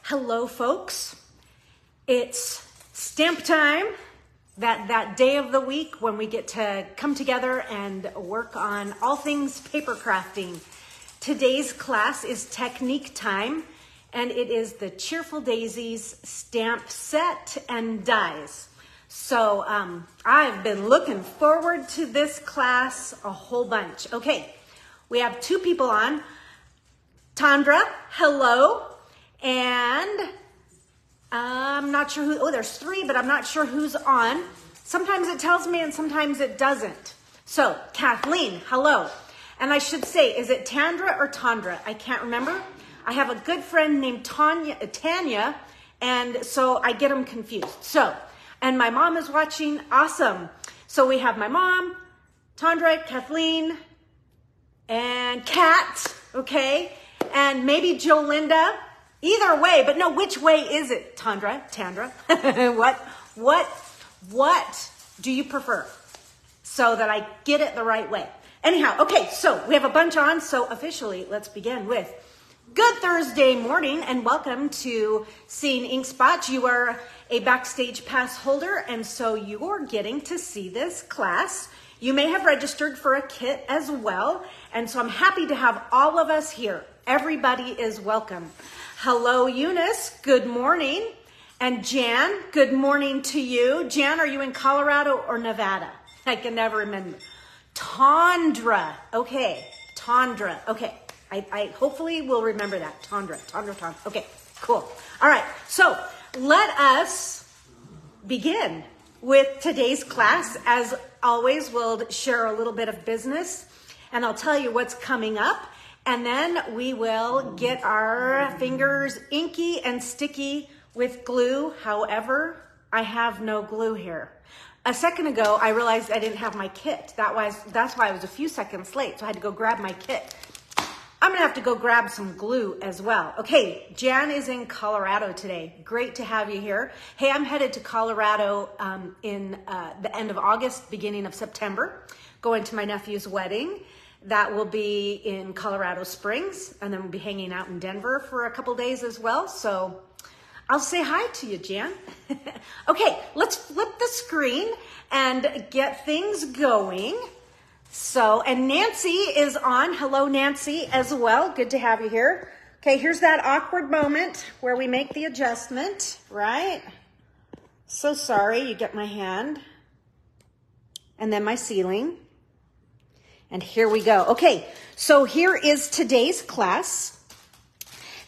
Hello, folks. It's stamp time, that day of the week when we get to come together and work on all things paper crafting. Today's class is technique time, and it is the Cheerful Daisies stamp set and dies. So I've been looking forward to this class a whole bunch. Okay, we have two people on. Tandra, hello. And I'm not sure who, there's three, but I'm not sure who's on. Sometimes it tells me and sometimes it doesn't. So, Kathleen, hello. And I should say, is it Tandra or Tandra? I can't remember. I have a good friend named Tanya, and so I get them confused. So, and my mom is watching, awesome. So we have my mom, Tandra, Kathleen, and Kat, okay? And maybe Jolinda. Either way, but no, which way is it, Tandra? What do you prefer? So that I get it the right way. Anyhow, okay, so we have a bunch on, so officially let's begin with good Thursday morning and welcome to Seeing Ink Spots. You are a backstage pass holder, and so you're getting to see this class. You may have registered for a kit as well, and so I'm happy to have all of us here. Everybody is welcome. Hello, Eunice. Good morning. And Jan, good morning to you. Jan, are you in Colorado or Nevada? I can never remember. Tandra. Okay. Tandra. Okay. I hopefully will remember that. Tandra. Okay, cool. All right. So let us begin with today's class. As always, we'll share a little bit of business and I'll tell you what's coming up. And then we will get our fingers inky and sticky with glue. However, I have no glue here. A second ago, I realized I didn't have my kit. That's why I was a few seconds late. So I had to go grab my kit. I'm gonna have to go grab some glue as well. Okay, Jan is in Colorado today. Great to have you here. Hey, I'm headed to Colorado in the end of August, beginning of September, going to my nephew's wedding. That will be in Colorado Springs, and then we'll be hanging out in Denver for a couple days as well. So I'll say hi to you, Jan. Okay, let's flip the screen and get things going. So, and Nancy is on. Hello, Nancy, as well. Good to have you here. Okay, here's that awkward moment where we make the adjustment, right? So sorry, you get my hand. And then my ceiling. And here we go. Okay, so here is today's class.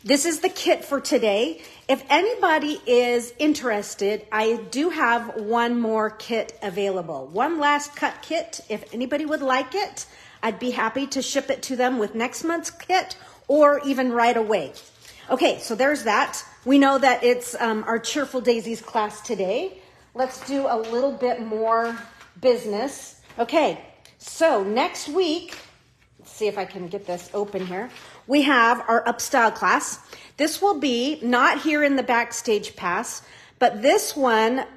This is the kit for today. If anybody is interested, I do have one more kit available. One last cut kit. If anybody would like it, I'd be happy to ship it to them with next month's kit or even right away. Okay, so there's that. We know that it's our Cheerful Daisies class today. Let's do a little bit more business. Okay. So next week, let's see if I can get this open here. We have our Upstyle class. This will be not here in the Backstage Pass, but this one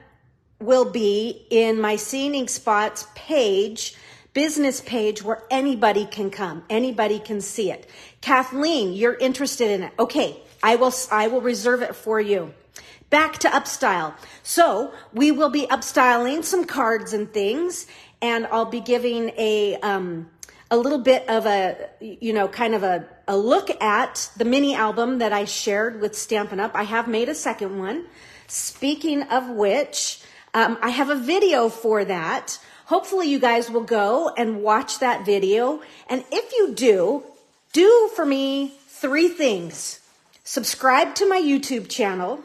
will be in my Seeing Ink Spots page, business page, where anybody can come. Anybody can see it. Kathleen, you're interested in it. Okay, I will reserve it for you. Back to Upstyle. So we will be upstyling some cards and things. And I'll be giving a little bit of kind of a look at the mini album that I shared with Stampin' Up. I have made a second one. Speaking of which, I have a video for that. Hopefully you guys will go and watch that video. And if you do for me 3 things. Subscribe to my YouTube channel.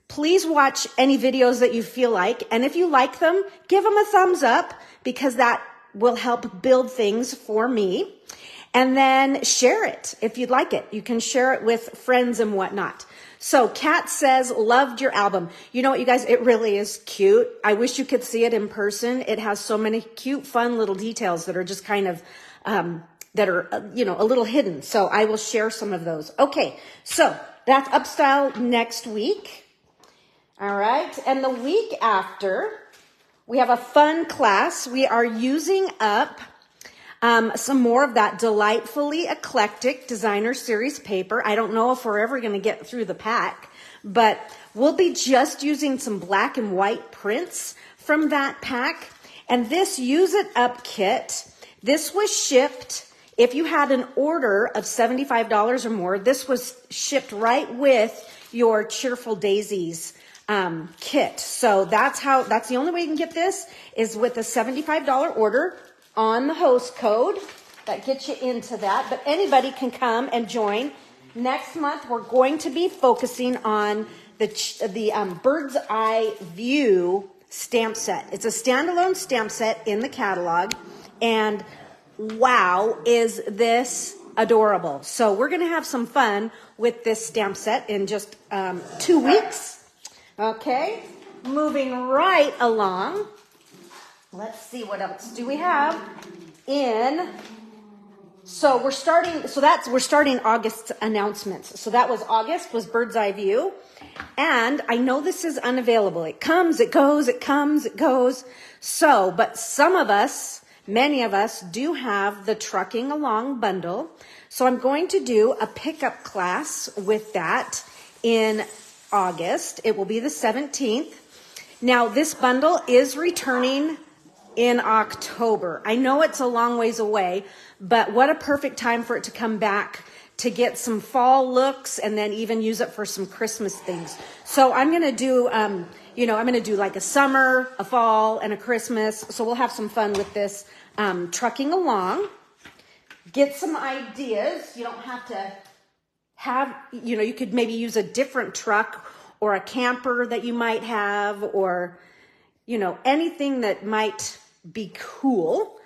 Please watch any videos that you feel like. And if you like them, give them a thumbs up because that will help build things for me. And then share it if you'd like it. You can share it with friends and whatnot. So Kat says, loved your album. You know what, you guys, it really is cute. I wish you could see it in person. It has so many cute, fun little details that are just kind of, that are, a little hidden. So I will share some of those. Okay, so that's Upstyle next week. All right, and the week after, we have a fun class. We are using up Some more of that delightfully eclectic designer series paper. I don't know if we're ever going to get through the pack, but we'll be just using some black and white prints from that pack. And this Use It Up kit, this was shipped, if you had an order of $75 or more, this was shipped right with your Cheerful Daisies kit. So that's the only way you can get this is with a $75 order on the host code. That gets you into that, but anybody can come and join. Next month, we're going to be focusing on the Bird's Eye View stamp set. It's a standalone stamp set in the catalog, and wow, is this adorable. So we're going to have some fun with this stamp set in just 2 weeks. Okay, moving right along. Let's see, what else do we have in? So we're starting August's announcements. So that was August, was Bird's Eye View. And I know this is unavailable. It comes, it goes, it comes, it goes. So, but some of us, many of us do have the Trucking Along bundle. So I'm going to do a pickup class with that in August. It will be the 17th. Now this bundle is returning in October. I know it's a long ways away, but what a perfect time for it to come back to get some fall looks and then even use it for some Christmas things. So I'm going to do, I'm going to do like a summer, a fall, and a Christmas. So we'll have some fun with this Trucking Along. Get some ideas. You don't have to have, you could maybe use a different truck or a camper that you might have, or, anything that might be cool.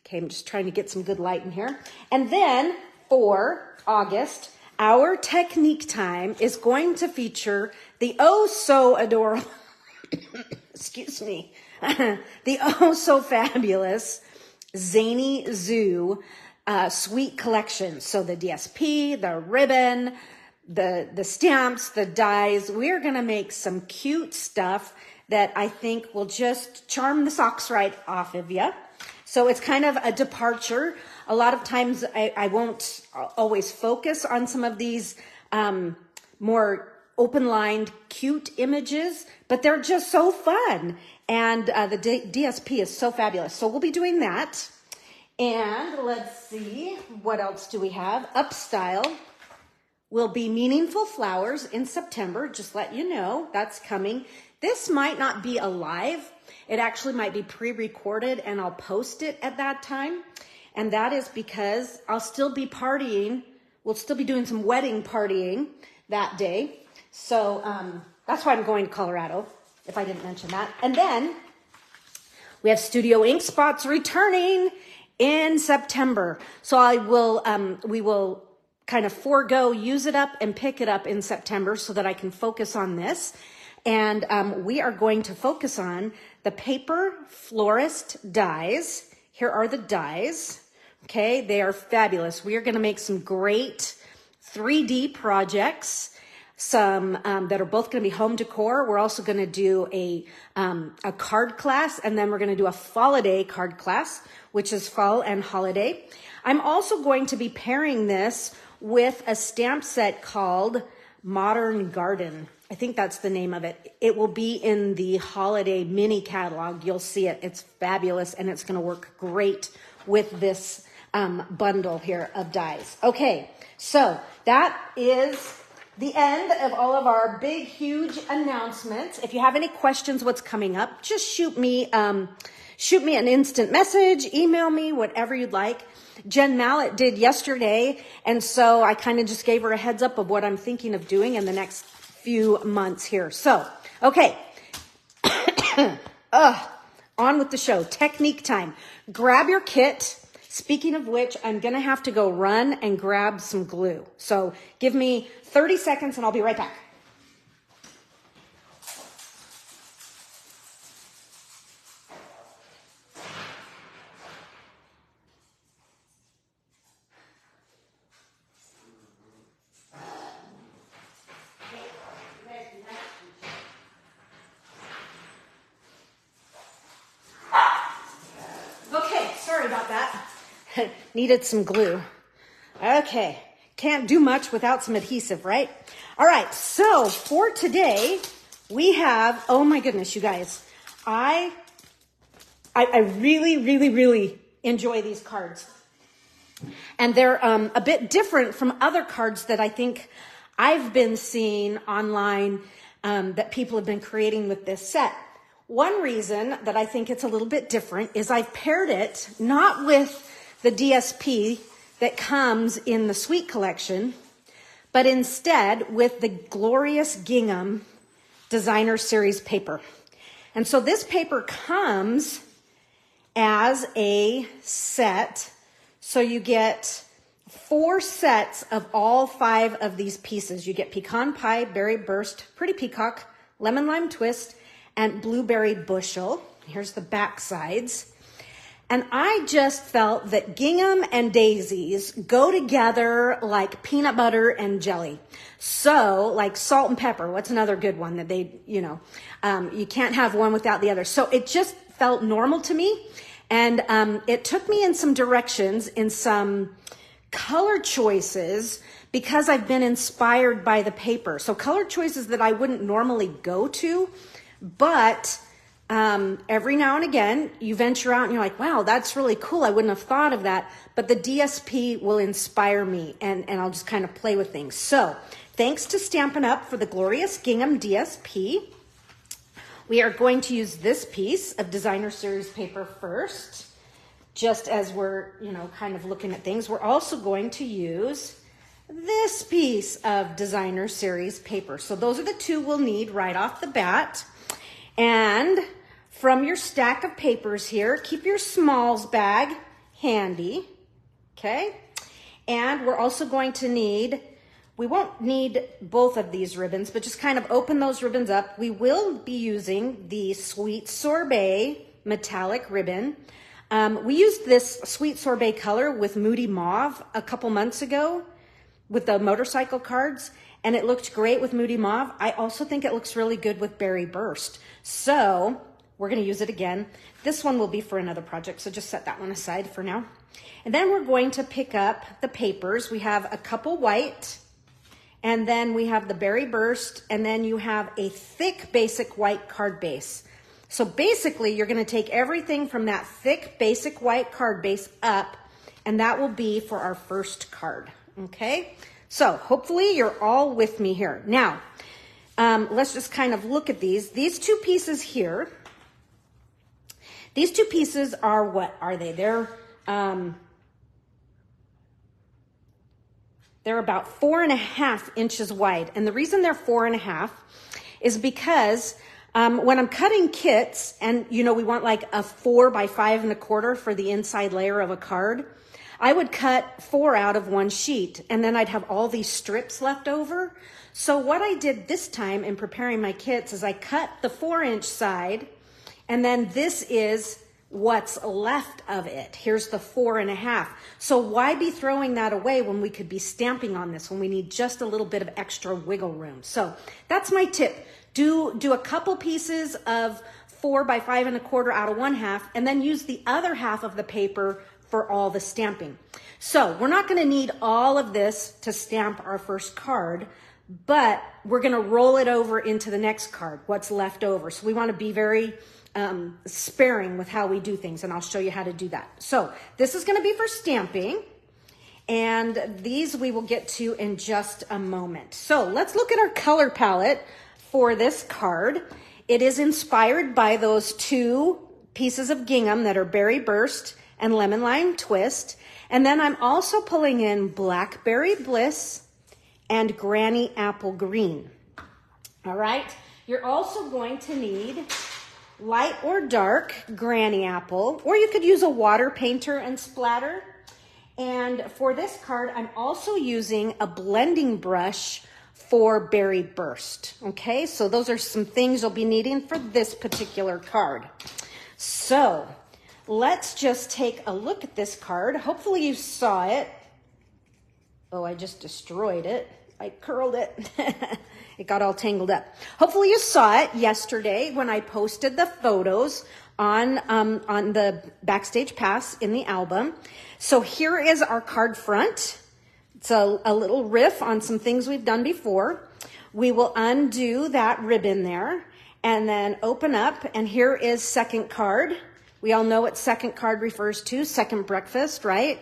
Okay, I'm just trying to get some good light in here. And then for August, our technique time is going to feature the oh so adorable, excuse me, the oh so fabulous Zany Zoo sweet collection. So the DSP, the ribbon, the stamps, the dies. We're going to make some cute stuff that I think will just charm the socks right off of you. So it's kind of a departure. A lot of times I won't always focus on some of these more open-lined, cute images, but they're just so fun. And the DSP is so fabulous. So we'll be doing that. And let's see, what else do we have? Upstyle will be Meaningful Flowers in September. Just let you know, that's coming. This might not be a live. It actually might be pre-recorded, and I'll post it at that time. And that is because I'll still be partying. We'll still be doing some wedding partying that day. So that's why I'm going to Colorado, if I didn't mention that. And then we have Studio Ink Spots returning in September. So we will kind of forego Use It Up and pick it up in September so that I can focus on this. And we are going to focus on the Paper Florist dies. Here are the dies. Okay, they are fabulous. We are going to make some great 3D projects, some that are both going to be home decor. We're also going to do a card class, and then we're going to do a Fall-a-Day card class, which is fall and holiday. I'm also going to be pairing this with a stamp set called Modern Garden. I think that's the name of it. It will be in the holiday mini catalog. You'll see it. It's fabulous, and it's going to work great with this bundle here of dies. Okay, so that is the end of all of our big, huge announcements. If you have any questions, what's coming up, just shoot me an instant message, email me, whatever you'd like. Jen Mallett did yesterday, and so I kind of just gave her a heads up of what I'm thinking of doing in the next few months here. So, okay. On with the show. Technique time. Grab your kit. Speaking of which, I'm going to have to go run and grab some glue. So give me 30 seconds and I'll be right back. Okay, sorry about that. Needed some glue. Okay, can't do much without some adhesive, right? All right, so for today, we have, oh my goodness, you guys, I really, really, really enjoy these cards. And they're a bit different from other cards that I think I've been seeing online that people have been creating with this set. One reason that I think it's a little bit different is I've paired it not with the DSP that comes in the Sweet collection, but instead with the glorious gingham designer series paper. And so this paper comes as a set. So you get 4 sets of all 5 of these pieces. You get pecan pie, berry burst, pretty peacock, lemon lime twist, and blueberry bushel. Here's the back sides. And I just felt that gingham and daisies go together like peanut butter and jelly. So like salt and pepper, what's another good one that they, you can't have one without the other. So it just felt normal to me. And it took me in some directions, in some color choices, because I've been inspired by the paper. So color choices that I wouldn't normally go to, but every now and again you venture out and you're like, wow, that's really cool. I wouldn't have thought of that. But the DSP will inspire me, and I'll just kind of play with things. So thanks to Stampin' Up! For the glorious gingham DSP. We are going to use this piece of designer series paper first, just as we're, kind of looking at things. We're also going to use this piece of designer series paper. So those are the 2 we'll need right off the bat. And from your stack of papers here, keep your smalls bag handy, okay? And we're also going to need, we won't need both of these ribbons, but just kind of open those ribbons up. We will be using the Sweet Sorbet metallic ribbon. We used this Sweet Sorbet color with Moody Mauve a couple months ago with the motorcycle cards, and it looked great with Moody Mauve. I also think it looks really good with Berry Burst. So we're going to use it again. This one will be for another project, so just set that one aside for now. And then we're going to pick up the papers. We have a couple white, and then we have the Berry Burst, and then you have a thick basic white card base. So basically, you're going to take everything from that thick basic white card base up, and that will be for our first card, okay? So hopefully you're all with me here. Now, let's just kind of look at these. These 2 pieces here, these 2 pieces are, what are they? They're about 4.5 inches wide. And the reason they're 4.5 is because when I'm cutting kits, and we want like a 4 by 5.25 for the inside layer of a card, I would cut 4 out of 1 sheet, and then I'd have all these strips left over. So what I did this time in preparing my kits is I cut the 4-inch side, and then this is what's left of it. Here's the 4.5. So why be throwing that away when we could be stamping on this, when we need just a little bit of extra wiggle room? So that's my tip. Do a couple pieces of 4 by 5.25 out of 1/2, and then use the other half of the paper for all the stamping. So we're not going to need all of this to stamp our first card, but we're going to roll it over into the next card, what's left over. So we want to be very sparing with how we do things, and I'll show you how to do that. So this is going to be for stamping, and these we will get to in just a moment. So let's look at our color palette for this card. It is inspired by those 2 pieces of gingham that are Berry Burst and Lemon Lime Twist. And then I'm also pulling in Blackberry Bliss and Granny Apple Green. All right. You're also going to need light or dark Granny Apple, or you could use a water painter and splatter. And for this card, I'm also using a blending brush for Berry Burst. Okay, so those are some things you'll be needing for this particular card. So let's just take a look at this card. Hopefully you saw it. Oh, I just destroyed it. I curled it. It got all tangled up. Hopefully you saw it yesterday when I posted the photos on the Backstage Pass in the album. So here is our card front. It's a little riff on some things we've done before. We will undo that ribbon there and then open up, and here is second card. We all know what second card refers to, second breakfast, right?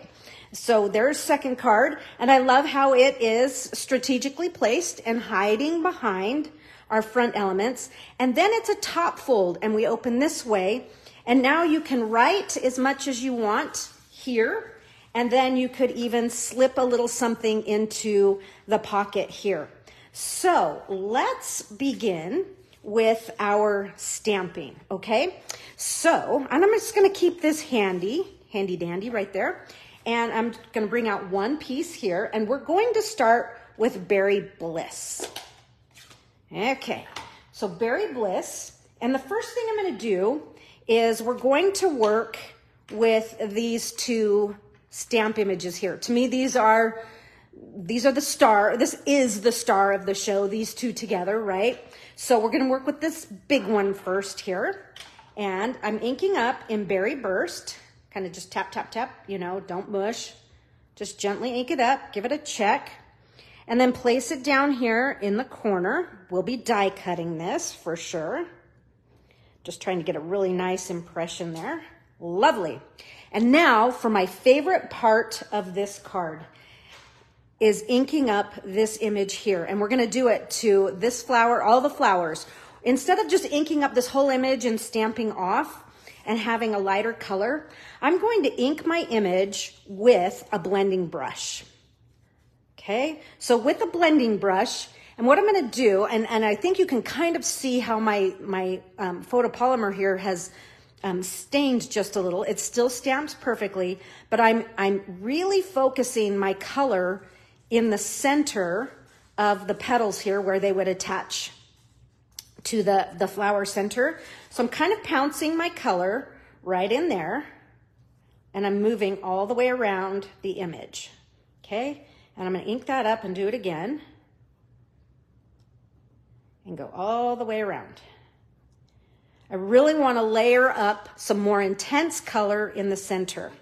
So there's second card, and I love how it is strategically placed and hiding behind our front elements. And then it's a top fold, and we open this way, and now you can write as much as you want here, and then you could even slip a little something into the pocket here. So let's begin with our stamping, okay? So, and I'm just gonna keep this handy dandy right there. And I'm gonna bring out one piece here, and we're going to start with Berry Bliss. Okay, so Berry Bliss, and the first thing I'm gonna do is we're going to work with these two stamp images here. To me, these are the star. This is the star of the show, these two together, right? So we're gonna work with this big one first here. And I'm inking up in Berry Burst. Kind of just tap, tap, tap, you know, don't mush. Just gently ink it up, give it a check. And then place it down here in the corner. We'll be die cutting this for sure. Just trying to get a really nice impression there. Lovely. And now for my favorite part of this card is inking up this image here. And we're gonna do it to this flower, all the flowers. Instead of just inking up this whole image and stamping off and having a lighter color, I'm going to ink my image with a blending brush. Okay, so with a blending brush, and what I'm gonna do, and I think you can kind of see how my photopolymer here has stained just a little. It still stamps perfectly, but I'm really focusing my color in the center of the petals here where they would attach to the flower center. So I'm kind of pouncing my color right in there, and I'm moving all the way around the image, okay? And I'm gonna ink that up and do it again, and go all the way around. I really wanna layer up some more intense color in the center.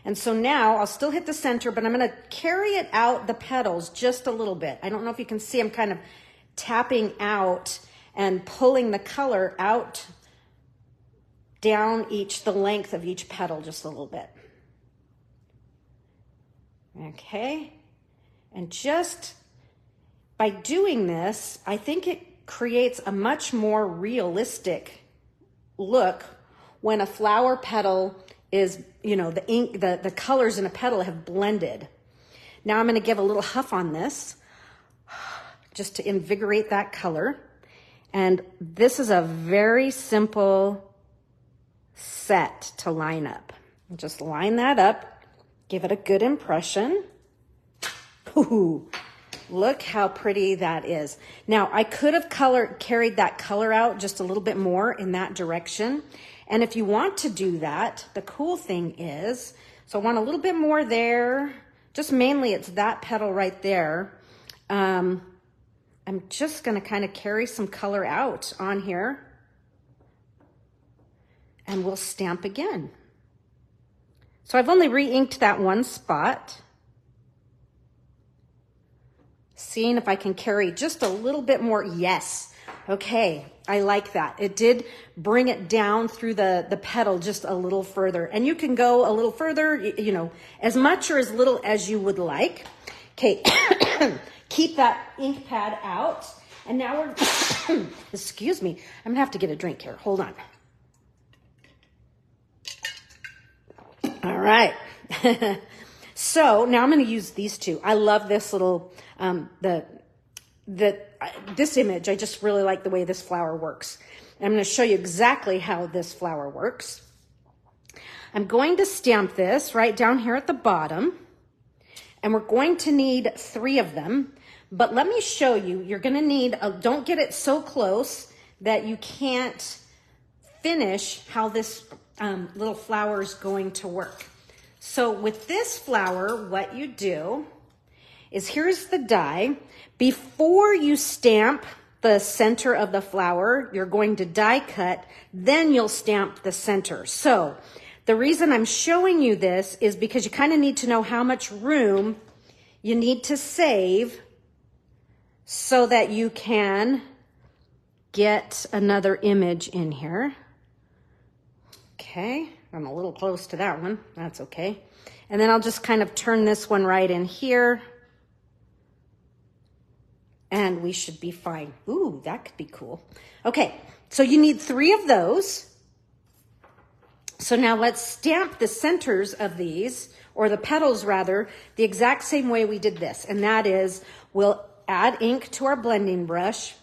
And so now I'll still hit the center, but I'm gonna carry it out the petals just a little bit. I don't know if you can see, I'm kind of tapping out and pulling the color out down the length of each petal just a little bit. Okay, and just by doing this, I think it creates a much more realistic look when a flower petal is, you know, the ink, the colors in a petal have blended. Now I'm gonna give a little huff on this just to invigorate that color. And this is a very simple set to line up. Just line that up, give it a good impression. Ooh, look how pretty that is. Now, I could have carried that color out just a little bit more in that direction. And if you want to do that, the cool thing is, so I want a little bit more there, just mainly it's that petal right there. I'm just gonna kind of carry some color out on here, and we'll stamp again. So I've only re-inked that one spot. Seeing if I can carry just a little bit more. Yes, okay, I like that. It did bring it down through the petal just a little further. And you can go a little further, you know, as much or as little as you would like. Okay. Keep that ink pad out. And now we're, excuse me, I'm gonna have to get a drink here. Hold on. All right. So now I'm gonna use these two. I love this little, this image. I just really like the way this flower works. And I'm gonna show you exactly how this flower works. I'm going to stamp this right down here at the bottom. And we're going to need 3 of them. But let me show you, you're gonna need, don't get it so close that you can't finish how this little flower is going to work. So with this flower, what you do is, here's the die, Before you stamp the center of the flower, you're going to die cut, then you'll stamp the center. So the reason I'm showing you this is because you kind of need to know how much room you need to save so that you can get another image in here. Okay, I'm a little close to that one. That's okay. And then I'll just kind of turn this one right in here. And we should be fine. Ooh, that could be cool. Okay, so you need 3 of those. So now let's stamp the centers of these, or the petals rather, the exact same way we did this. And that is, we'll add ink to our blending brush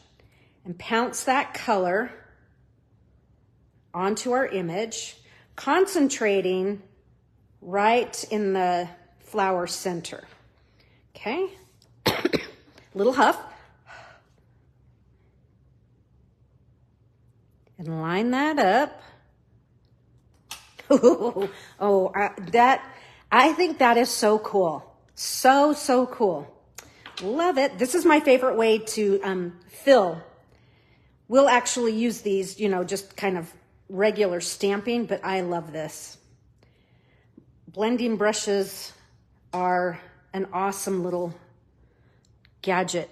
and pounce that color onto our image, concentrating right in the flower center. Okay, little huff. And line that up. I think that is so cool. So cool. Love it. This is my favorite way to fill. We'll actually use these, you know, just kind of regular stamping, but I love this. Blending brushes are an awesome little gadget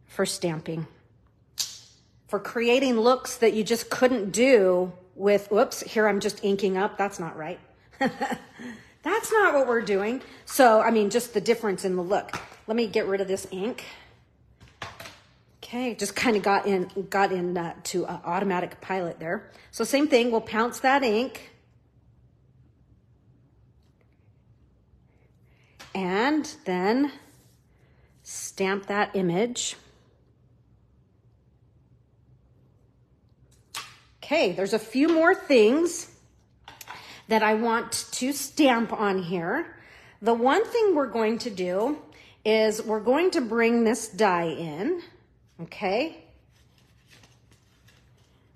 for stamping, for creating looks that you just couldn't do with, whoops, here I'm just inking up. That's not right. That's not what we're doing. So, I mean, just the difference in the look. Let me get rid of this ink. Okay, just kind of got in to automatic pilot there. So same thing, we'll pounce that ink. And then stamp that image. Okay, there's a few more things that I want to stamp on here. The one thing we're going to do is we're going to bring this die in, okay?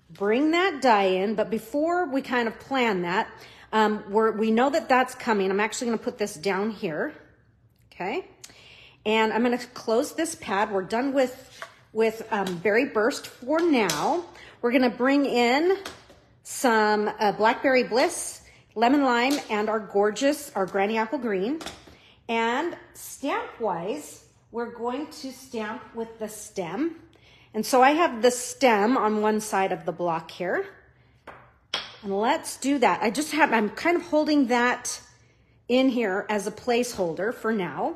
Bring that die in, but before we kind of plan that, we know that that's coming. I'm actually gonna put this down here, okay? And I'm gonna close this pad. We're done with Berry Burst for now. We're gonna bring in some Blackberry Bliss, Lemon Lime, and our gorgeous, our Granny Apple Green. And stamp-wise, we're going to stamp with the stem. And so I have the stem on one side of the block here. And let's do that. I'm kind of holding that in here as a placeholder for now.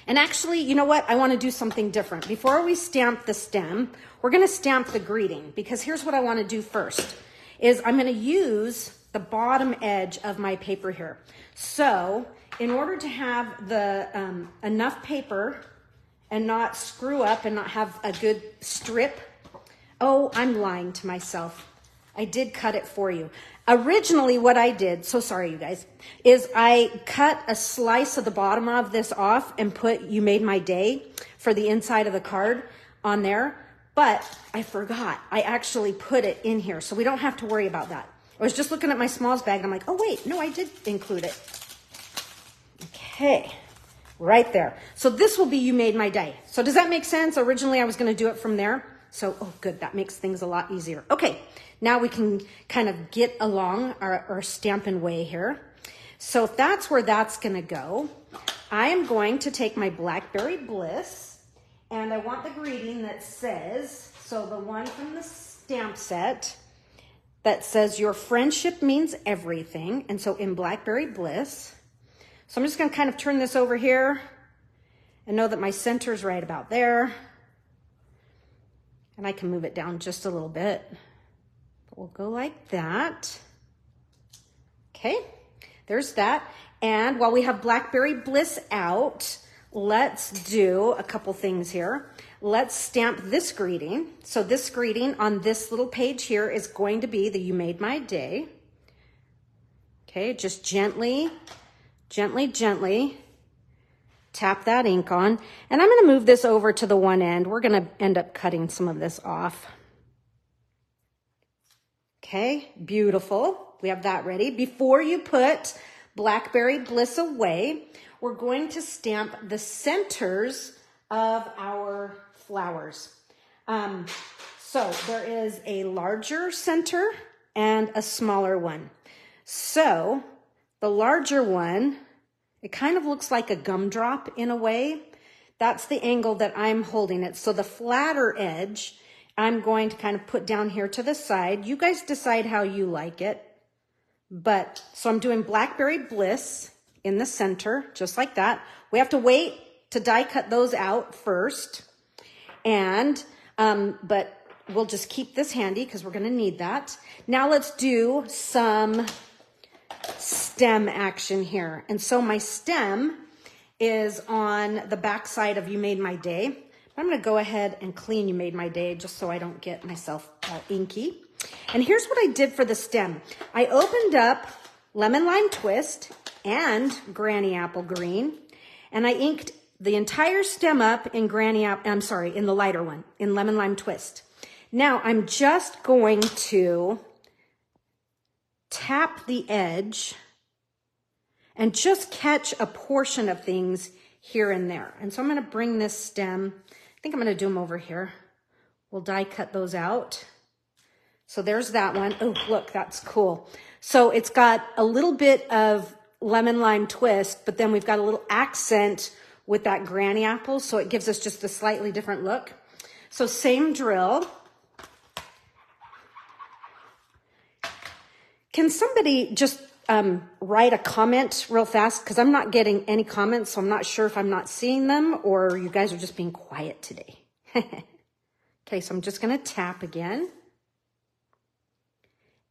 And actually, you know what? I want to do something different. Before we stamp the stem, we're going to stamp the greeting, because here's what I want to do first, is I'm going to use the bottom edge of my paper here. So in order to have the enough paper and not screw up and not have a good strip, oh, I'm lying to myself. I did cut it for you. Originally what I did, so sorry you guys, is I cut a slice of the bottom of this off and put "You Made My Day" for the inside of the card on there, but I forgot. I actually put it in here, so we don't have to worry about that. I was just looking at my smalls bag and I'm like, oh wait, no, I did include it. Okay, right there. So this will be "You Made My Day." So does that make sense? Originally I was gonna do it from there. So, oh good, that makes things a lot easier. Okay, now we can kind of get along our stamping way here. So if that's where that's gonna go, I am going to take my Blackberry Bliss, and I want the greeting that says, so the one from the stamp set that says "Your friendship means everything," and so in Blackberry Bliss. So I'm just gonna kind of turn this over here and know that my center's right about there. And I can move it down just a little bit. But we'll go like that. Okay, there's that. And while we have Blackberry Bliss out, let's do a couple things here. Let's stamp this greeting. So this greeting on this little page here is going to be the "You Made My Day." Okay, just gently, gently, gently tap that ink on. And I'm gonna move this over to the one end. We're gonna end up cutting some of this off. Okay, beautiful. We have that ready. Before you put Blackberry Bliss away, we're going to stamp the centers of our flowers. So there is a larger center and a smaller one. So the larger one, it kind of looks like a gumdrop in a way. That's the angle that I'm holding it. So the flatter edge, I'm going to kind of put down here to the side. You guys decide how you like it. But, so I'm doing Blackberry Bliss in the center, just like that. We have to wait to die cut those out first. And, but we'll just keep this handy because we're going to need that. Now let's do some stem action here. And so my stem is on the back side of You Made My Day. I'm going to go ahead and clean You Made My Day just so I don't get myself all inky. And here's what I did for the stem. I opened up Lemon Lime Twist and Granny Apple Green, and I inked the entire stem up in in the lighter one, in Lemon Lime Twist. Now I'm just going to tap the edge and just catch a portion of things here and there. And so I'm going to bring this stem, I think I'm going to do them over here. We'll die cut those out. So there's that one. Oh, look, that's cool. So it's got a little bit of Lemon Lime Twist, but then we've got a little accent with that Granny Apple. So it gives us just a slightly different look. So same drill. Can somebody just write a comment real fast? Because I'm not getting any comments, so I'm not sure if I'm not seeing them or you guys are just being quiet today. Okay, so I'm just going to tap again.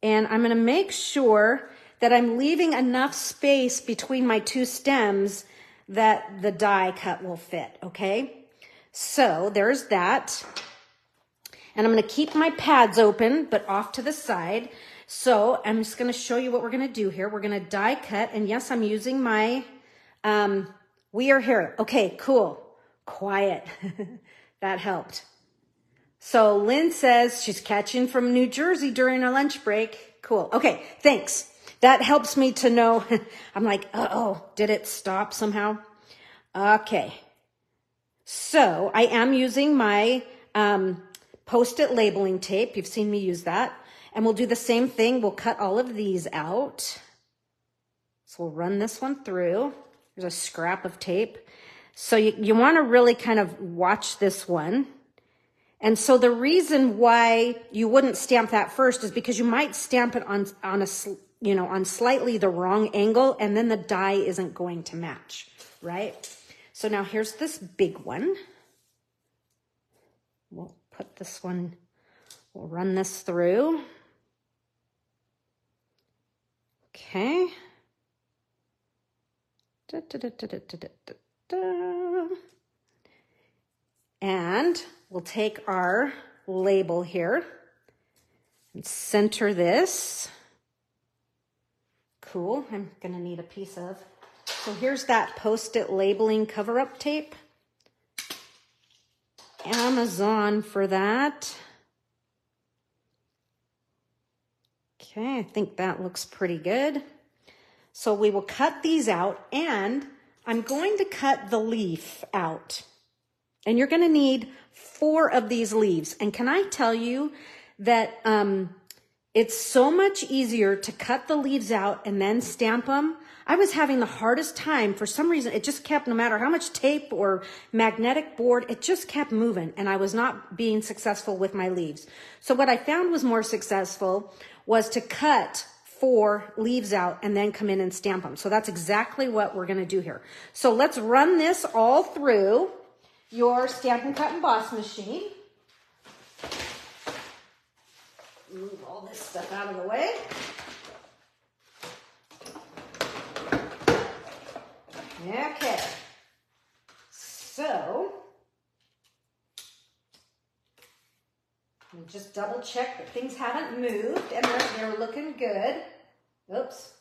And I'm going to make sure that I'm leaving enough space between my two stems that the die cut will fit, okay? So there's that. And I'm going to keep my pads open, but off to the side. So I'm just going to show you what we're going to do here. We're going to die cut. And yes, I'm using my weir here. Okay, cool. Quiet. That helped. So Lynn says she's catching from New Jersey during her lunch break. Cool. Okay, thanks. That helps me to know. I'm like, uh-oh, did it stop somehow? Okay. So I am using my Post-it labeling tape. You've seen me use that. And we'll do the same thing. We'll cut all of these out. So we'll run this one through. There's a scrap of tape. So you want to really kind of watch this one. And so the reason why you wouldn't stamp that first is because you might stamp it on slightly the wrong angle, and then the die isn't going to match, right? So now here's this big one. We'll put this one, we'll run this through. Okay. And we'll take our label here and center this. Cool. I'm going to need a piece of. So here's that Post-it labeling cover-up tape. Amazon for that. Okay, I think that looks pretty good. So we will cut these out, and I'm going to cut the leaf out. And you're going to need 4 of these leaves. And can I tell you that it's so much easier to cut the leaves out and then stamp them. I was having the hardest time. For some reason, it just kept, no matter how much tape or magnetic board, it just kept moving. And I was not being successful with my leaves. So what I found was more successful was to cut 4 leaves out and then come in and stamp them. So that's exactly what we're going to do here. So let's run this all through your Stampin' Cut Emboss machine. Move all this stuff out of the way. Okay. So, let me just double check that things haven't moved and they're looking good. Oops.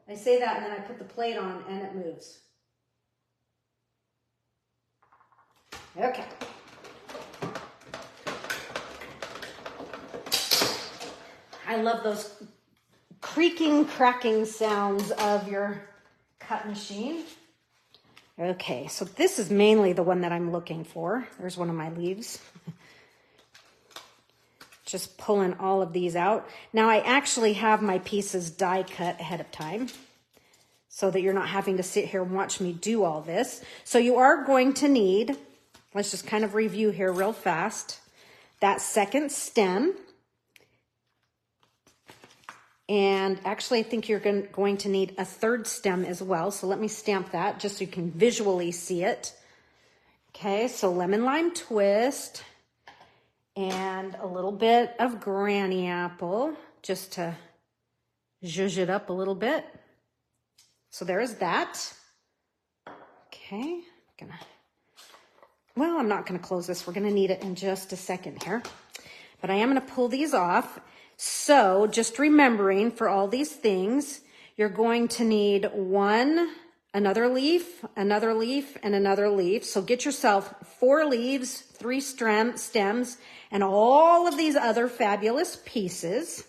I say that and then I put the plate on and it moves. Okay. I love those creaking, cracking sounds of your cut machine. Okay, so this is mainly the one that I'm looking for. There's one of my leaves. Just pulling all of these out. Now I actually have my pieces die cut ahead of time so that you're not having to sit here and watch me do all this. So you are going to need, let's just kind of review here real fast, that second stem. And actually I think you're going to need a third stem as well. So let me stamp that just so you can visually see it. Okay, so lemon lime twist. And a little bit of granny apple just to zhuzh it up a little bit. So there's that. Okay, I'm not gonna close this. We're gonna need it in just a second here. But I am gonna pull these off. So just remembering for all these things, you're going to need another leaf, and another leaf. So get yourself 4 leaves, 3 stems, and all of these other fabulous pieces.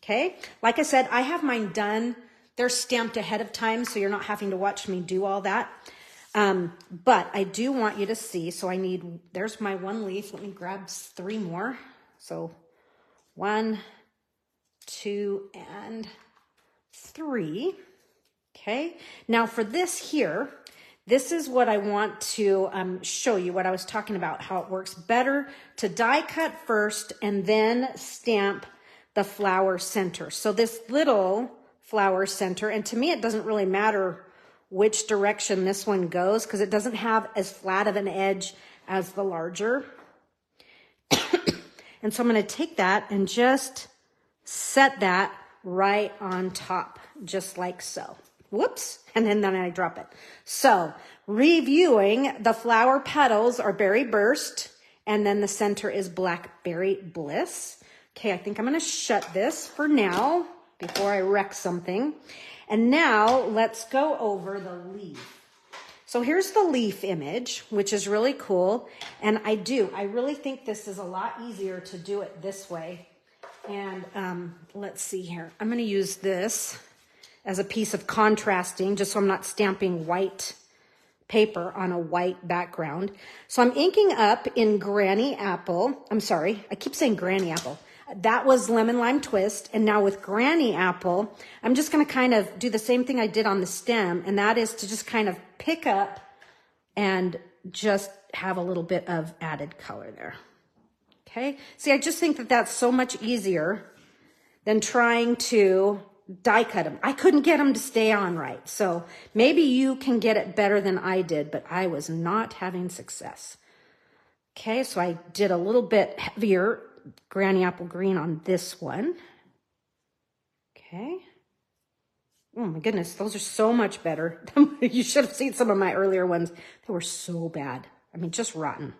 Okay, like I said, I have mine done. They're stamped ahead of time, so you're not having to watch me do all that. But I do want you to see, so there's my 1 leaf. Let me grab 3 more. So 1, 2, and 3. Okay, now for this here, this is what I want to show you, what I was talking about, how it works better to die cut first and then stamp the flower center. So this little flower center, and to me it doesn't really matter which direction this one goes because it doesn't have as flat of an edge as the larger. And so I'm going to take that and just set that right on top, just like so. Whoops, and then I drop it. So reviewing, the flower petals are berry burst, and then the center is blackberry bliss. Okay, I think I'm gonna shut this for now before I wreck something. And now let's go over the leaf. So here's the leaf image, which is really cool. And I really think this is a lot easier to do it this way. And let's see here. I'm gonna use this as a piece of contrasting, just so I'm not stamping white paper on a white background. So I'm inking up in Granny Apple. I'm sorry, I keep saying Granny Apple. That was Lemon Lime Twist. And now with Granny Apple, I'm just gonna kind of do the same thing I did on the stem, and that is to just kind of pick up and just have a little bit of added color there. Okay, see, I just think that that's so much easier than trying to die cut them. I couldn't get them to stay on right. So maybe you can get it better than I did, but I was not having success. Okay, so I did a little bit heavier Granny Apple Green on this one. Okay. Oh my goodness, those are so much better. You should have seen some of my earlier ones. They were so bad. I mean, just rotten.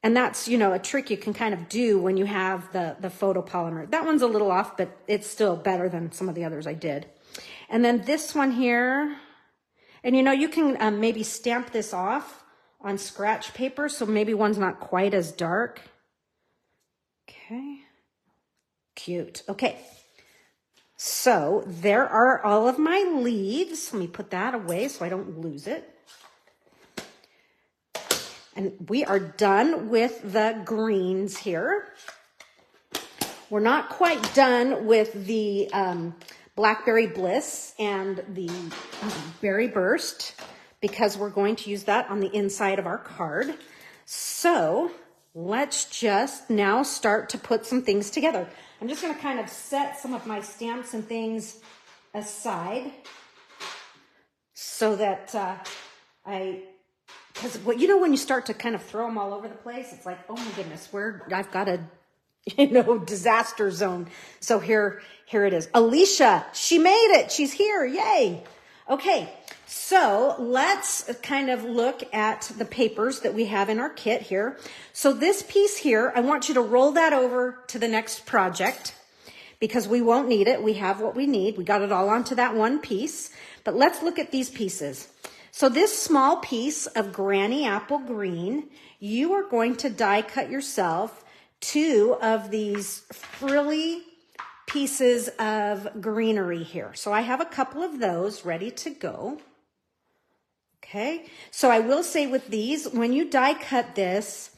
And that's, a trick you can kind of do when you have the photopolymer. That one's a little off, but it's still better than some of the others I did. And then this one here, and you can maybe stamp this off on scratch paper, so maybe one's not quite as dark. Okay, cute. Okay, so there are all of my leaves. Let me put that away so I don't lose it. And we are done with the greens here. We're not quite done with the Blackberry Bliss and the Berry Burst because we're going to use that on the inside of our card. So let's just now start to put some things together. I'm just going to kind of set some of my stamps and things aside so that because when you start to kind of throw them all over the place, it's like, oh my goodness, I've got a, disaster zone. So here it is. Alicia, she made it. She's here. Yay. Okay. So let's kind of look at the papers that we have in our kit here. So this piece here, I want you to roll that over to the next project because we won't need it. We have what we need. We got it all onto that one piece, but let's look at these pieces. So this small piece of Granny Apple Green, you are going to die cut yourself 2 of these frilly pieces of greenery here. So I have a couple of those ready to go. Okay, so I will say with these, when you die cut this,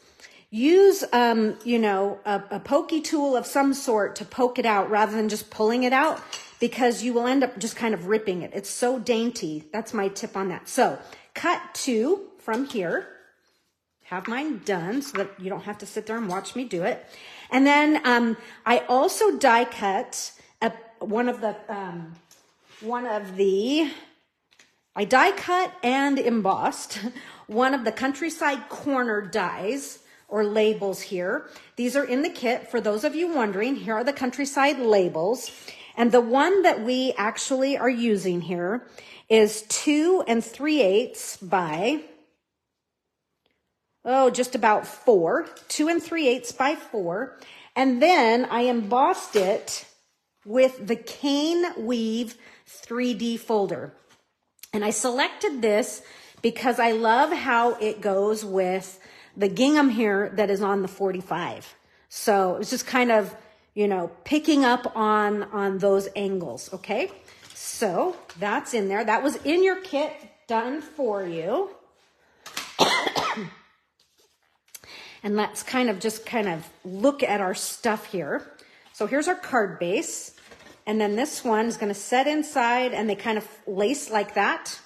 use, you know, a pokey tool of some sort to poke it out rather than just pulling it out, because you will end up just kind of ripping it. It's so dainty. That's my tip on that. So cut 2 from here. Have mine done so that you don't have to sit there and watch me do it. And then I also die cut I die cut and embossed one of the countryside corner dies or labels here. These are in the kit. For those of you wondering, here are the countryside labels. And the one that we actually are using here is 2 3/8 by, just about 4. 2 3/8 by 4. And then I embossed it with the Cane Weave 3D folder. And I selected this because I love how it goes with the gingham here that is on the 45. So it's just kind of, you know, picking up on those angles, okay? So that's in there. That was in your kit, done for you. And let's kind of look at our stuff here. So here's our card base. And then this one is going to set inside, and they kind of lace like that.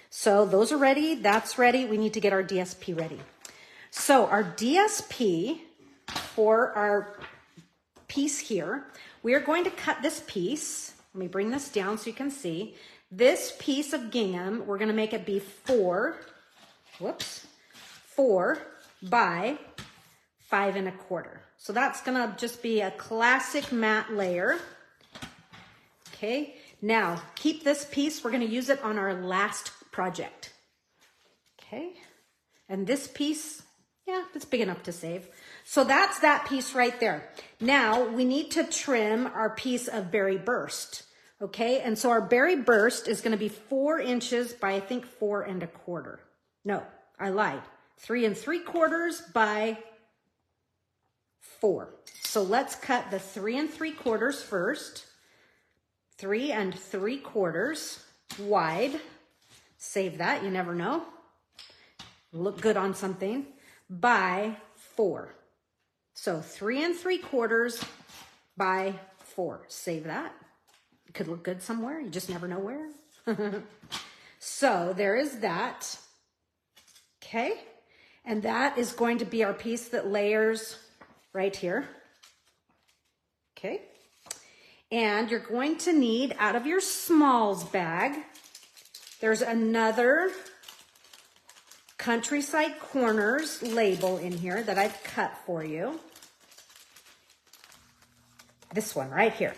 So those are ready. That's ready. We need to get our DSP ready. So our DSP for our piece here, we are going to cut this piece. Let me bring this down so you can see. This piece of gingham, we're going to make it be 4 by 5 1/4. So that's going to just be a classic matte layer. Okay, now keep this piece. We're going to use it on our last project. Okay, and this piece, yeah, it's big enough to save. So that's that piece right there. Now we need to trim our piece of berry burst. Okay, and so our berry burst is going to be 4 inches by, I think, 4 1/4. No, I lied. 3 3/4 by 4. So let's cut the 3 3/4 first. 3 3/4 wide. Save that, you never know. Look good on something. By 4. So 3 3/4 by 4. Save that. It could look good somewhere. You just never know where. So there is that. Okay. And that is going to be our piece that layers right here. Okay. And you're going to need, out of your smalls bag, there's another Countryside Corners label in here that I've cut for you. This one right here.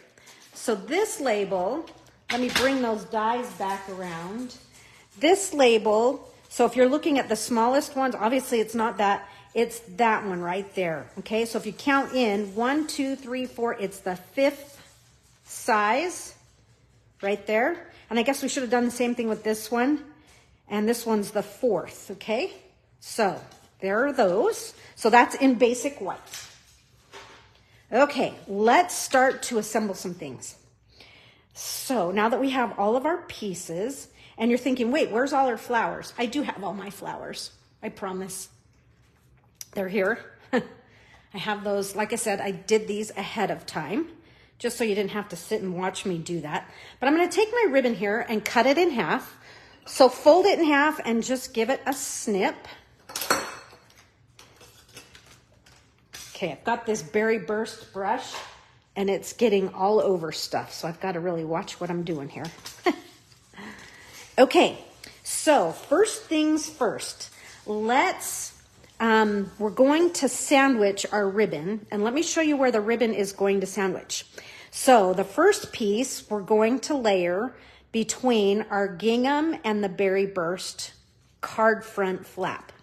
So this label, let me bring those dies back around. This label, so if you're looking at the smallest ones, obviously it's not that, it's that one right there. Okay, so if you count in 1, 2, 3, 4, it's the 5th size right there. And I guess we should have done the same thing with this one. And this one's the 4th, okay? So there are those. So that's in basic white. Okay, let's start to assemble some things. So now that we have all of our pieces, and you're thinking, wait, where's all our flowers? I do have all my flowers, I promise. They're here. I have those, like I said, I did these ahead of time, just so you didn't have to sit and watch me do that. But I'm gonna take my ribbon here and cut it in half. So fold it in half and just give it a snip. Okay, I've got this Berry Burst brush and it's getting all over stuff. So I've got to really watch what I'm doing here. Okay, so first things first, we're going to sandwich our ribbon, and let me show you where the ribbon is going to sandwich. So the first piece we're going to layer between our gingham and the Berry Burst card front flap.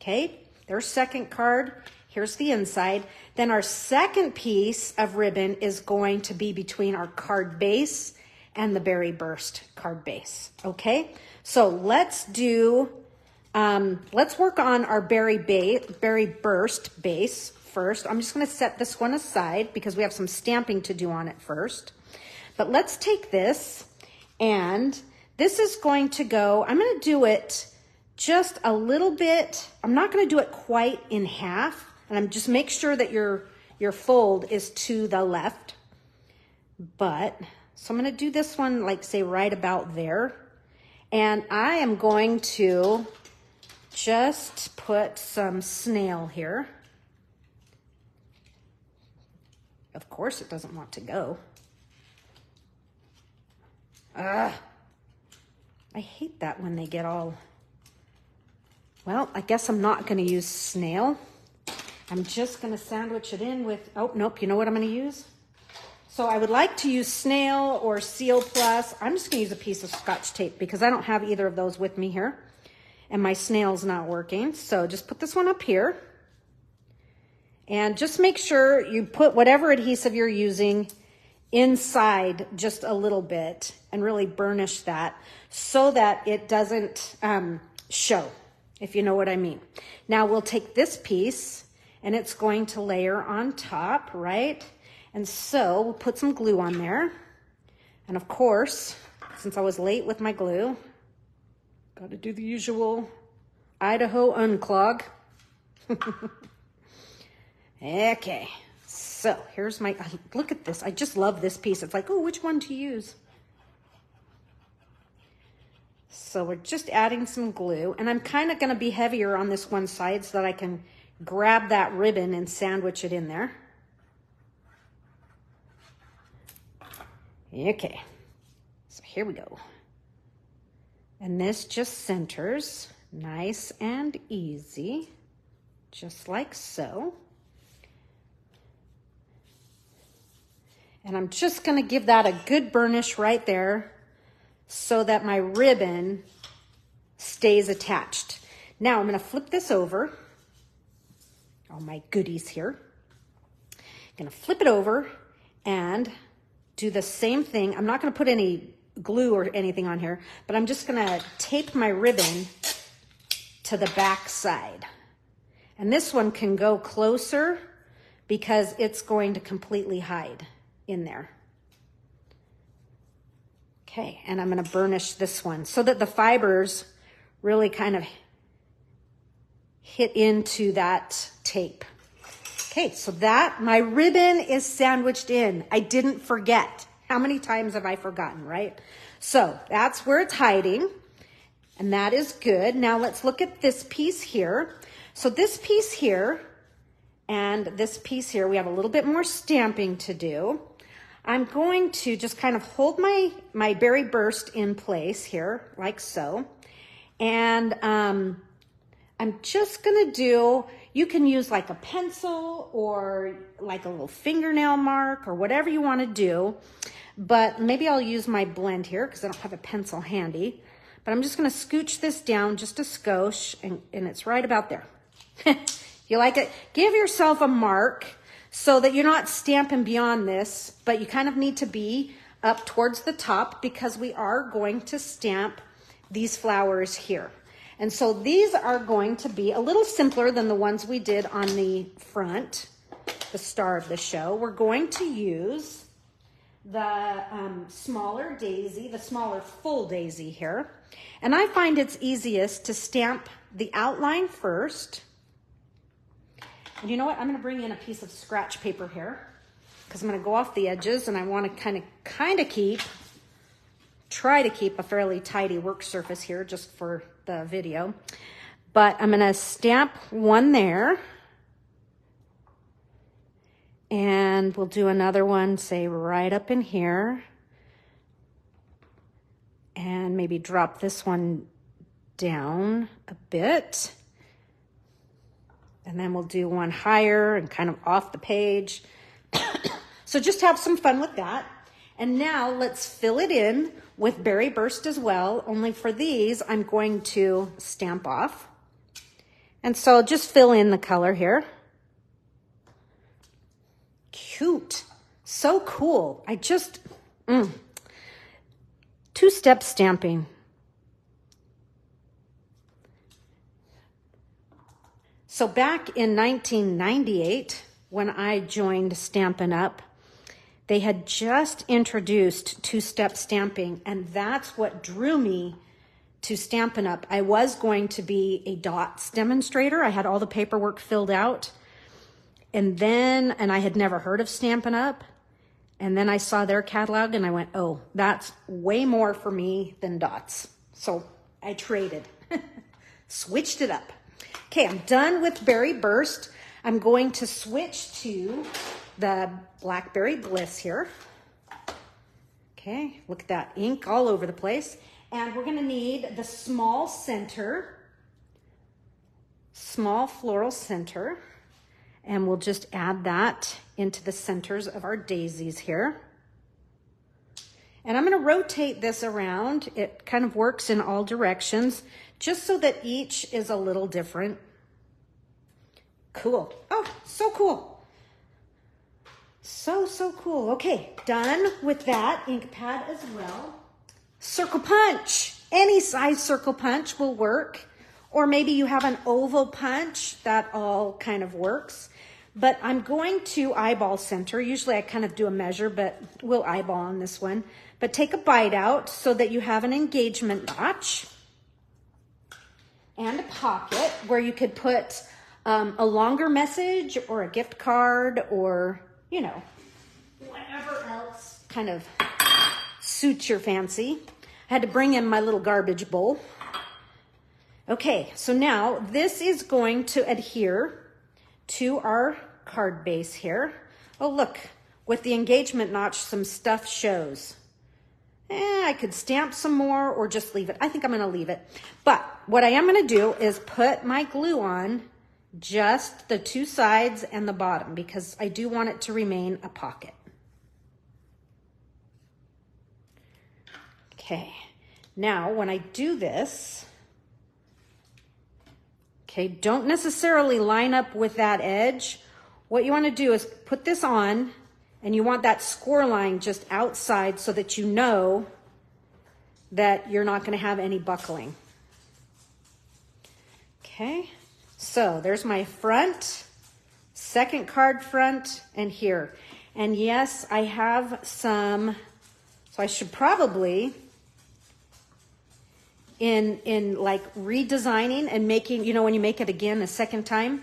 Okay, there's second card. Here's the inside. Then our second piece of ribbon is going to be between our card base and the Berry Burst card base. Okay, so let's work on our Berry Burst base first. I'm just going to set this one aside because we have some stamping to do on it first. But let's take this, and this is going to go, I'm going to do it just a little bit. I'm not going to do it quite in half, and I'm just make sure that your fold is to the left. But so I'm going to do this one like say right about there, and I am going to just put some snail here. Of course, it doesn't want to go. I hate that when they get all... Well, I guess I'm not going to use snail. I'm just going to sandwich it in with... Oh, nope. You know what I'm going to use? So I would like to use snail or Seal Plus. I'm just going to use a piece of Scotch tape because I don't have either of those with me here. And my snail's not working. So just put this one up here. And just make sure you put whatever adhesive you're using inside just a little bit and really burnish that so that it doesn't show, if you know what I mean. Now we'll take this piece and it's going to layer on top, right? And so we'll put some glue on there. And of course, since I was late with my glue, got to do the usual Idaho unclog. Okay, so here's my, look at this. I just love this piece. It's like, oh, which one to use? So we're just adding some glue, and I'm kind of going to be heavier on this one side so that I can grab that ribbon and sandwich it in there. Okay, so here we go. And this just centers nice and easy, just like so. And I'm just going to give that a good burnish right there so that my ribbon stays attached. Now I'm going to flip this over. All my goodies here. I'm going to flip it over and do the same thing. I'm not going to put any glue or anything on here, but I'm just going to tape my ribbon to the back side. And this one can go closer because it's going to completely hide in there. Okay, and I'm going to burnish this one so that the fibers really kind of hit into that tape. Okay, so that, my ribbon is sandwiched in. I didn't forget. How many times have I forgotten, right? So that's where it's hiding, and that is good. Now let's look at this piece here. So this piece here and this piece here, we have a little bit more stamping to do. I'm going to just kind of hold my berry burst in place here, like so. And I'm just going to do, you can use like a pencil or like a little fingernail mark or whatever you want to do. But maybe I'll use my blend here because I don't have a pencil handy. But I'm just going to scooch this down just a skosh, and it's right about there. You like it? Give yourself a mark so that you're not stamping beyond this, but you kind of need to be up towards the top because we are going to stamp these flowers here. And so these are going to be a little simpler than the ones we did on the front, the star of the show. We're going to use the smaller daisy, the smaller full daisy here. And I find it's easiest to stamp the outline first. And you know what? I'm going to bring in a piece of scratch paper here because I'm going to go off the edges, and I want to kind of try to keep a fairly tidy work surface here just for the video. But I'm going to stamp one there, and we'll do another one, say right up in here, and maybe drop this one down a bit. And then we'll do one higher and kind of off the page. So just have some fun with that. And now let's fill it in with berry burst as well. Only for these, I'm going to stamp off. And so just fill in the color here. Cute. So cool. I just, two-step stamping. So back in 1998, when I joined Stampin' Up, they had just introduced two-step stamping, and that's what drew me to Stampin' Up. I was going to be a dots demonstrator. I had all the paperwork filled out. And I had never heard of Stampin' Up. And then I saw their catalog and I went, oh, that's way more for me than dots. So I traded, switched it up. Okay, I'm done with Berry Burst. I'm going to switch to the Blackberry Bliss here. Okay, look at that ink all over the place. And we're gonna need the small floral center. And we'll just add that into the centers of our daisies here. And I'm going to rotate this around. It kind of works in all directions, just so that each is a little different. Cool. Oh, so cool. So cool. Okay, done with that ink pad as well. Circle punch. Any size circle punch will work. Or maybe you have an oval punch, that all kind of works. But I'm going to eyeball center. Usually I kind of do a measure, but we'll eyeball on this one. But take a bite out so that you have an engagement notch and a pocket where you could put a longer message or a gift card or, you know, whatever else kind of suits your fancy. I had to bring in my little garbage bowl. Okay, so now this is going to adhere to our card base here. Oh, look, with the engagement notch, some stuff shows. I could stamp some more or just leave it. I think I'm gonna leave it. But what I am gonna do is put my glue on just the two sides and the bottom because I do want it to remain a pocket. Okay, now when I do this, okay, don't necessarily line up with that edge. What you want to do is put this on and you want that score line just outside so that you know that you're not going to have any buckling. Okay, so there's my front, second card front, and here. And yes, I have some, so I should probably in like redesigning and making, you know, when you make it again a second time,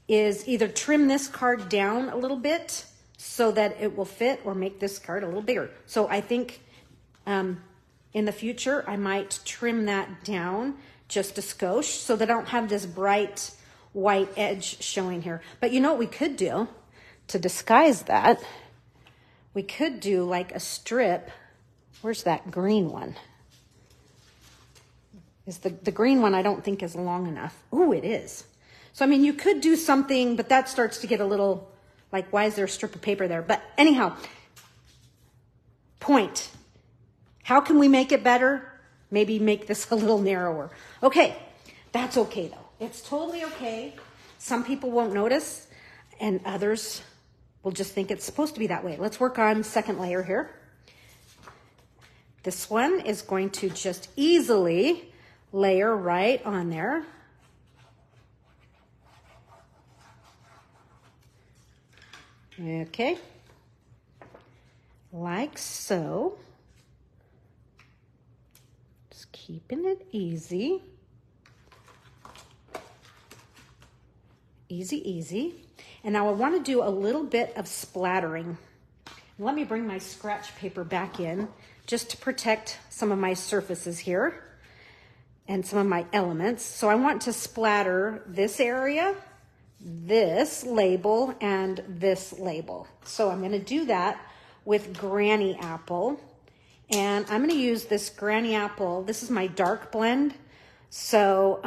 is either trim this card down a little bit so that it will fit or make this card a little bigger. So I think in the future, I might trim that down just a skosh so that I don't have this bright white edge showing here. But you know what we could do to disguise that? We could do like a strip. Where's that green one? Is the green one I don't think is long enough. Ooh, it is. So, I mean, you could do something, but that starts to get a little, like, why is there a strip of paper there? But anyhow, point. How can we make it better? Maybe make this a little narrower. Okay, that's okay though. It's totally okay. Some people won't notice and others will just think it's supposed to be that way. Let's work on second layer here. This one is going to just easily layer right on there. Okay, like so. Just keeping it easy. Easy, easy. And now I want to do a little bit of splattering. Let me bring my scratch paper back in just to protect some of my surfaces here and some of my elements. So I want to splatter this area, this label, and this label. So I'm going to do that with Granny Apple. And I'm going to use this Granny Apple. This is my dark blend. So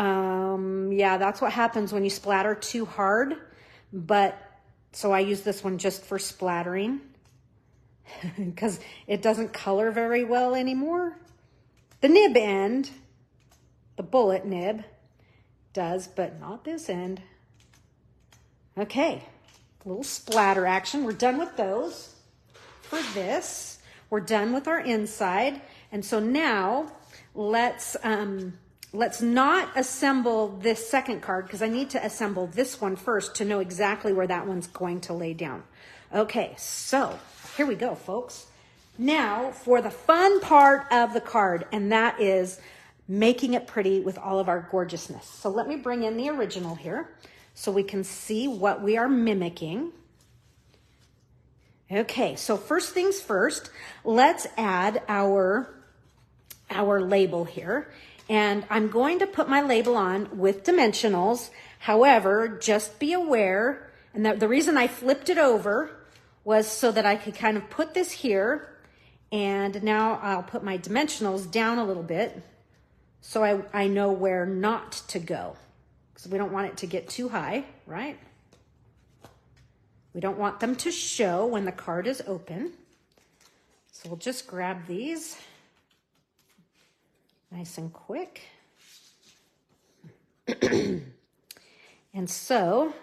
yeah, that's what happens when you splatter too hard. But so I use this one just for splattering because it doesn't color very well anymore. The nib end, the bullet nib does, but not this end. Okay, a little splatter action. We're done with those. For this, we're done with our inside. And so now let's not assemble this second card because I need to assemble this one first to know exactly where that one's going to lay down. Okay, so here we go, folks. Now for the fun part of the card, and that is making it pretty with all of our gorgeousness. So let me bring in the original here so we can see what we are mimicking. Okay, so first things first, let's add our label here. And I'm going to put my label on with dimensionals. However, just be aware, and the reason I flipped it over was so that I could kind of put this here, and now I'll put my dimensionals down a little bit so I know where not to go, because we don't want it to get too high, right? We don't want them to show when the card is open. So we'll just grab these nice and quick. And so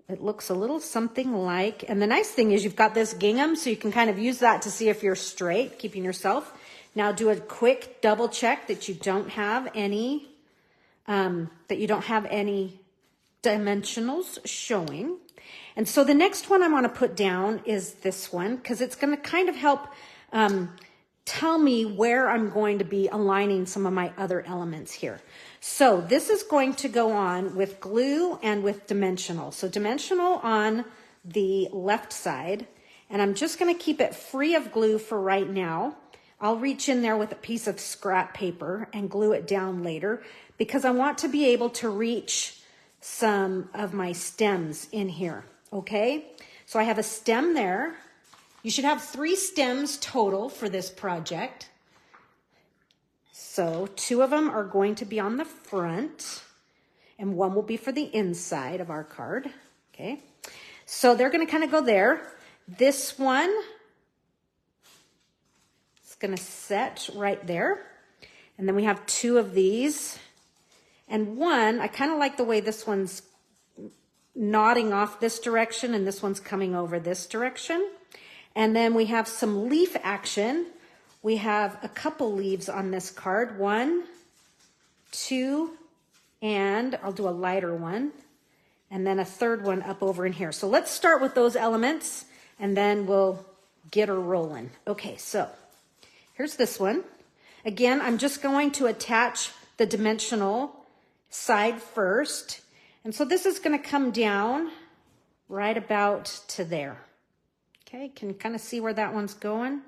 it looks a little something like, and the nice thing is you've got this gingham, so you can kind of use that to see if you're straight, keeping yourself. Now do a quick double check that you don't have any, dimensionals showing. And so the next one I want to put down is this one, because it's going to kind of help tell me where I'm going to be aligning some of my other elements here. So this is going to go on with glue and with dimensional. So dimensional on the left side, and I'm just going to keep it free of glue for right now. I'll reach in there with a piece of scrap paper and glue it down later, because I want to be able to reach some of my stems in here. Okay, so I have a stem there. You should have 3 stems total for this project. So 2 of them are going to be on the front, and 1 will be for the inside of our card. Okay, so they're going to kind of go there. This one is going to set right there. And then we have 2 of these. And one, I kind of like the way this one's nodding off this direction and this one's coming over this direction. And then we have some leaf action. We have a couple leaves on this card. 1, 2, and I'll do a lighter one. And then a third one up over in here. So let's start with those elements and then we'll get her rolling. Okay, so here's this one. Again, I'm just going to attach the dimensional side first. And so this is going to come down right about to there. Okay, can you kind of see where that one's going?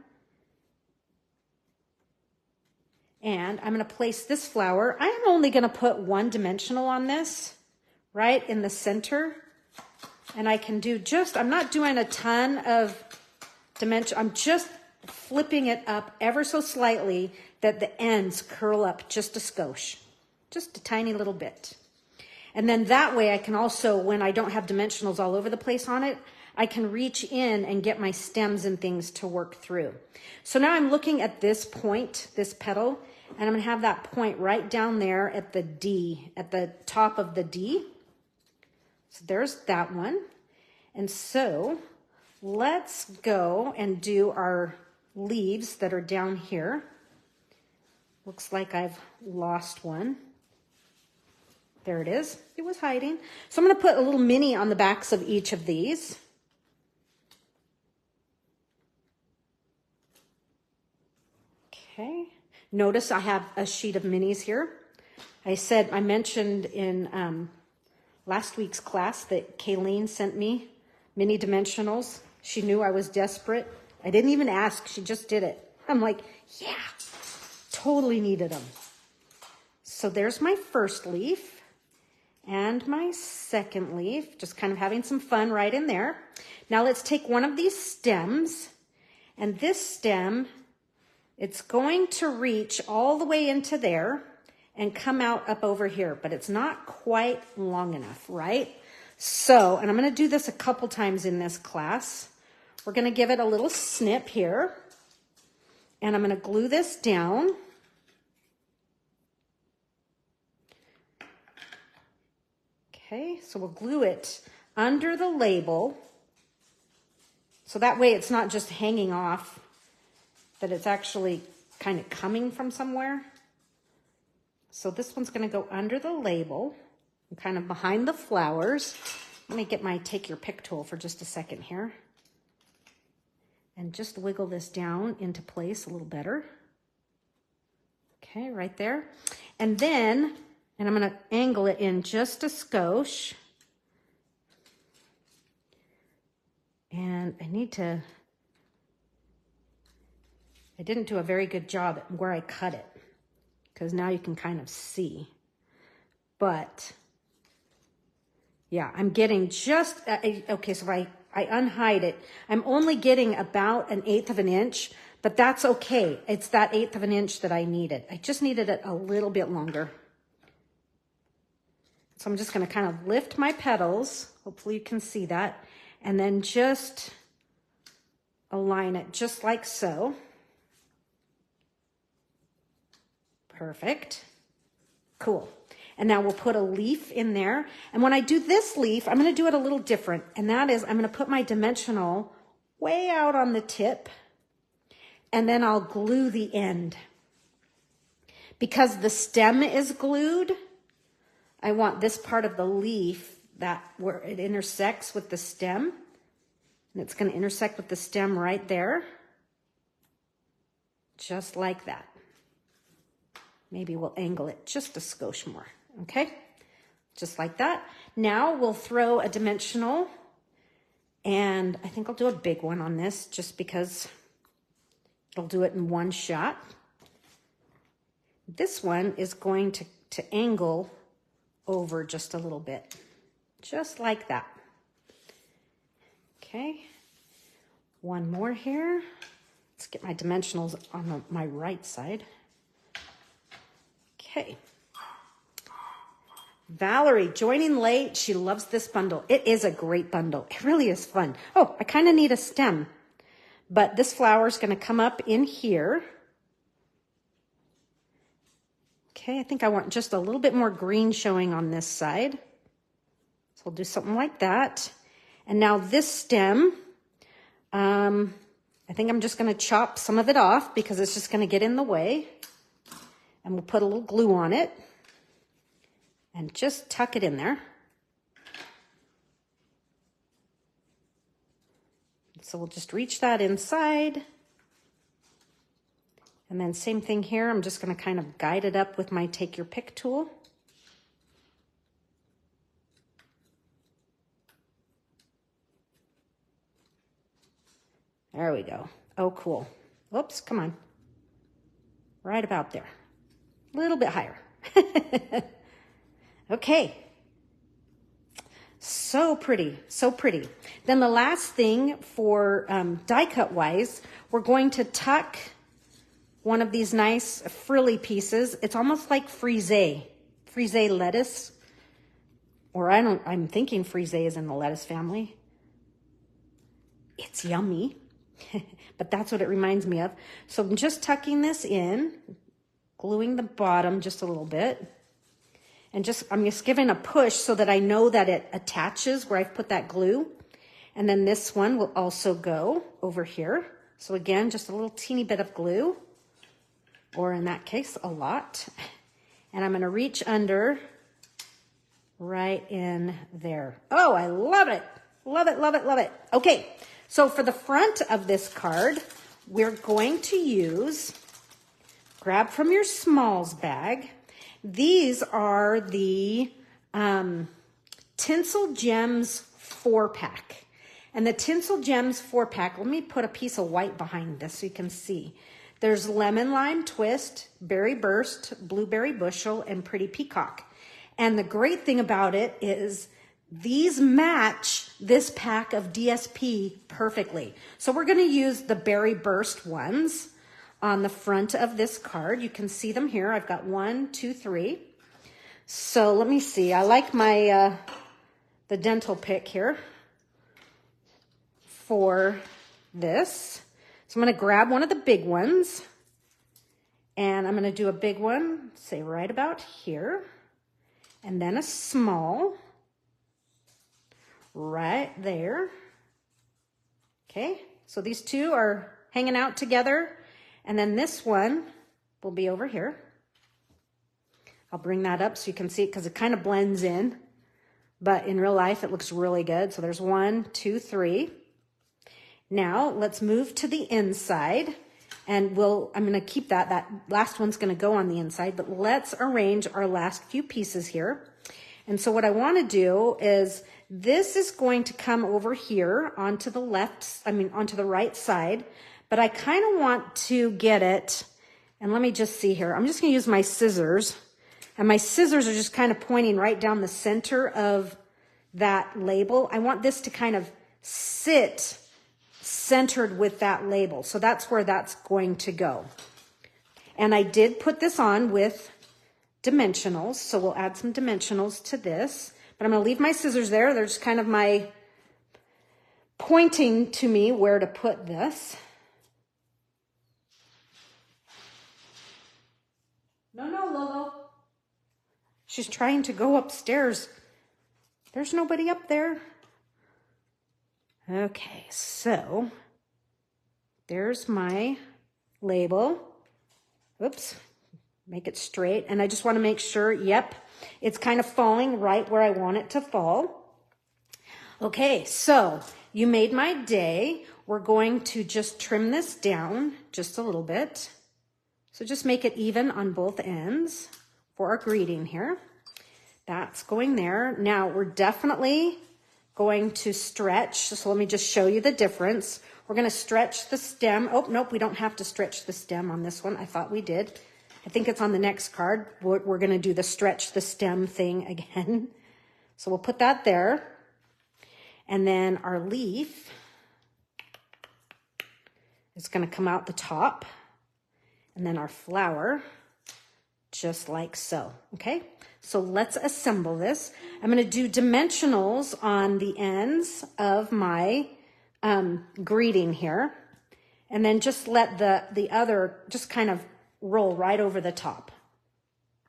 And I'm going to place this flower. I am only going to put 1 dimensional on this, right in the center. And I can do I'm not doing a ton of dimension. I'm just flipping it up ever so slightly that the ends curl up just a skosh, just a tiny little bit. And then that way I can also, when I don't have dimensionals all over the place on it, I can reach in and get my stems and things to work through. So now I'm looking at this point, this petal, and I'm going to have that point right down there at the D, at the top of the D. So there's that one. And so let's go and do our leaves that are down here. Looks like I've lost one. There it is. It was hiding. So I'm going to put a little mini on the backs of each of these. Okay. Notice I have a sheet of minis here. I mentioned in last week's class that Kayleen sent me mini dimensionals. She knew I was desperate. I didn't even ask. She just did it. I'm like, yeah, totally needed them. So there's my first leaf. And my second leaf, just kind of having some fun right in there. Now let's take one of these stems, and this stem, it's going to reach all the way into there and come out up over here, but it's not quite long enough, right? So, and I'm going to do this a couple times in this class. We're going to give it a little snip here, and I'm going to glue this down. Okay, so we'll glue it under the label. So that way it's not just hanging off, that it's actually kind of coming from somewhere. So this one's going to go under the label and kind of behind the flowers. Let me get my take your pick tool for just a second here. And just wiggle this down into place a little better. Okay, right there. And then, and I'm going to angle it in just a skosh. And I didn't do a very good job at where I cut it, because now you can kind of see. But yeah, I'm getting just, okay, so if I unhide it, I'm only getting about 1/8 of an inch, but that's okay. It's that 1/8 of an inch that I needed. I just needed it a little bit longer. So I'm just gonna kind of lift my petals. Hopefully you can see that. And then just align it just like so. Perfect. Cool. And now we'll put a leaf in there. And when I do this leaf, I'm going to do it a little different. And that is, I'm going to put my dimensional way out on the tip. And then I'll glue the end. Because the stem is glued, I want this part of the leaf that where it intersects with the stem. And it's going to intersect with the stem right there. Just like that. Maybe we'll angle it just a skosh more. Okay, just like that. Now we'll throw a dimensional, and I think I'll do a big one on this just because it'll do it in one shot. This one is going to angle over just a little bit, just like that. Okay, one more here. Let's get my dimensionals on my right side. Okay. Valerie, joining late. She loves this bundle. It is a great bundle. It really is fun. Oh, I kind of need a stem, but this flower is going to come up in here. Okay, I think I want just a little bit more green showing on this side. So we'll do something like that. And now this stem, I think I'm just going to chop some of it off because it's just going to get in the way. And we'll put a little glue on it. And just tuck it in there. So we'll just reach that inside. And then same thing here. I'm just going to kind of guide it up with my take your pick tool. There we go. Oh, cool. Whoops, come on. Right about there. A little bit higher. Okay. So pretty, so pretty. Then the last thing for die cut wise, we're going to tuck one of these nice frilly pieces. It's almost like frisee lettuce. Or I'm thinking frisee is in the lettuce family. It's yummy, but that's what it reminds me of. So I'm just tucking this in, gluing the bottom just a little bit. And I'm just giving a push so that I know that it attaches where I've put that glue. And then this one will also go over here. So again, just a little teeny bit of glue, or in that case, a lot. And I'm going to reach under right in there. Oh, I love it. Love it, love it, love it. Okay, so for the front of this card, we're going to use, grab from your smalls bag. These are the Tinsel Gems 4-pack. And the Tinsel Gems 4-pack, let me put a piece of white behind this so you can see. There's Lemon Lime Twist, Berry Burst, Blueberry Bushel, and Pretty Peacock. And the great thing about it is these match this pack of DSP perfectly. So we're going to use the Berry Burst ones on the front of this card. You can see them here. I've got 1, 2, 3. So let me see. I like my the dental pick here for this. So I'm going to grab one of the big ones, and I'm going to do a big one, say right about here, and then a small right there. Okay, so these two are hanging out together. And then this one will be over here. I'll bring that up so you can see it because it kind of blends in. But in real life, it looks really good. So there's 1, 2, 3. Now let's move to the inside. And I'm gonna keep that. That last one's gonna go on the inside, but let's arrange our last few pieces here. And so what I wanna do is, this is going to come over here onto the onto the right side, but I kind of want to get it, and let me just see here. I'm just gonna use my scissors, and my scissors are just kind of pointing right down the center of that label. I want this to kind of sit centered with that label. So that's where that's going to go. And I did put this on with dimensionals, so we'll add some dimensionals to this. But I'm going to leave my scissors there. They're just kind of my pointing to me where to put this. No, Lolo. She's trying to go upstairs. There's nobody up there. Okay, so there's my label. Oops, make it straight. And I just want to make sure, yep, it's kind of falling right where I want it to fall. Okay, so you made my day. We're going to just trim this down just a little bit. So just make it even on both ends for our greeting here. That's going there. Now we're definitely going to stretch. So let me just show you the difference. We're going to stretch the stem. Oh, nope, we don't have to stretch the stem on this one. I thought we did. I think it's on the next card. We're going to do the stretch the stem thing again. So we'll put that there. And then our leaf is going to come out the top. And then our flower, just like so. Okay, so let's assemble this. I'm going to do dimensionals on the ends of my greeting here. And then just let the other just kind of roll right over the top.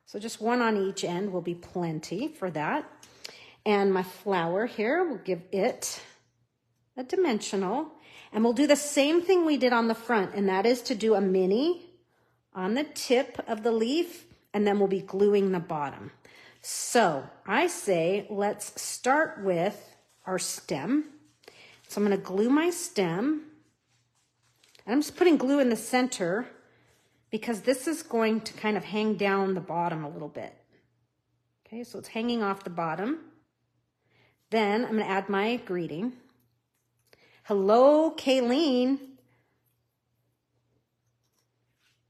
So just one on each end will be plenty for that. And my flower here, we'll give it a dimensional. And we'll do the same thing we did on the front, and that is to do a mini on the tip of the leaf, and then we'll be gluing the bottom. So I say, let's start with our stem. So I'm going to glue my stem. And I'm just putting glue in the center because this is going to kind of hang down the bottom a little bit. Okay, so it's hanging off the bottom. Then I'm going to add my greeting. Hello, Kayleen.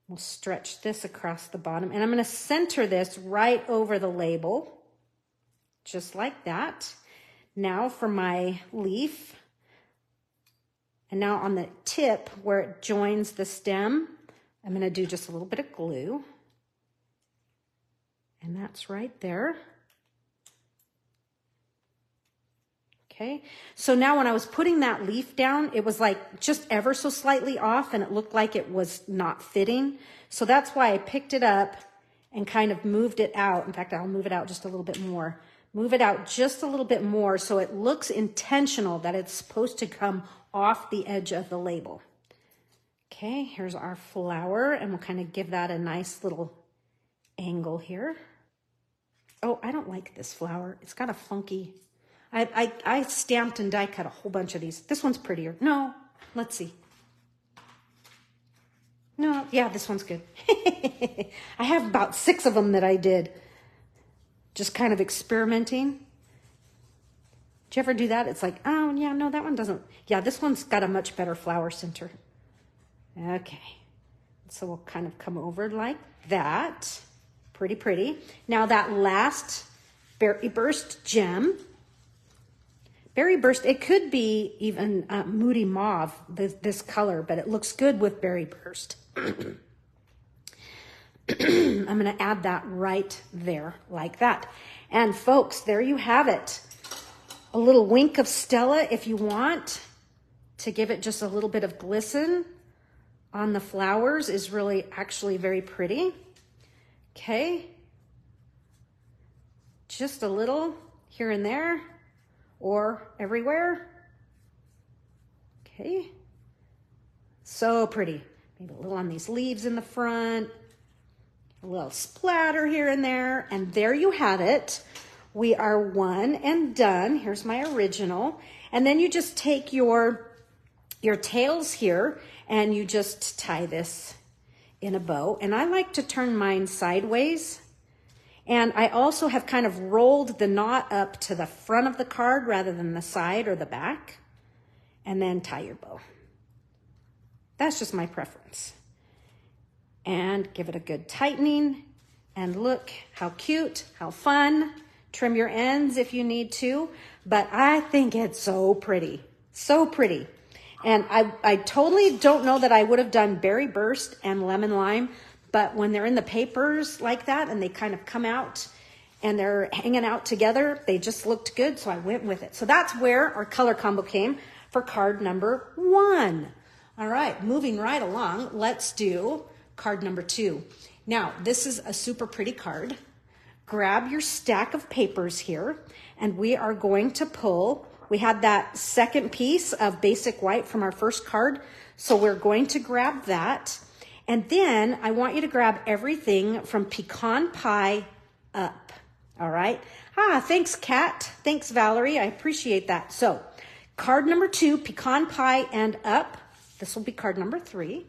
We'll stretch this across the bottom, and I'm going to center this right over the label, just like that. Now for my leaf, and now on the tip where it joins the stem, I'm going to do just a little bit of glue, and that's right there. Okay, so now when I was putting that leaf down, it was like just ever so slightly off, and it looked like it was not fitting. So that's why I picked it up and kind of moved it out. In fact, I'll move it out just a little bit more. Move it out just a little bit more so it looks intentional that it's supposed to come off the edge of the label. Okay, here's our flower, and we'll kind of give that a nice little angle here. Oh, I don't like this flower. It's got a funky... I stamped and die cut a whole bunch of these. This one's prettier. No, let's see. No, yeah, this one's good. I have about 6 of them that I did. Just kind of experimenting. Did you ever do that? It's like, oh, yeah, no, that one doesn't. Yeah, this one's got a much better flower center. Okay. So we'll kind of come over like that. Pretty, pretty. Now that last Berry Burst gem. Berry Burst, it could be even Moody Mauve, this color, but it looks good with Berry Burst. I'm going to add that right there like that. And folks, there you have it. A little wink of Stella if you want to give it just a little bit of glisten on the flowers is really actually very pretty. Okay. Just a little here and there. Or everywhere. Okay. So pretty. Maybe a little on these leaves in the front. A little splatter here and there. And there you have it. We are one and done. Here's my original. And then you just take your your tails here, and you just tie this in a bow. And I like to turn mine sideways. And I also have kind of rolled the knot up to the front of the card rather than the side or the back. And then tie your bow. That's just my preference. And give it a good tightening. And look how cute, how fun. Trim your ends if you need to. But I think it's so pretty. So pretty. And I totally don't know that I would have done berry burst and lemon lime, but when they're in the papers like that and they kind of come out and they're hanging out together, they just looked good, so I went with it. So that's where our color combo came for card number 1. All right, moving right along, let's do card number 2. Now, this is a super pretty card. Grab your stack of papers here, and we are going to pull. We had that second piece of basic white from our first card, so we're going to grab that. And then I want you to grab everything from pecan pie up, all right? Thanks, Kat. Thanks, Valerie. I appreciate that. So card number 2, pecan pie and up. This will be card number 3.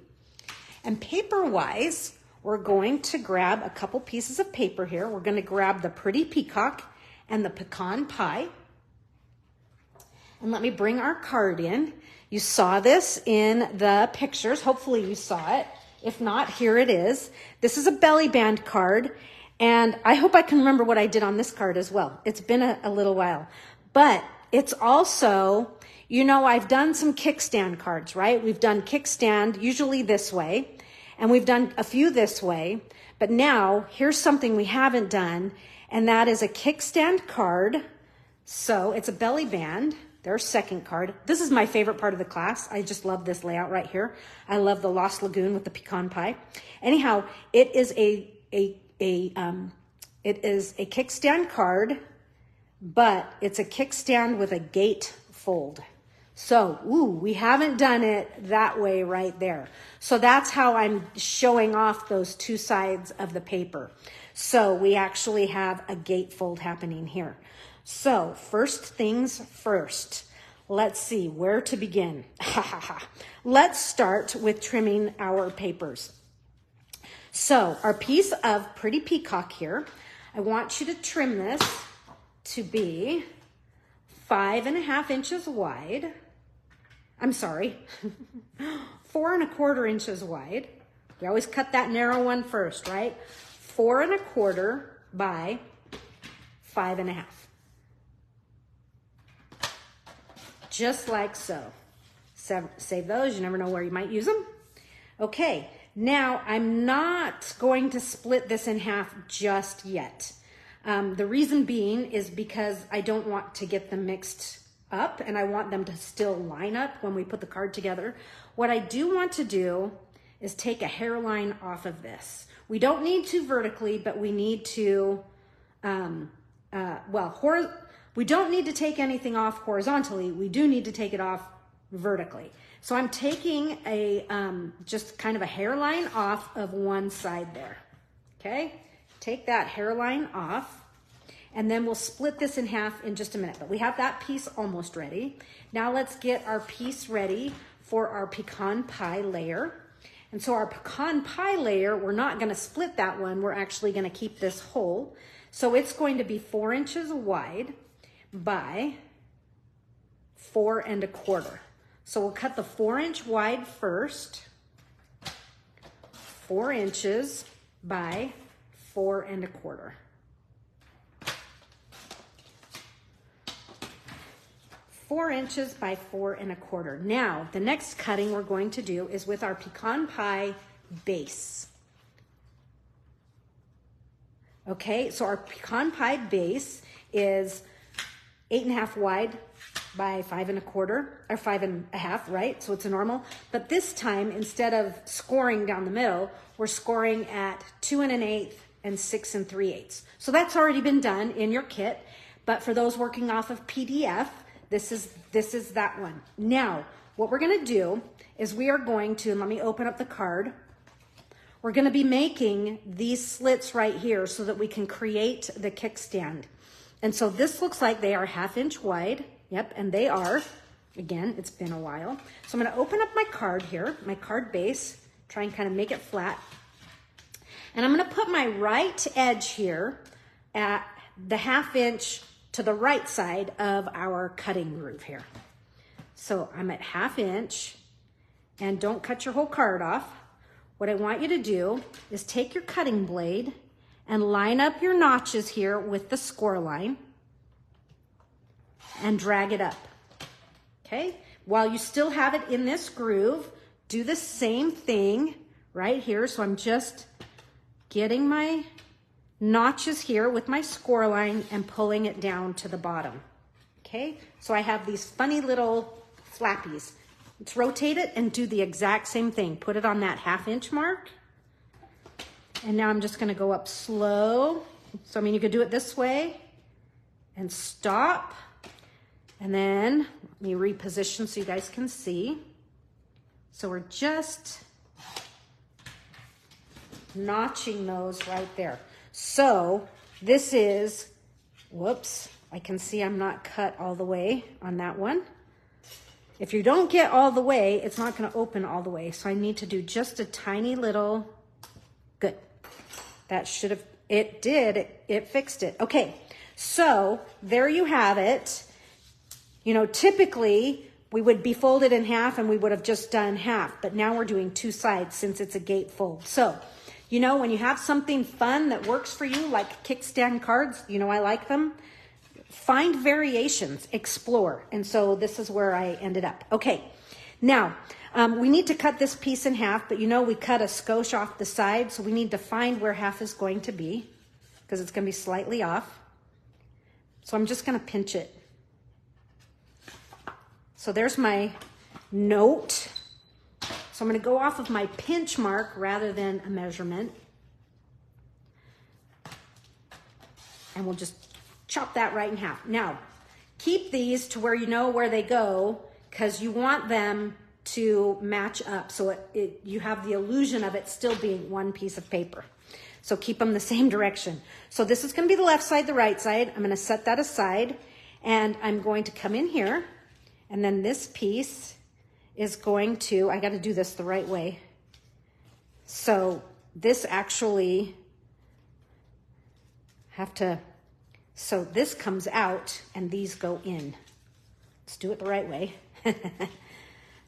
And paper-wise, we're going to grab a couple pieces of paper here. We're going to grab the pretty peacock and the pecan pie. And let me bring our card in. You saw this in the pictures. Hopefully you saw it. If not, here it is. This is a belly band card. And I hope I can remember what I did on this card as well. It's been a little while. But it's also, you know, I've done some kickstand cards, right? We've done kickstand, usually this way. And we've done a few this way. But now, here's something we haven't done. And that is a kickstand card. So it's a belly band. There's second card. This is my favorite part of the class. I just love this layout right here. I love the Lost Lagoon with the pecan pie. Anyhow, it is a kickstand card, but it's a kickstand with a gate fold. So, we haven't done it that way right there. So that's how I'm showing off those two sides of the paper. So we actually have a gate fold happening here. So first things first, let's see where to begin. Let's start with trimming our papers. So our piece of pretty peacock here, I want you to trim this to be 5.5 inches wide. I'm sorry, 4.25 inches wide. We always cut that narrow one first, right? 4.25 by 5.5. Just like so. Save those, you never know where you might use them. Okay, now I'm not going to split this in half just yet. The reason being is because I don't want to get them mixed up and I want them to still line up when we put the card together. What I do want to do is take a hairline off of this. We don't need to vertically, but we need to, we don't need to take anything off horizontally. We do need to take it off vertically. So I'm taking a, just kind of a hairline off of one side there. Okay, take that hairline off. And then we'll split this in half in just a minute. But we have that piece almost ready. Now let's get our piece ready for our pecan pie layer. And so our pecan pie layer, we're not going to split that one. We're actually going to keep this whole. So it's going to be 4 inches wide by 4.25. So we'll cut the 4-inch wide first. 4 inches by 4.25. 4 inches by 4.25. Now, the next cutting we're going to do is with our pecan pie base. Okay, so our pecan pie base is 8.5 wide by 5.25, or 5.5, right? So it's a normal. But this time, instead of scoring down the middle, we're scoring at 2 1/8 and 6 3/8. So that's already been done in your kit. But for those working off of PDF, this is that one. Now, what we're going to do is we are going to, let me open up the card. We're going to be making these slits right here so that we can create the kickstand. And so this looks like they are 1/2 inch wide. Yep, and they are. Again, it's been a while. So I'm gonna open up my card here, my card base, try and kind of make it flat. And I'm gonna put my right edge here at the 1/2 inch to the right side of our cutting groove here. So I'm at 1/2 inch, and don't cut your whole card off. What I want you to do is take your cutting blade and line up your notches here with the score line and drag it up, okay? While you still have it in this groove, do the same thing right here. So I'm just getting my notches here with my score line and pulling it down to the bottom, okay? So I have these funny little flappies. Let's rotate it and do the exact same thing. Put it on that 1/2 inch mark. And now I'm just gonna go up slow. So, I mean, you could do it this way and stop. And then let me reposition so you guys can see. So we're just notching those right there. So this is, whoops, I can see I'm not cut all the way on that one. If you don't get all the way, it's not gonna open all the way. So I need to do just a tiny little, good. That should have, it did, it fixed it. Okay, so there you have it. You know, typically we would be folded in half and we would have just done half, but now we're doing 2 sides since it's a gate fold. So, you know, when you have something fun that works for you, like kickstand cards, you know, I like them. Find variations, explore. And so this is where I ended up. Okay, now we need to cut this piece in half, but you know, we cut a skosh off the side, so we need to find where half is going to be because it's going to be slightly off. So I'm just going to pinch it. So there's my note. So I'm going to go off of my pinch mark rather than a measurement. And we'll just chop that right in half. Now, keep these to where you know where they go because you want them to match up so you have the illusion of it still being one piece of paper. So keep them the same direction. So this is going to be the left side, the right side. I'm going to set that aside and I'm going to come in here and then this piece is going to, I got to do this the right way. So this actually have to, so this comes out and these go in. Let's do it the right way.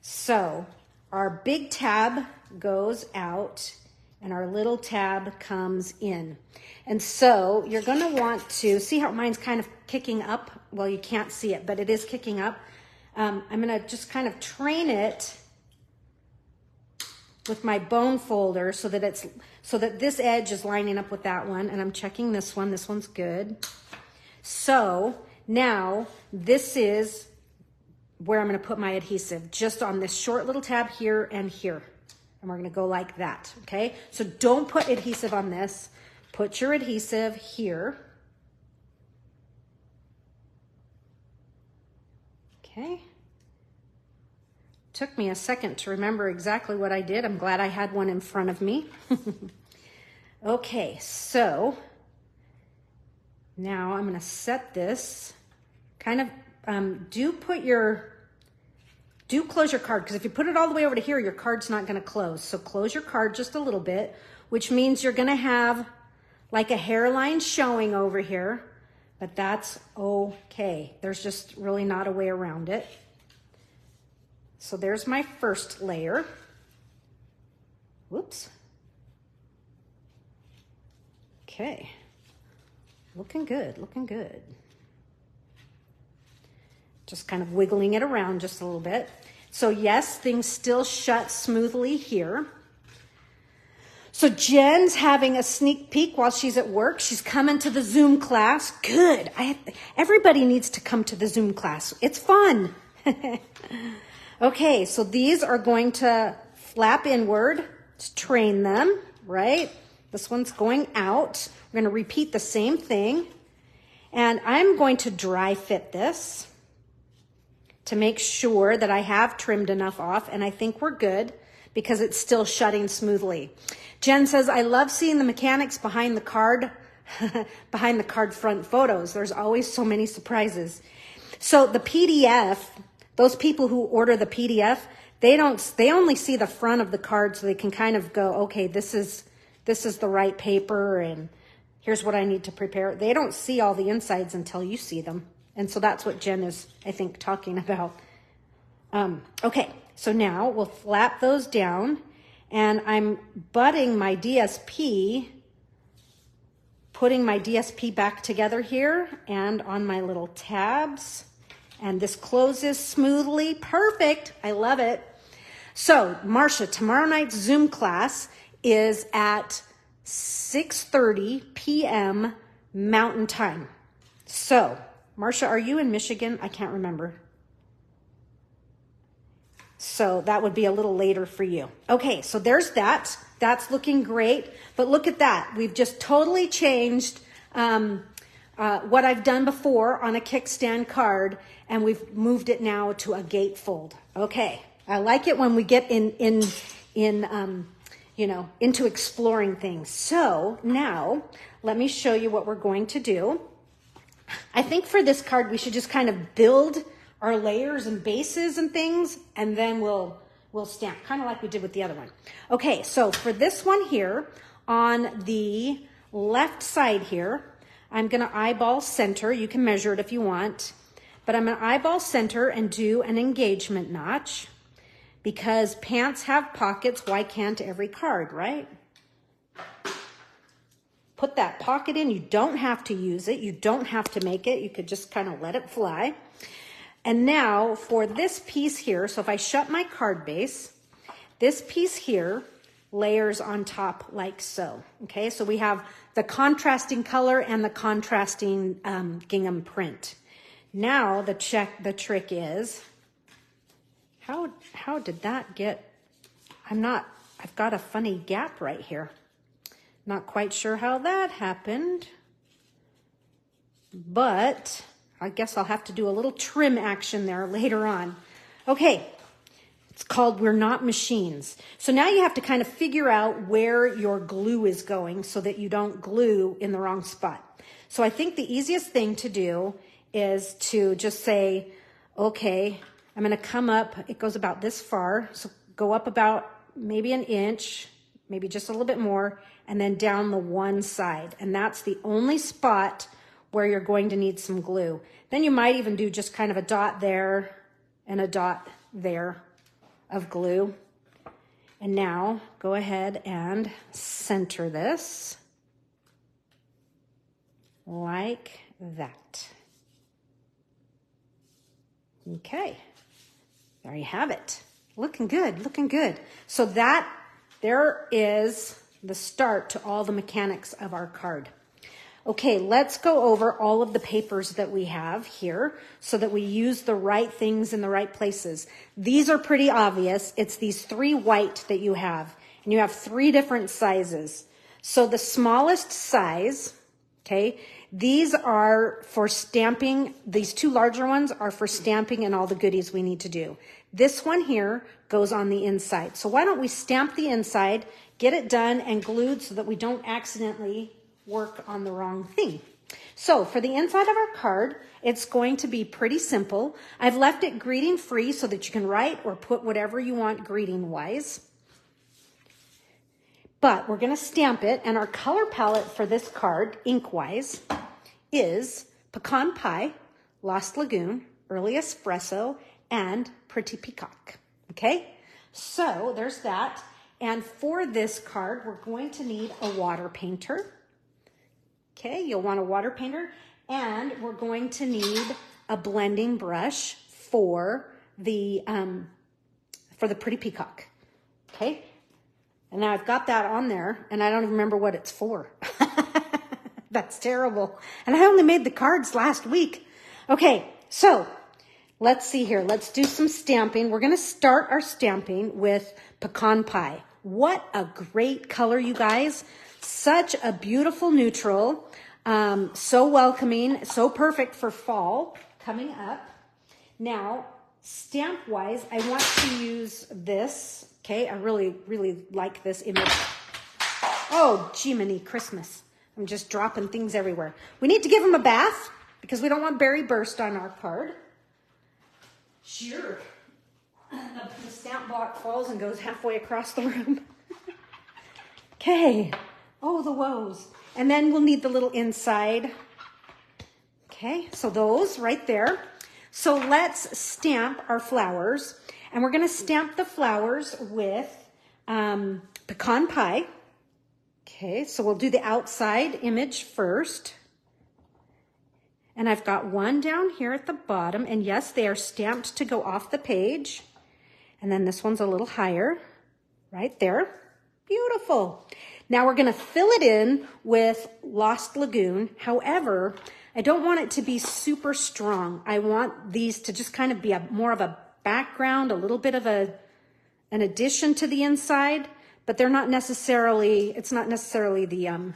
So our big tab goes out and our little tab comes in. And so you're gonna want to, see how mine's kind of kicking up? Well, you can't see it, but it is kicking up. I'm gonna just kind of train it with my bone folder so that this edge is lining up with that one. And I'm checking this one, this one's good. So now this is where I'm going to put my adhesive, just on this short little tab here and here. And we're going to go like that, okay? So don't put adhesive on this. Put your adhesive here. Okay. Took me a second to remember exactly what I did. I'm glad I had one in front of me. Okay, so now I'm going to set this kind of, do close your card, because if you put it all the way over to here, your card's not going to close. So close your card just a little bit, which means you're going to have like a hairline showing over here, but that's okay. There's just really not a way around it. So there's my first layer. Whoops. Okay. Looking good, looking good. Just kind of wiggling it around just a little bit. So yes, things still shut smoothly here. So Jen's having a sneak peek while she's at work. She's coming to the Zoom class. Good. Everybody needs to come to the Zoom class. It's fun. Okay, so these are going to flap inward to train them, right? This one's going out. We're going to repeat the same thing. And I'm going to dry fit this to make sure that I have trimmed enough off, and I think we're good because it's still shutting smoothly. Jen says, I love seeing the mechanics behind the card, front photos. There's always so many surprises. So the PDF Those people who order the PDF, they only see the front of the card, so they can kind of go, okay, this is the right paper, and here's what I need to prepare. They don't see all the insides until you see them. And so that's what Jen is, I think, talking about. Okay, so now we'll flap those down, and I'm butting my DSP, putting my DSP back together here and on my little tabs. And this closes smoothly. Perfect. I love it. So, Marcia, tomorrow night's Zoom class is at 6:30 p.m. Mountain Time. So, Marcia, are you in Michigan? I can't remember. So that would be a little later for you. Okay, so there's that. That's looking great. But look at that. We've just totally changed what I've done before on a kickstand card, and we've moved it now to a gatefold. Okay, I like it when we get into exploring things. So now let me show you what we're going to do. I think for this card, we should just kind of build our layers and bases and things, and then we'll stamp, kind of like we did with the other one. Okay, so for this one here, on the left side here, I'm gonna eyeball center. You can measure it if you want, but I'm gonna eyeball center and do an engagement notch, because pants have pockets. Why can't every card, right? Put that pocket in. You don't have to use it. You don't have to make it. You could just kind of let it fly. And now for this piece here, so if I shut my card base, this piece here layers on top like so. Okay, so we have the contrasting color and the contrasting gingham print. Now the trick is, how did that get, I've got a funny gap right here. Not quite sure how that happened, but I guess I'll have to do a little trim action there later on. Okay, it's called We're Not Machines. So now you have to kind of figure out where your glue is going so that you don't glue in the wrong spot. So I think the easiest thing to do is to just say, okay, I'm gonna come up, it goes about this far, so go up about maybe an inch, maybe just a little bit more, and then down the one side. And that's the only spot where you're going to need some glue. Then you might even do just kind of a dot there and a dot there of glue. And now go ahead and center this like that. Okay, there you have it. Looking good, looking good. So there is the start to all the mechanics of our card. Okay, let's go over all of the papers that we have here so that we use the right things in the right places. These are pretty obvious. It's these 3 white that you have, and you have 3 different sizes. So the smallest size, okay, these are for stamping. These 2 larger ones are for stamping and all the goodies we need to do. This one here goes on the inside. So why don't we stamp the inside, get it done and glued so that we don't accidentally work on the wrong thing. So for the inside of our card, it's going to be pretty simple. I've left it greeting free so that you can write or put whatever you want greeting wise. But we're going to stamp it, and our color palette for this card, ink wise, is Pecan Pie, Lost Lagoon, Early Espresso, and Pretty Peacock. Okay, so there's that. And for this card, we're going to need a water painter. Okay, you'll want a water painter, and we're going to need a blending brush for the Pretty Peacock. Okay, and now I've got that on there, and I don't even remember what it's for. That's terrible. And I only made the cards last week. Okay, so let's see here. Let's do some stamping. We're going to start our stamping with Pecan Pie. What a great color, you guys. Such a beautiful neutral, so welcoming, so perfect for fall coming up. Now, stamp-wise, I want to use this. Okay, I really, really like this image. Oh, Jiminy Christmas. I'm just dropping things everywhere. We need to give them a bath because we don't want berry burst on our card. Sure. The stamp block falls and goes halfway across the room. Okay. Oh, the woes. And then we'll need the little inside. Okay, so those right there. So let's stamp our flowers. And we're going to stamp the flowers with pecan pie. Okay, so we'll do the outside image first. And I've got one down here at the bottom. And yes, they are stamped to go off the page. And then this one's a little higher, right there. Beautiful. Now we're going to fill it in with Lost Lagoon. However, I don't want it to be super strong. I want these to just kind of be more of a background, a little bit of an addition to the inside, but they're not necessarily, it's not necessarily the,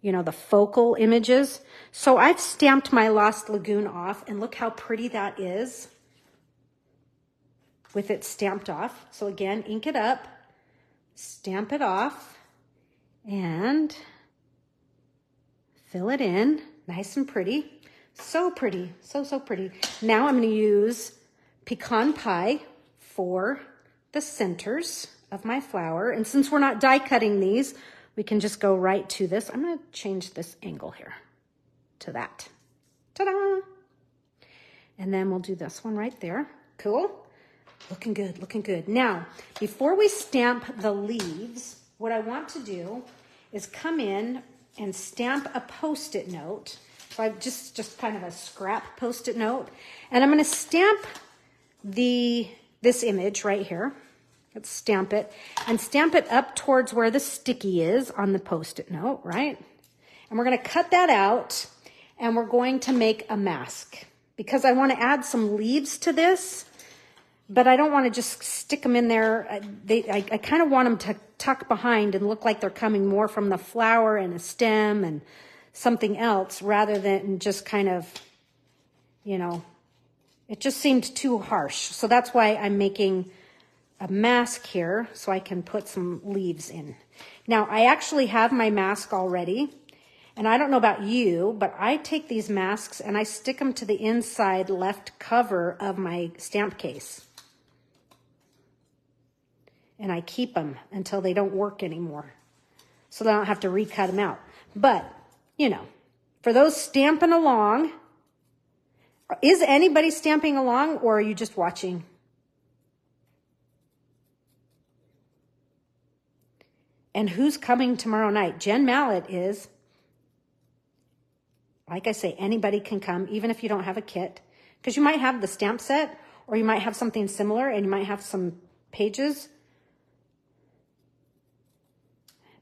the focal images. So I've stamped my Lost Lagoon off, and look how pretty that is with it stamped off. So again, ink it up, stamp it off, and fill it in nice and pretty. So pretty, so pretty. Now I'm going to use pecan pie for the centers of my flower. And since we're not die cutting these, we can just go right to this. I'm going to change this angle here to that. Ta-da! And then we'll do this one right there. Cool. Looking good, looking good. Now, before we stamp the leaves, what I want to do is come in and stamp a Post-it note. So I've just kind of a scrap Post-it note. And I'm going to stamp this image right here. Let's stamp it. And stamp it up towards where the sticky is on the Post-it note, right? And we're going to cut that out. And we're going to make a mask. Because I want to add some leaves to this. But I don't want to just stick them in there. I kind of want them to tuck behind and look like they're coming more from the flower and a stem and something else rather than just kind of, it just seemed too harsh. So that's why I'm making a mask here so I can put some leaves in. Now, I actually have my mask already. And I don't know about you, but I take these masks and I stick them to the inside left cover of my stamp case. And I keep them until they don't work anymore. So that I don't have to recut them out. But, for those stamping along, is anybody stamping along or are you just watching? And who's coming tomorrow night? Jen Mallet is. Like I say, anybody can come, even if you don't have a kit. Because you might have the stamp set or you might have something similar and you might have some pages.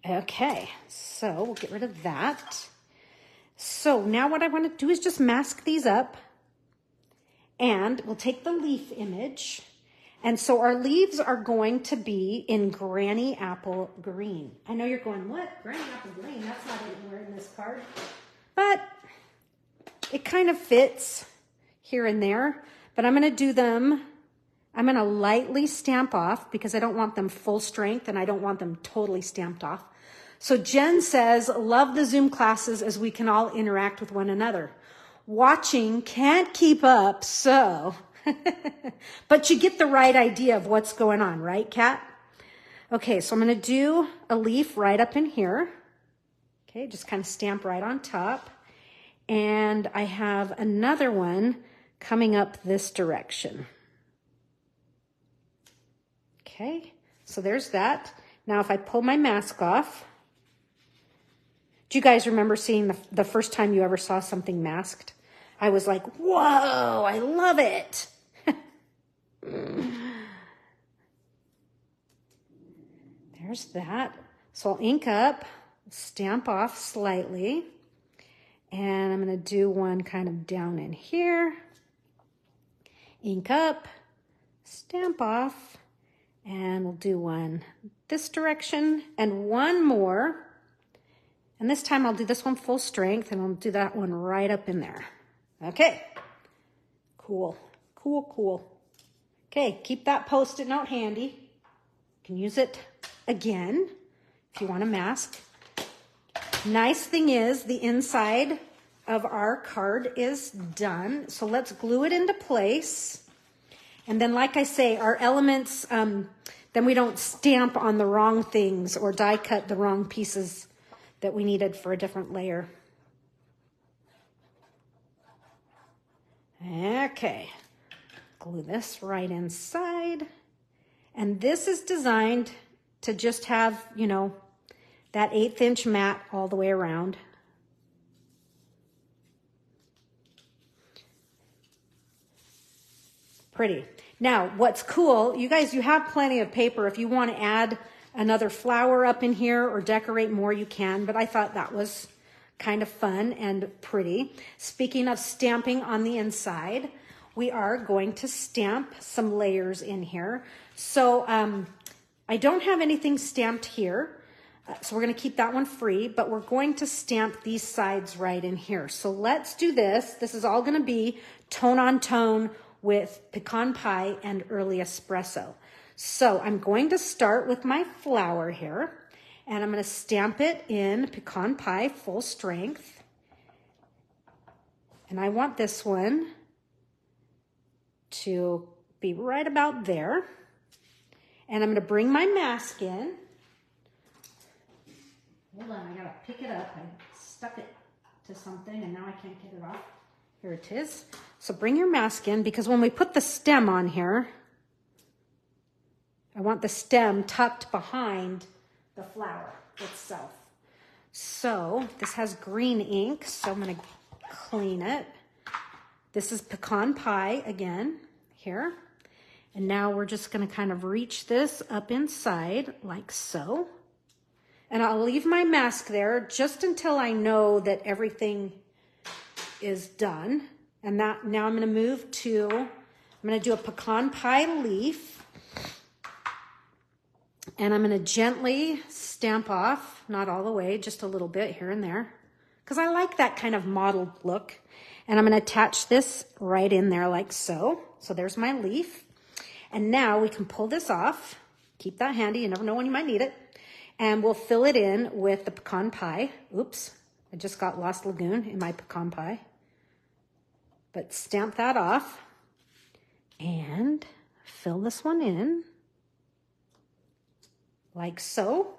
Okay, so we'll get rid of that. So now what I want to do is just mask these up. And we'll take the leaf image. And so our leaves are going to be in Granny Apple Green. I know you're going, what? Granny Apple Green? That's not anywhere in this card. But it kind of fits here and there. But I'm going to do them. I'm going to lightly stamp off because I don't want them full strength and I don't want them totally stamped off. So Jen says, love the Zoom classes as we can all interact with one another. Watching can't keep up, so. But you get the right idea of what's going on, right, Kat? Okay, so I'm going to do a leaf right up in here. Okay, just kind of stamp right on top. And I have another one coming up this direction. Okay, so there's that. Now if I pull my mask off, do you guys remember seeing the first time you ever saw something masked? I was like, whoa, I love it. There's that. So I'll ink up, stamp off slightly, and I'm going to do one kind of down in here. Ink up, stamp off, and we'll do one this direction and one more. And this time I'll do this one full strength and I'll do that one right up in there. Okay. Cool, cool, cool. Okay, keep that Post-it note handy. You can use it again if you want a mask. Nice thing is the inside of our card is done. So let's glue it into place. And then, like I say, our elements, then we don't stamp on the wrong things or die cut the wrong pieces that we needed for a different layer. Okay, glue this right inside. And this is designed to just have, you know, that 1/8 inch mat all the way around. Pretty. Now, what's cool, you guys, you have plenty of paper. If you want to add another flower up in here or decorate more, you can, but I thought that was kind of fun and pretty. Speaking of stamping on the inside, we are going to stamp some layers in here. So I don't have anything stamped here, so we're going to keep that one free, but we're going to stamp these sides right in here. So let's do this. This is all going to be tone on tone with pecan pie and early espresso. So I'm going to start with my flower here, and I'm going to stamp it in pecan pie full strength. And I want this one to be right about there. And I'm going to bring my mask in. Hold on, I got to pick it up. I stuck it to something and now I can't get it off. Here it is. So bring your mask in, because when we put the stem on here, I want the stem tucked behind the flower itself. So this has green ink, so I'm going to clean it. This is pecan pie again here. And now we're just going to kind of reach this up inside like so. And I'll leave my mask there just until I know that everything is done. And that now I'm going to move to, I'm going to do a pecan pie leaf. And I'm going to gently stamp off, not all the way, just a little bit here and there, because I like that kind of mottled look. And I'm going to attach this right in there like so. So there's my leaf. And now we can pull this off. Keep that handy. You never know when you might need it. And we'll fill it in with the pecan pie. Oops, I just got Lost Lagoon in my pecan pie. But stamp that off and fill this one in like so.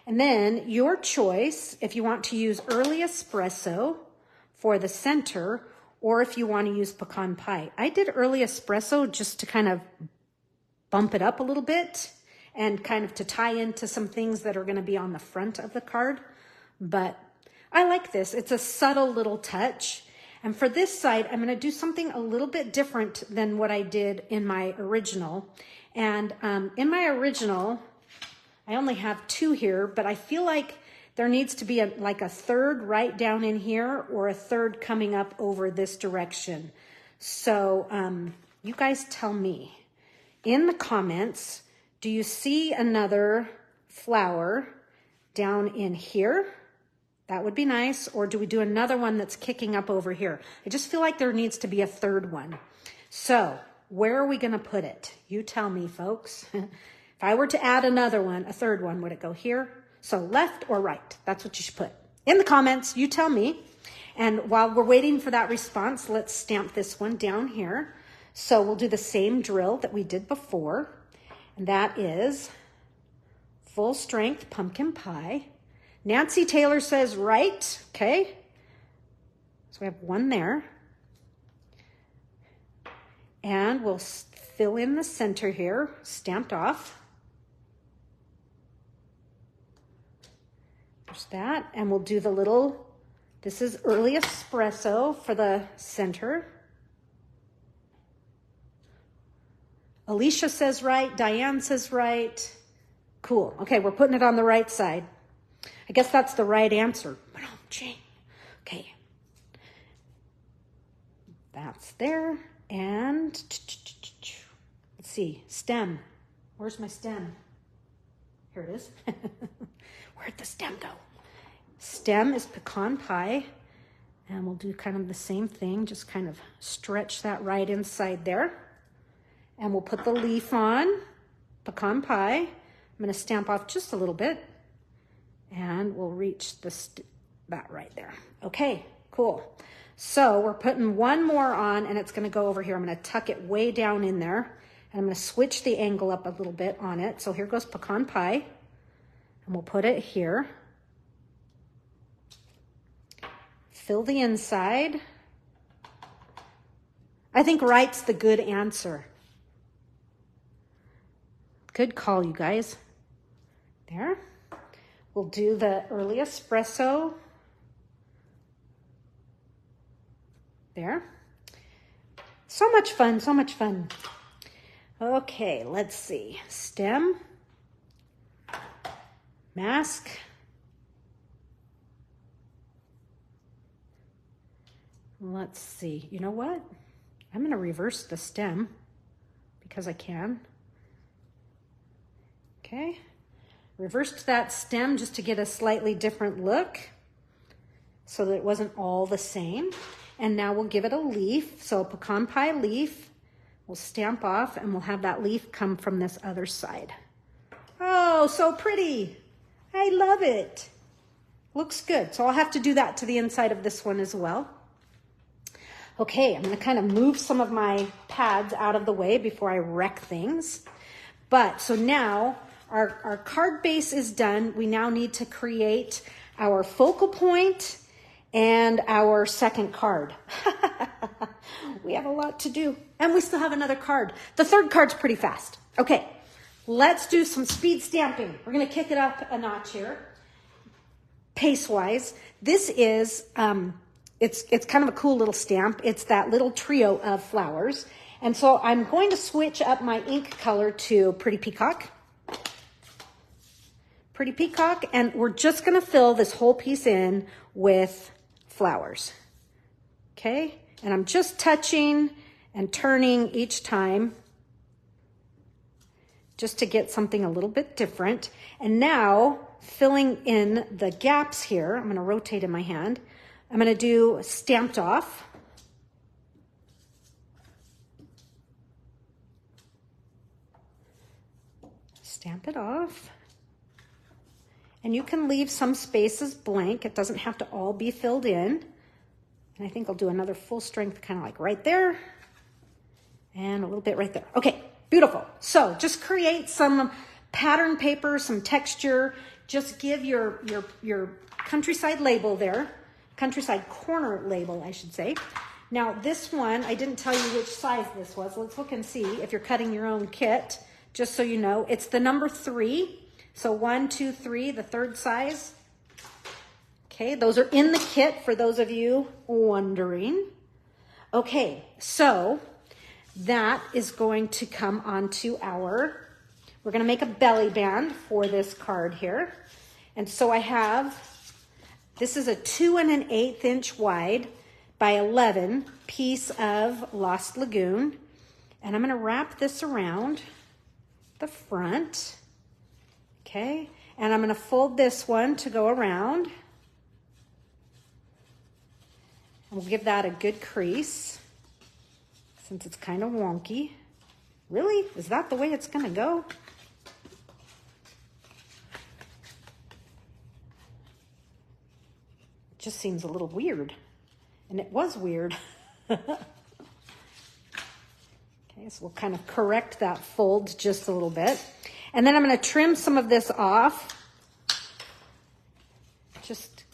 And then your choice, if you want to use early espresso for the center, or if you want to use pecan pie. I did early espresso just to kind of bump it up a little bit and kind of to tie into some things that are going to be on the front of the card. But I like this. It's a subtle little touch. And for this side, I'm going to do something a little bit different than what I did in my original. And in my original, I only have 2 here, but I feel like there needs to be like a third right down in here or a third coming up over this direction. So you guys tell me in the comments, do you see another flower down in here? That would be nice. Or do we do another one that's kicking up over here? I just feel like there needs to be a third one. So where are we going to put it? You tell me, folks. If I were to add another one, a third one, would it go here? So left or right? That's what you should put. In the comments, you tell me. And while we're waiting for that response, let's stamp this one down here. So we'll do the same drill that we did before. And that is full strength pumpkin pie. Nancy Taylor says right. Okay. So we have one there. And we'll fill in the center here, stamped off. There's that. And we'll do the little, this is early espresso for the center. Alicia says right. Diane says right. Cool. Okay, we're putting it on the right side. I guess that's the right answer. Okay. That's there. And let's see, stem. Where's my stem? Here it is. Where'd the stem go? Stem is pecan pie. And we'll do kind of the same thing. Just kind of stretch that right inside there. And we'll put the leaf on, pecan pie. I'm going to stamp off just a little bit. And we'll reach that right there. Okay, cool. So we're putting one more on, and it's going to go over here. I'm going to tuck it way down in there, and I'm going to switch the angle up a little bit on it. So here goes pecan pie, and we'll put it here. Fill the inside. I think right's the good answer. Good call, you guys. There. We'll do the early espresso. There. So much fun, so much fun. Okay, let's see. Stem. Mask. Let's see. You know what? I'm going to reverse the stem because I can. Okay. Reversed that stem just to get a slightly different look so that it wasn't all the same. And now we'll give it a leaf. So a pecan pie leaf. We'll stamp off and we'll have that leaf come from this other side. Oh, so pretty. I love it. Looks good. So I'll have to do that to the inside of this one as well. Okay, I'm going to kind of move some of my pads out of the way before I wreck things. But so now our card base is done. We now need to create our focal point and our second card. We have a lot to do. And we still have another card. The third card's pretty fast. Okay, let's do some speed stamping. We're going to kick it up a notch here. Pace-wise, this is... It's kind of a cool little stamp. It's that little trio of flowers. And so I'm going to switch up my ink color to Pretty Peacock. Pretty Peacock. And we're just going to fill this whole piece in with flowers. Okay? And I'm just touching and turning each time just to get something a little bit different. And now filling in the gaps here, I'm going to rotate in my hand. I'm going to do stamped off. Stamp it off. And you can leave some spaces blank. It doesn't have to all be filled in. And I think I'll do another full strength kind of like right there. And a little bit right there. Okay, beautiful. So just create some pattern paper, some texture. Just give your countryside label there. Countryside corner label, I should say. Now this one, I didn't tell you which size this was. Let's look and see if you're cutting your own kit, just so you know. It's the number 3. So 1, 2, 3, the third size. Okay, those are in the kit for those of you wondering. Okay, so that is going to come onto we're gonna make a belly band for this card here. And so I have, this is a 2 1/8 inch wide by 11 piece of Lost Lagoon. And I'm going to wrap this around the front. Okay. And I'm going to fold this one to go around. And we'll give that a good crease since it's kind of wonky. Really? Is that the way it's going to go? Just seems a little weird, and it was weird. Okay, so we'll kind of correct that fold just a little bit, and then I'm going to trim some of this off, just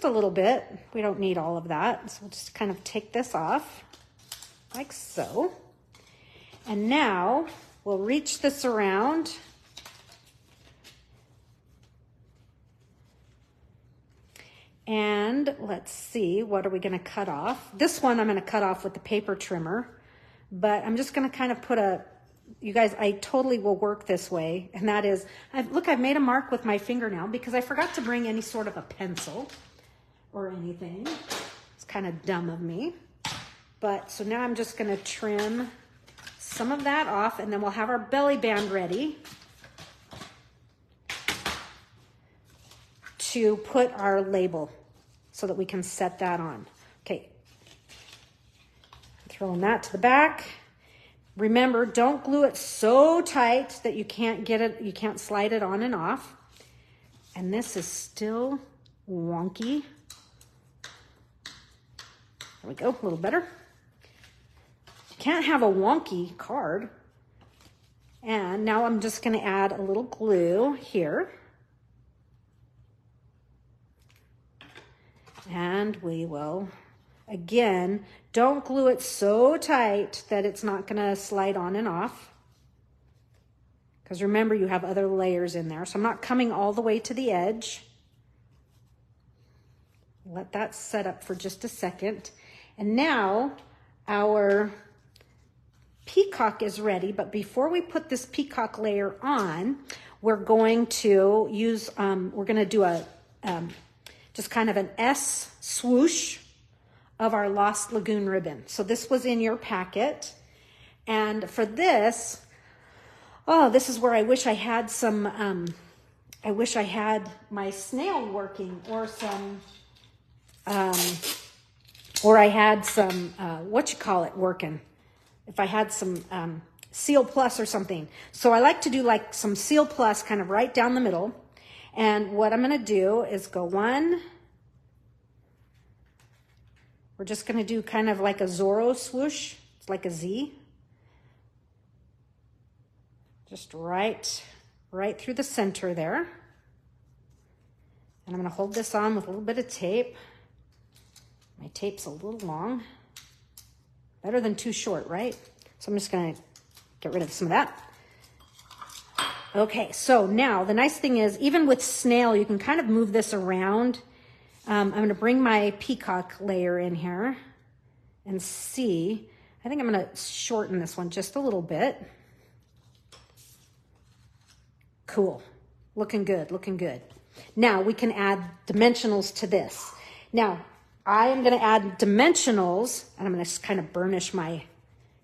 a little bit. We don't need all of that, so we'll just kind of take this off like so, and now we'll reach this around. And let's see, what are we going to cut off? This one I'm going to cut off with the paper trimmer, but I'm just going to kind of put you guys, I totally will work this way. And that is, look, I've made a mark with my fingernail because I forgot to bring any sort of a pencil or anything. It's kind of dumb of me. But so now I'm just going to trim some of that off, and then we'll have our belly band ready to put our label so that we can set that on. Okay, throwing that to the back. Remember, don't glue it so tight that you can't get it, you can't slide it on and off. And this is still wonky. There we go, a little better. Can't have a wonky card. And now I'm just going to add a little glue here. And we will, again, don't glue it so tight that it's not going to slide on and off. Because remember, you have other layers in there. So I'm not coming all the way to the edge. Let that set up for just a second. And now our peacock is ready. But before we put this peacock layer on, we're going to use, we're going to do a, just kind of an S swoosh of our Lost Lagoon ribbon. So this was in your packet. And for this, oh, this is where I wish I had some, I wish I had my snail working, or some, or I had some, working. If I had some Seal Plus or something. So I like to do like some Seal Plus kind of right down the middle. And what I'm going to do is go one. We're just going to do kind of like a Zorro swoosh. It's like a Z. Just right through the center there. And I'm going to hold this on with a little bit of tape. My tape's a little long. Better than too short, right? So I'm just going to get rid of some of that. Okay, so now the nice thing is, even with snail, you can kind of move this around. I'm going to bring my peacock layer in here and see. I think I'm going to shorten this one just a little bit. Cool. Looking good, looking good. Now we can add dimensionals to this. Now, I am going to add dimensionals, and I'm going to just kind of burnish my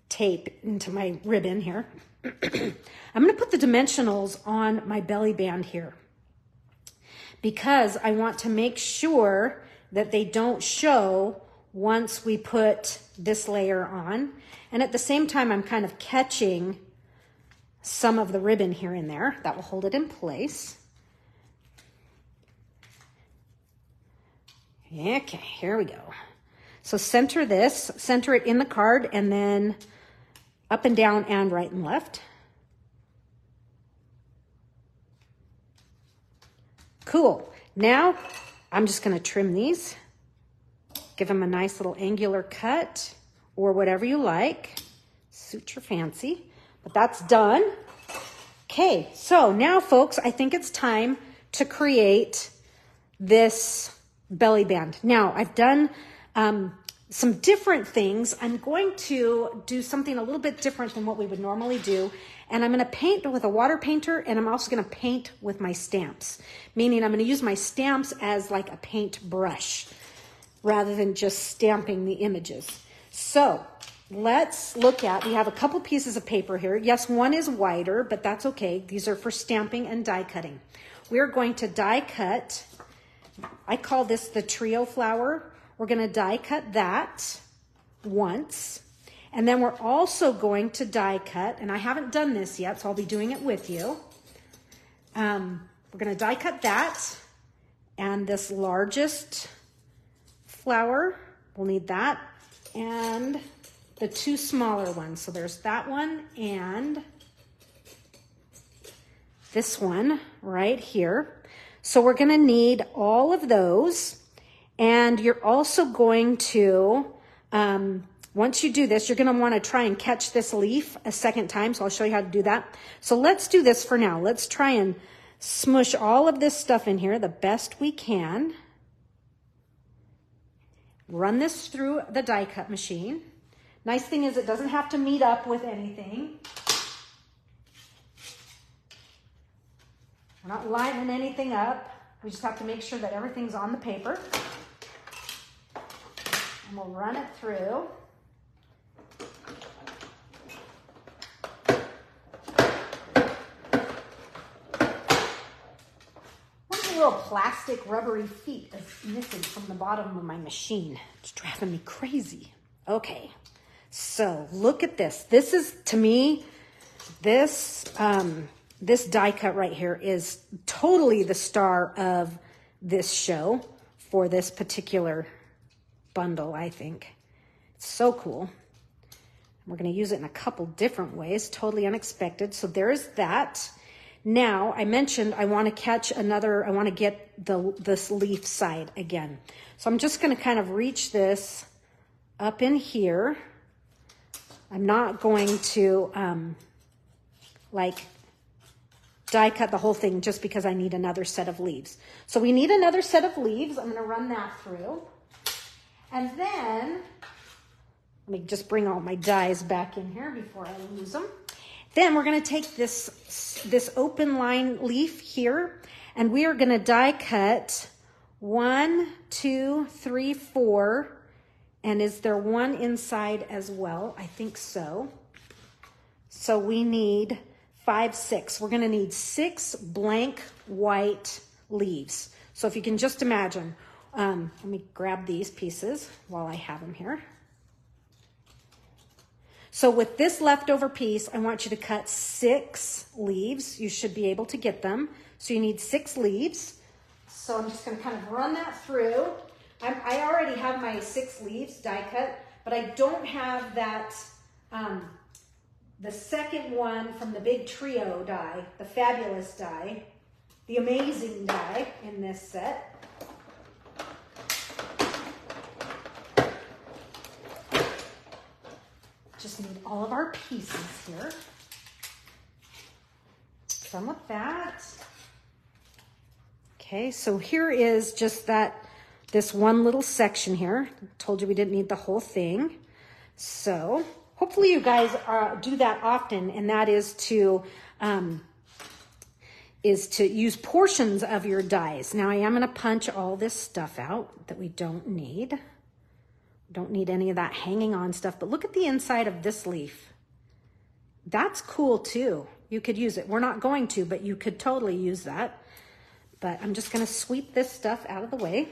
tape into my ribbon here. I'm going to put the dimensionals on my belly band here because I want to make sure that they don't show once we put this layer on. And at the same time, I'm kind of catching some of the ribbon here and there. That will hold it in place. Okay, here we go. So center this, center it in the card, and then up and down and right and left. Cool. Now I'm just going to trim these, give them a nice little angular cut or whatever you like, suit your fancy, but that's done. Okay, so now folks, I think it's time to create this belly band. Now I've done some different things. I'm going to do something a little bit different than what we would normally do. And I'm going to paint with a water painter, and I'm also going to paint with my stamps, meaning I'm going to use my stamps as like a paint brush rather than just stamping the images. So let's look at, we have a couple pieces of paper here. Yes, one is wider, but that's okay. These are for stamping and die cutting. We're going to die cut. I call this the trio flower. We're going to die cut that once. And then we're also going to die cut, and I haven't done this yet, so I'll be doing it with you. We're going to die cut that, and this largest flower, we'll need that, and the two smaller ones. So there's that one and this one right here. So we're going to need all of those, and you're also going to, once you do this, you're going to want to try and catch this leaf a second time. So I'll show you how to do that. So let's do this for now. Let's try and smush all of this stuff in here the best we can. Run this through the die cut machine. Nice thing is it doesn't have to meet up with anything. We're not lining anything up. We just have to make sure that everything's on the paper. And we'll run it through. One of the little plastic rubbery feet is missing from the bottom of my machine. It's driving me crazy. Okay, so look at this. This is, to me, this die cut right here is totally the star of this show for this particular bundle, I think. It's so cool. We're going to use it in a couple different ways, totally unexpected. So there's that. Now, I mentioned I want to catch another, I want to get this leaf side again. So I'm just going to kind of reach this up in here. I'm not going to like die cut the whole thing just because I need another set of leaves. So we need another set of leaves. I'm going to run that through. And then, let me just bring all my dies back in here before I lose them. Then we're going to take this open line leaf here, and we are going to die cut 1, 2, 3, 4. And is there one inside as well? I think so. So we need 5, 6. We're going to need 6 blank white leaves. So if you can just imagine, let me grab these pieces while I have them here. So with this leftover piece, I want you to cut 6 leaves. You should be able to get them. So you need 6 leaves. So I'm just going to kind of run that through. I already have my 6 leaves die cut, but I don't have that, the second one from the big trio die, the fabulous die, the amazing die in this set. Just need all of our pieces here. Done with that. Okay, so here is just this one little section here. Told you we didn't need the whole thing. So hopefully you guys do that often, and that is to use portions of your dies. Now I am going to punch all this stuff out that we don't need. Don't need any of that hanging on stuff, but look at the inside of this leaf. That's cool too. You could use it. We're not going to, but you could totally use that. But I'm just going to sweep this stuff out of the way.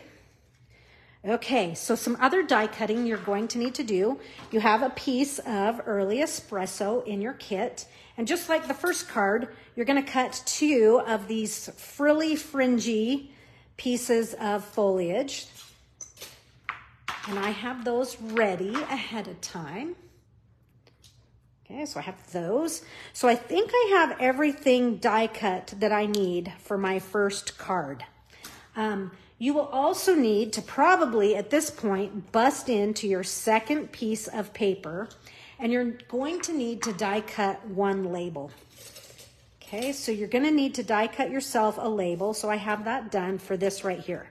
Okay, so some other die cutting you're going to need to do. You have a piece of early espresso in your kit. And just like the first card, you're going to cut 2 of these frilly, fringy pieces of foliage. And I have those ready ahead of time. Okay, so I have those. So I think I have everything die cut that I need for my first card. You will also need to probably, at this point, bust into your second piece of paper, and you're going to need to die cut 1 label. Okay, so you're going to need to die cut yourself a label, so I have that done for this right here.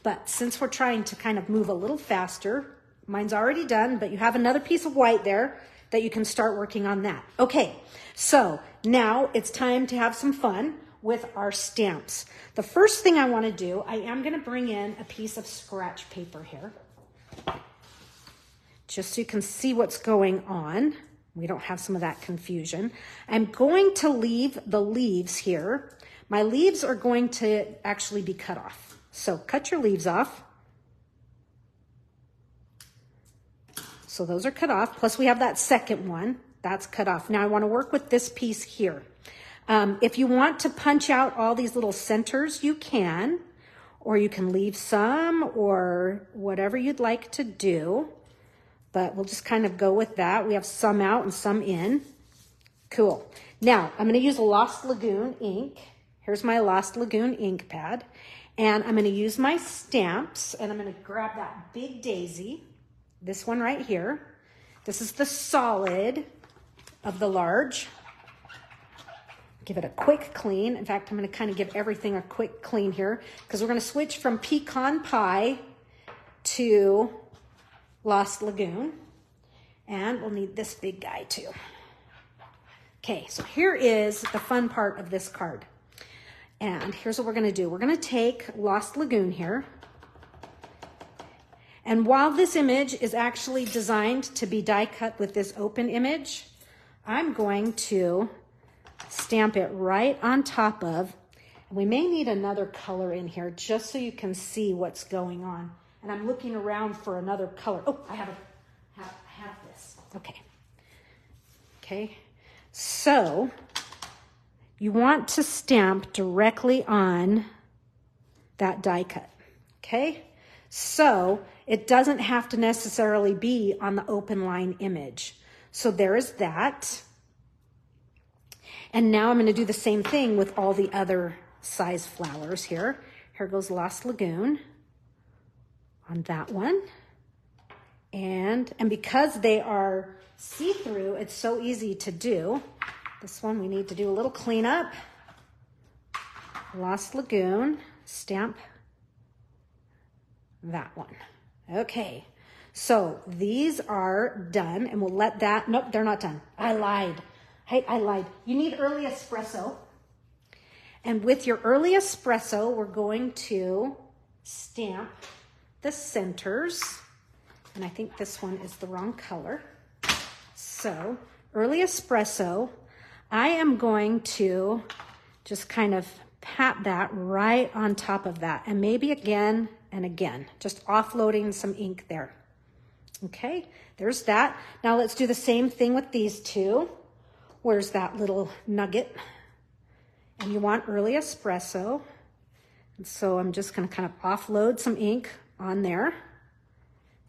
But since we're trying to kind of move a little faster, mine's already done, but you have another piece of white there that you can start working on that. Okay, so now it's time to have some fun with our stamps. The first thing I want to do, I am going to bring in a piece of scratch paper here, just so you can see what's going on. We don't have some of that confusion. I'm going to leave the leaves here. My leaves are going to actually be cut off. So cut your leaves off. So those are cut off, plus we have that second one, that's cut off. Now I want to work with this piece here. If you want to punch out all these little centers, you can, or you can leave some, or whatever you'd like to do, but we'll just kind of go with that. We have some out and some in. Cool. Now I'm going to use Lost Lagoon ink. Here's my Lost Lagoon ink pad, and I'm going to use my stamps, and I'm going to grab that big daisy, this one right here. This is the solid of the large. Give it a quick clean. In fact, I'm going to kind of give everything a quick clean here, because we're going to switch from pecan pie to Lost Lagoon, and we'll need this big guy too. Okay, so here is the fun part of this card, and here's what we're going to do. We're going to take Lost Lagoon here, and while this image is actually designed to be die cut with this open image, I'm going to stamp it right on top of, and we may need another color in here just so you can see what's going on. And I'm looking around for another color. Oh, I have this. Okay. Okay. So you want to stamp directly on that die cut. Okay. So it doesn't have to necessarily be on the open line image. So there is that. And now I'm going to do the same thing with all the other size flowers here. Here goes Lost Lagoon on that one. And because they are see-through, it's so easy to do. This one we need to do a little cleanup. Lost Lagoon, stamp that one. Okay, so these are done, and we'll let that, nope, they're not done. I lied. Hey, I lied. You need early espresso. And with your early espresso, we're going to stamp the centers. And I think this one is the wrong color. So early espresso, I am going to just kind of pat that right on top of that, and maybe again and again, just offloading some ink there. Okay, there's that. Now let's do the same thing with these two. Where's that little nugget? And you want early espresso. And so I'm just going to kind of offload some ink on there.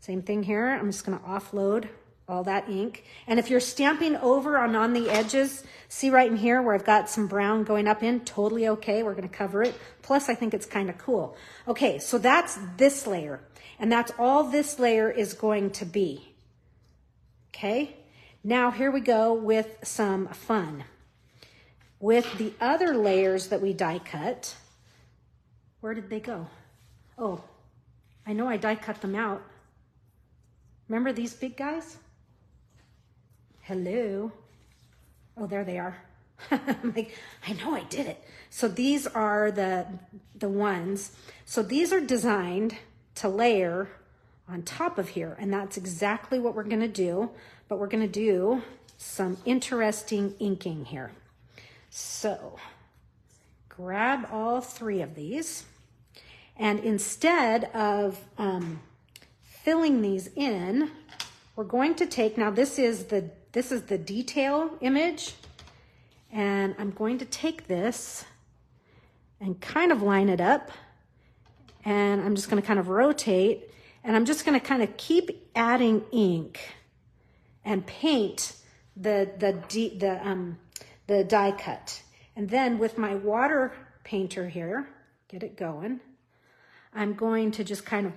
Same thing here. I'm just going to offload all that ink. And if you're stamping over on the edges, see right in here where I've got some brown going up in, totally okay. We're going to cover it. Plus, I think it's kind of cool. Okay, so that's this layer. And that's all this layer is going to be. Okay, now here we go with some fun. With the other layers that we die cut, where did they go? Oh, I know I die cut them out. Remember these big guys? Hello. Oh, there they are. I'm like, I know I did it. So these are the ones. So these are designed to layer on top of here. And that's exactly what we're going to do. But we're going to do some interesting inking here. So grab all three of these. And instead of filling these in, we're going to take, now this is the detail image, and I'm going to take this and kind of line it up, and I'm just going to kind of rotate, and I'm just going to kind of keep adding ink and paint the die cut. And then with my water painter here, get it going, I'm going to just kind of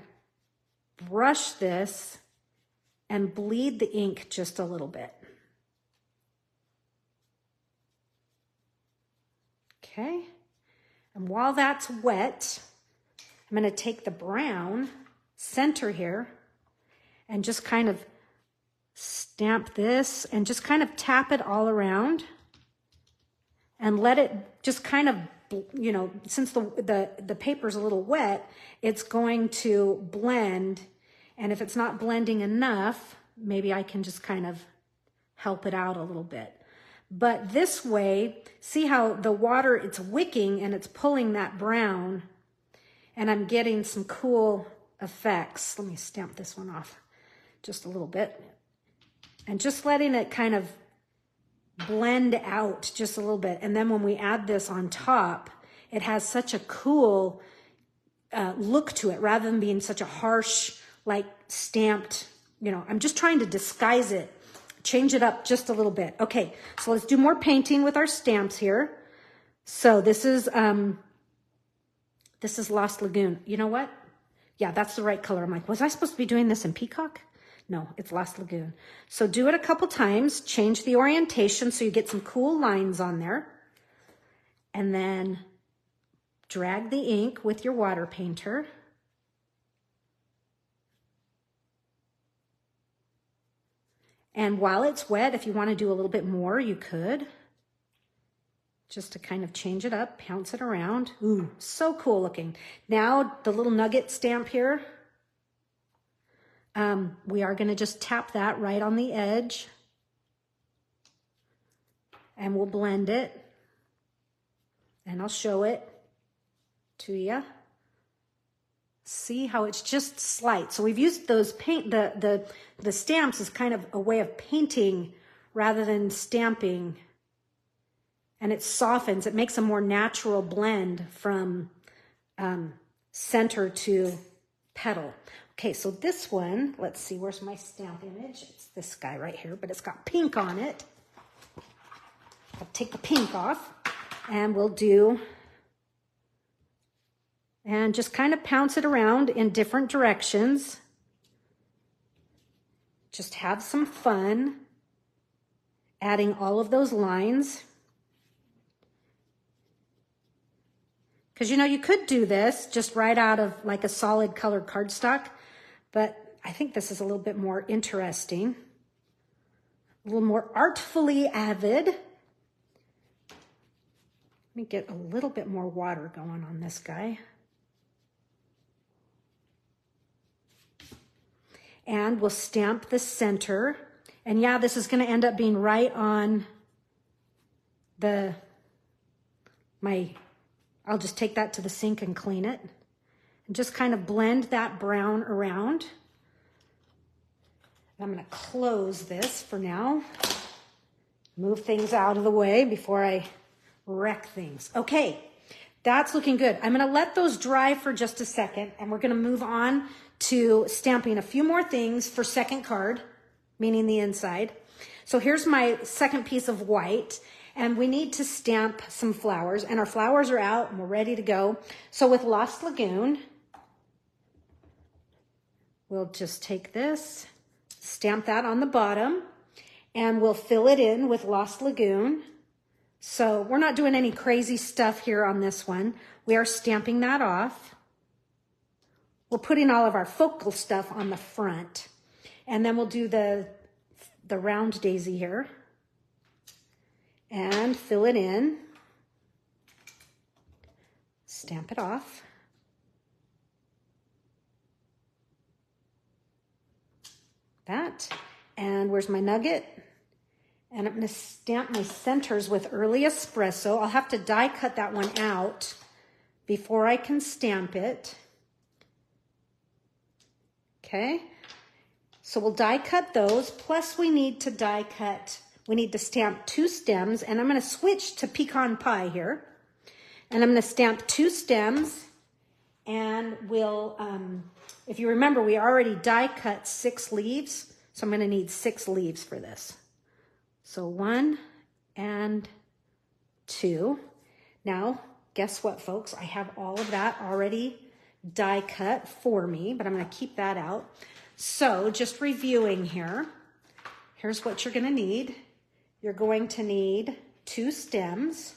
brush this and bleed the ink just a little bit. Okay, and while that's wet, I'm going to take the brown center here and just kind of stamp this and just kind of tap it all around and let it just kind of, you know, since the paper's a little wet, it's going to blend. And if it's not blending enough, maybe I can just kind of help it out a little bit. But this way, see how the water, it's wicking and it's pulling that brown, and I'm getting some cool effects. Let me stamp this one off just a little bit. And just letting it kind of blend out just a little bit. And then when we add this on top, it has such a cool look to it, rather than being such a harsh, like stamped, you know, I'm just trying to disguise it, change it up just a little bit. Okay, so let's do more painting with our stamps here. So this is Lost Lagoon. You know what? Yeah, that's the right color. I'm like, was I supposed to be doing this in Peacock? No, it's Lost Lagoon. So do it a couple times, change the orientation so you get some cool lines on there. And then drag the ink with your water painter. And while it's wet, if you want to do a little bit more, you could. Just to kind of change it up, bounce it around. Ooh, so cool looking. Now the little nugget stamp here. We are going to just tap that right on the edge. And we'll blend it. And I'll show it to you. See how it's just slight. So we've used those the stamps as kind of a way of painting rather than stamping. And it softens, it makes a more natural blend from center to petal. Okay, so this one, let's see, where's my stamp image? It's this guy right here, but it's got pink on it. I'll take the pink off and we'll do, and just kind of pounce it around in different directions. Just have some fun adding all of those lines. Because, you know, you could do this just right out of like a solid colored cardstock, but I think this is a little bit more interesting, a little more artfully avid. Let me get a little bit more water going on this guy. And we'll stamp the center. And yeah, this is going to end up being right on I'll just take that to the sink and clean it. And just kind of blend that brown around. I'm going to close this for now. Move things out of the way before I wreck things. Okay, that's looking good. I'm going to let those dry for just a second, and we're going to move on to stamping a few more things for second card, meaning the inside. So here's my second piece of white, and we need to stamp some flowers, and our flowers are out and we're ready to go. So with Lost Lagoon, we'll just take this, stamp that on the bottom, and we'll fill it in with Lost Lagoon. So we're not doing any crazy stuff here on this one. We are stamping that off. We're putting all of our focal stuff on the front. And then we'll do the round daisy here. And fill it in. Stamp it off. That. And where's my nugget? And I'm going to stamp my centers with Early Espresso. I'll have to die cut that one out before I can stamp it. Okay, so we'll die cut those, plus we need to stamp 2 stems, and I'm going to switch to pecan pie here. And I'm going to stamp 2 stems, and we'll, if you remember, we already die cut 6 leaves, so I'm going to need 6 leaves for this. So 1 and 2. Now, guess what, folks? I have all of that already die cut for me, but I'm going to keep that out. So just reviewing here, here's what you're going to need. You're going to need 2 stems.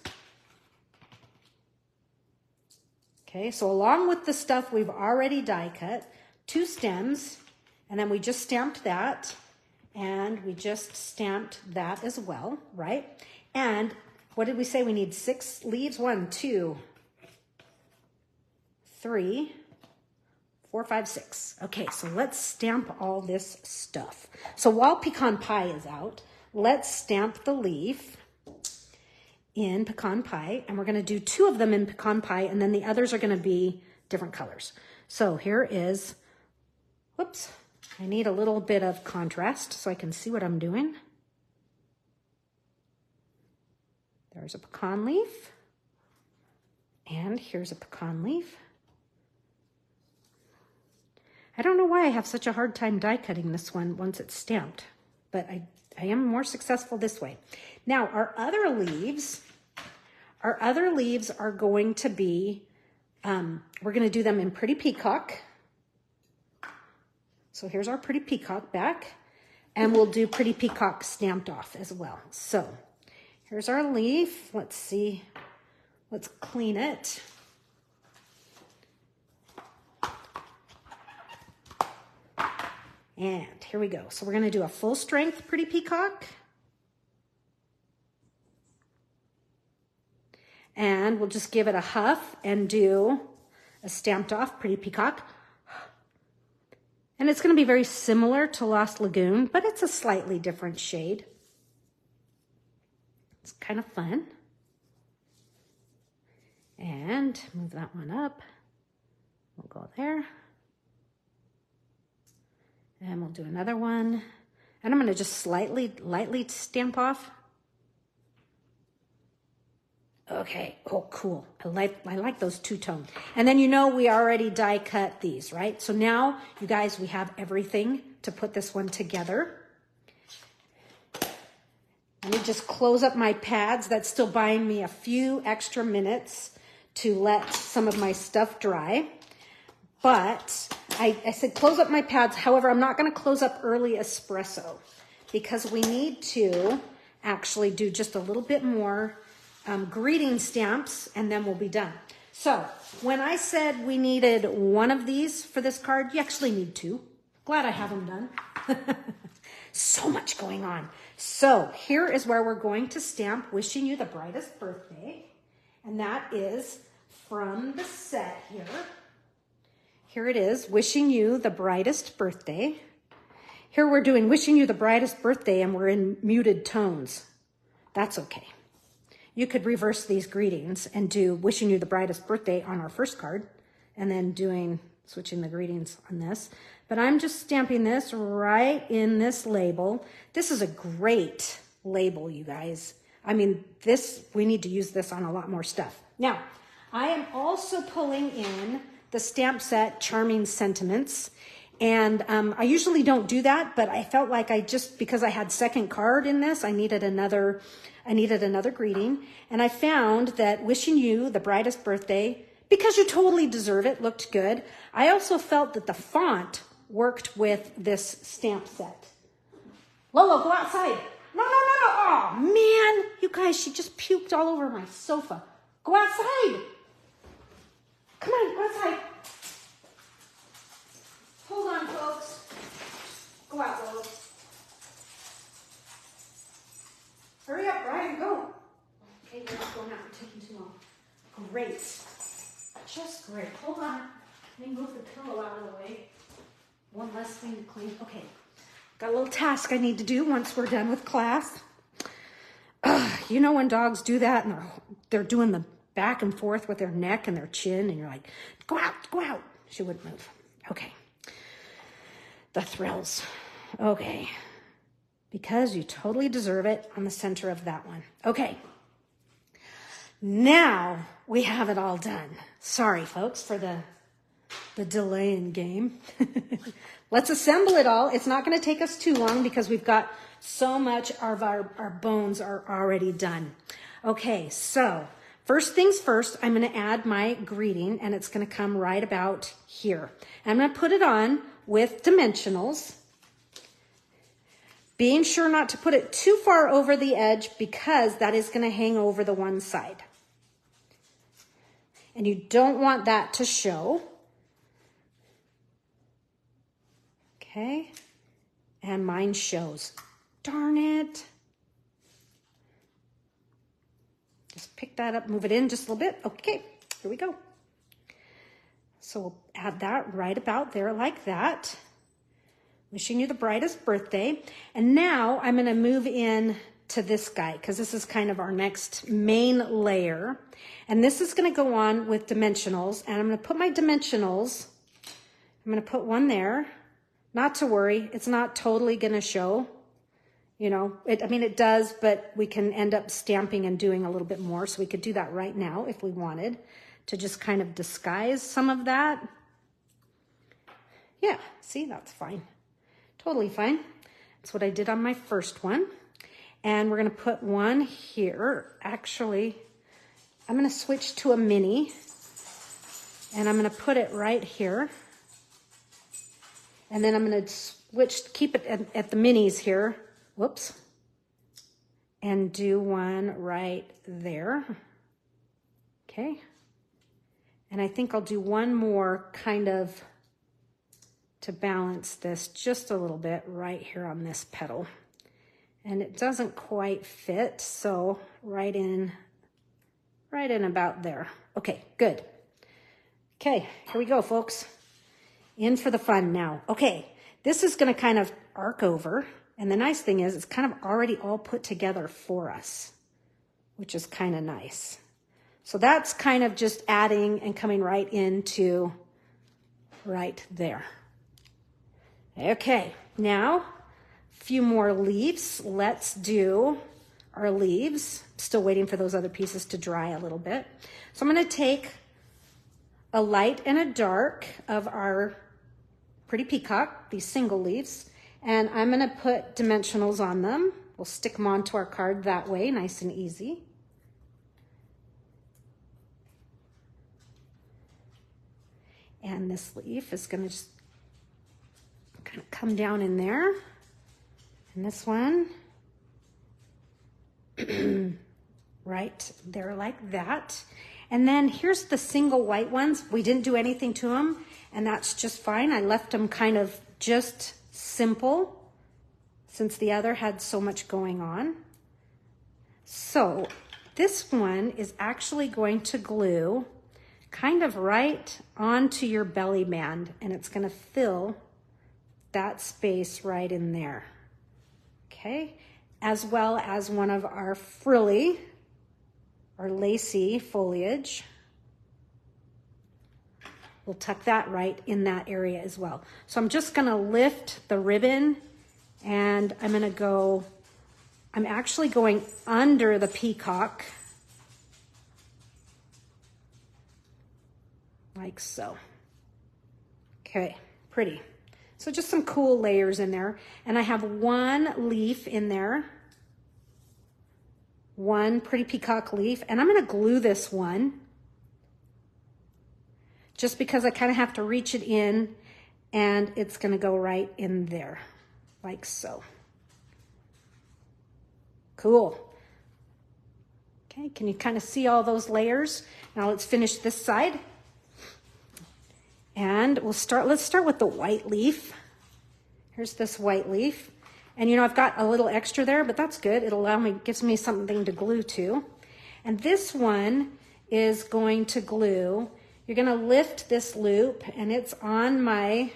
Okay, so along with the stuff we've already die cut, 2 stems, and then we just stamped that, and we just stamped that as well, right? And what did we say? We need 6 leaves. 1, 2, 3, 4, 5, 6. Okay, so let's stamp all this stuff. So while pecan pie is out, let's stamp the leaf in pecan pie, and we're going to do 2 of them in pecan pie, and then the others are going to be different colors. So here is, whoops, I need a little bit of contrast so I can see what I'm doing. There's a pecan leaf, and here's a pecan leaf. I don't know why I have such a hard time die cutting this one once it's stamped, but I am more successful this way. Now our other leaves are going to be, we're going to do them in Pretty Peacock. So here's our Pretty Peacock back, and we'll do Pretty Peacock stamped off as well. So here's our leaf. Let's see, let's clean it. And here we go. So we're going to do a full strength Pretty Peacock. And we'll just give it a huff and do a stamped off Pretty Peacock. And it's going to be very similar to Lost Lagoon, but it's a slightly different shade. It's kind of fun. And move that one up. We'll go there. And we'll do another one. And I'm going to just lightly stamp off. Okay, oh, cool. I like those two-tone. And then, you know, we already die cut these, right? So now, you guys, we have everything to put this one together. Let me just close up my pads. That's still buying me a few extra minutes to let some of my stuff dry. But I said close up my pads. However, I'm not going to close up early espresso because we need to actually do just a little bit more greeting stamps and then we'll be done. So when I said we needed one of these for this card, you actually need two. Glad I have them done. So much going on. So here is where we're going to stamp wishing you the brightest birthday. And that is from the set here. Here it is, wishing you the brightest birthday. Here we're doing wishing you the brightest birthday and we're in muted tones. That's okay. You could reverse these greetings and do wishing you the brightest birthday on our first card and then switching the greetings on this. But I'm just stamping this right in this label. This is a great label, you guys. I mean, we need to use this on a lot more stuff. Now, I am also pulling in the stamp set Charming Sentiments. And I usually don't do that, but I felt like because I had second card in this, I needed another greeting. And I found that wishing you the brightest birthday, because you totally deserve it, looked good. I also felt that the font worked with this stamp set. Lolo, go outside. No. Oh, man. You guys, she just puked all over my sofa. Go outside. Come on, go outside. Hold on, folks. Go out, Lolo. Hurry up, Brian, go. Okay, let's go now. We're taking too long. Great. Just great. Hold on. Let me move the pillow out of the way. One less thing to clean. Okay. Got a little task I need to do once we're done with class. You know when dogs do that and they're doing the back and forth with their neck and their chin and you're like, go out, go out. She wouldn't move. Okay. The thrills. Okay. Because you totally deserve it on the center of that one. Okay. Now we have it all done. Sorry, folks, for the delay in game. Let's assemble it all. It's not going to take us too long because we've got so much of our bones are already done. Okay, so first things first, I'm going to add my greeting and it's going to come right about here. I'm going to put it on with dimensionals, being sure not to put it too far over the edge because that is going to hang over the one side. And you don't want that to show. Okay, and mine shows. Darn it. Just pick that up, move it in just a little bit. Okay, here we go. So we'll add that right about there like that. Wishing you the brightest birthday. And now I'm going to move in to this guy because this is kind of our next main layer. And this is going to go on with dimensionals. And I'm going to put my dimensionals. I'm going to put one there. Not to worry, it's not totally going to show. You know, it does, but we can end up stamping and doing a little bit more. So we could do that right now if we wanted to just kind of disguise some of that. Yeah, see, that's fine. Totally fine. That's what I did on my first one. And we're going to put one here. Actually, I'm going to switch to a mini. And I'm going to put it right here. And then I'm going to keep it at the minis here. Whoops. And do one right there. Okay. And I think I'll do one more kind of to balance this just a little bit right here on this petal. And it doesn't quite fit, so right in about there. Okay, good. Okay, here we go, folks. In for the fun now. Okay, this is going to kind of arc over. And the nice thing is it's kind of already all put together for us, which is kind of nice. So that's kind of just adding and coming right into right there. Okay, now a few more leaves. Let's do our leaves. Still waiting for those other pieces to dry a little bit. So I'm going to take a light and a dark of our pretty peacock, these single leaves, and I'm going to put dimensionals on them. We'll stick them onto our card that way, nice and easy. And this leaf is going to just kind of come down in there. And this one, right there like that. And then here's the single white ones. We didn't do anything to them, and that's just fine. I left them kind of just simple since the other had so much going on. So this one is actually going to glue kind of right onto your belly band, and it's going to fill that space right in there. Okay, as well as one of our frilly or lacy foliage. We'll tuck that right in that area as well. So I'm just gonna lift the ribbon and I'm actually going under the peacock like so. Okay, pretty. So just some cool layers in there. And I have one leaf in there, one pretty peacock leaf, and I'm gonna glue this one just because I kind of have to reach it in, and it's gonna go right in there, like so. Cool. Okay, can you kind of see all those layers? Now let's finish this side. And let's start with the white leaf. Here's this white leaf. And you know, I've got a little extra there, but that's good. Gives me something to glue to. And this one is going to glue. You're gonna lift this loop and it's on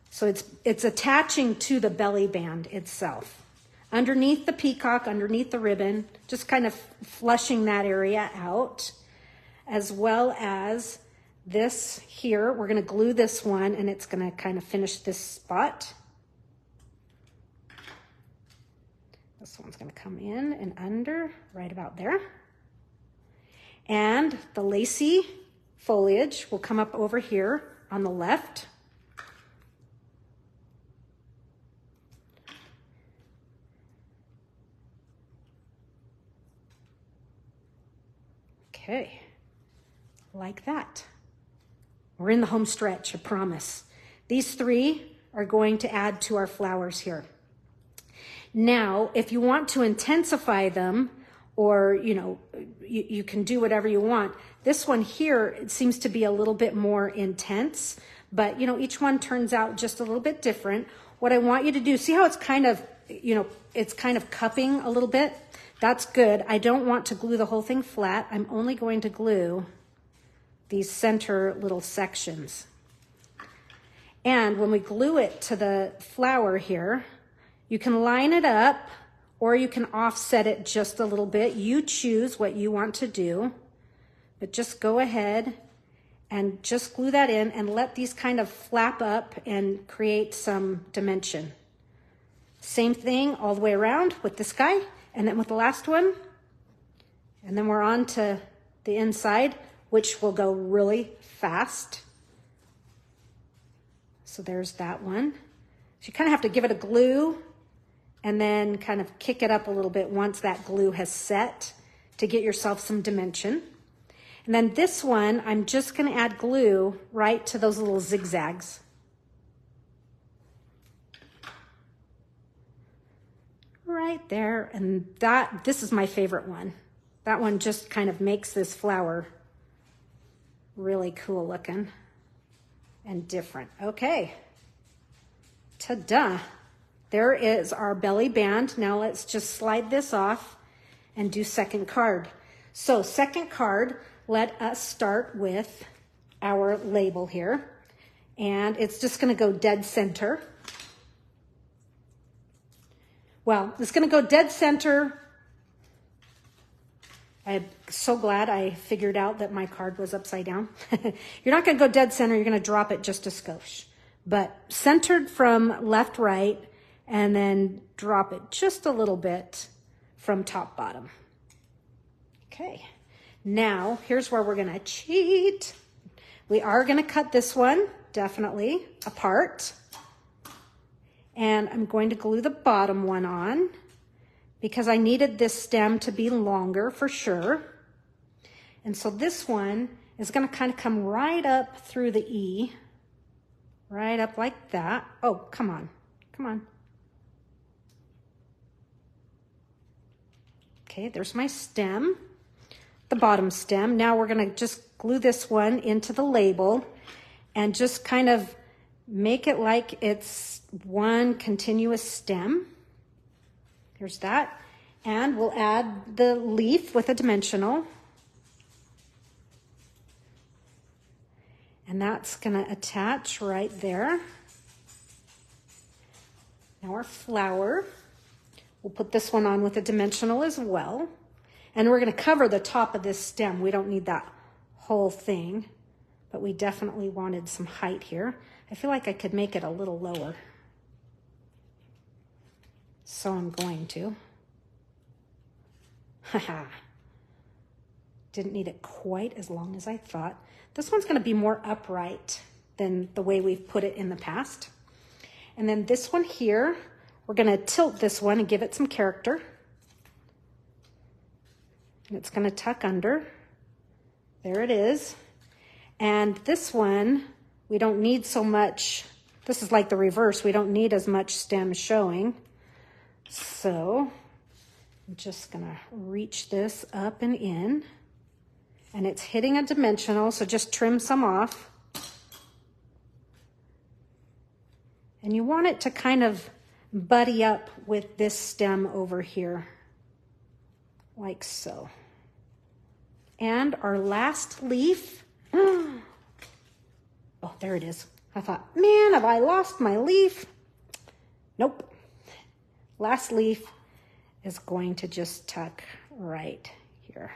so it's attaching to the belly band itself. Underneath the peacock, underneath the ribbon, just kind of flushing that area out, as well as this here. We're gonna glue this one and it's gonna kind of finish this spot. This one's gonna come in and under, right about there. And the lacy foliage will come up over here on the left. Okay, like that. We're in the home stretch, I promise. These three are going to add to our flowers here. Now, if you want to intensify them, or you can do whatever you want. This one here, it seems to be a little bit more intense, but each one turns out just a little bit different. What I want you to do, see how it's kind of, it's kind of cupping a little bit? That's good. I don't want to glue the whole thing flat. I'm only going to glue these center little sections. And when we glue it to the flower here, you can line it up or you can offset it just a little bit. You choose what you want to do, but just go ahead and just glue that in and let these kind of flap up and create some dimension. Same thing all the way around with this guy, and then with the last one. And then we're on to the inside, which will go really fast. So there's that one. So you kind of have to give it a glue and then kind of kick it up a little bit once that glue has set to get yourself some dimension. And then this one, I'm just gonna add glue right to those little zigzags. Right there, and this is my favorite one. That one just kind of makes this flower really cool looking and different. Okay, ta-da. There is our belly band. Now let's just slide this off and do second card. So second card, let us start with our label here. And it's just gonna go dead center. Well, it's gonna go dead center. I'm so glad I figured out that my card was upside down. You're not gonna go dead center, you're gonna drop it just a skosh. But centered from left, right, and then drop it just a little bit from top bottom. Okay, now here's where we're gonna cheat. We are gonna cut this one definitely apart, and I'm going to glue the bottom one on because I needed this stem to be longer for sure. And so this one is gonna kind of come right up through the E, right up like that. Oh, come on, come on. Okay, there's my stem, the bottom stem. Now we're gonna just glue this one into the label and just kind of make it like it's one continuous stem. Here's that. And we'll add the leaf with a dimensional. And that's gonna attach right there. Now our flower, we'll put this one on with a dimensional as well. And we're gonna cover the top of this stem. We don't need that whole thing, but we definitely wanted some height here. I feel like I could make it a little lower. So I'm going to. Haha. Didn't need it quite as long as I thought. This one's gonna be more upright than the way we've put it in the past. And then this one here, we're gonna tilt this one and give it some character. And it's gonna tuck under. There it is. And this one, we don't need so much. This is like the reverse. We don't need as much stem showing. So I'm just gonna reach this up and in. And it's hitting a dimensional, so just trim some off. And you want it to kind of buddy up with this stem over here, like so. And our last leaf, oh, there it is. I thought, man, have I lost my leaf? Nope. Last leaf is going to just tuck right here.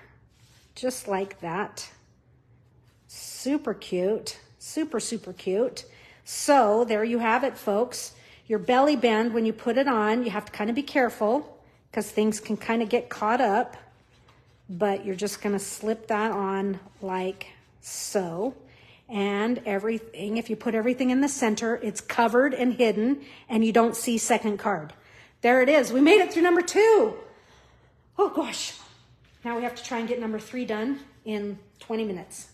Just like that. Super cute, super, super cute. So there you have it, folks. Your belly band, when you put it on, you have to kind of be careful because things can kind of get caught up, but you're just gonna slip that on like so. And everything, if you put everything in the center, it's covered and hidden and you don't see second card. There it is, we made it through number 2. Oh gosh. Now we have to try and get number 3 done in 20 minutes.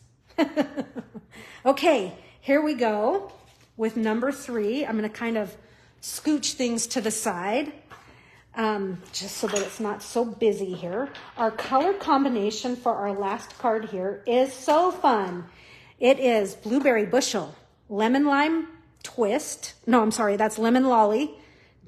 Okay, here we go with number 3. I'm gonna kind of scooch things to the side just so that it's not so busy here. Our color combination for our last card here is so fun. It is blueberry bushel, lemon lime twist. No, I'm sorry, that's lemon lolly,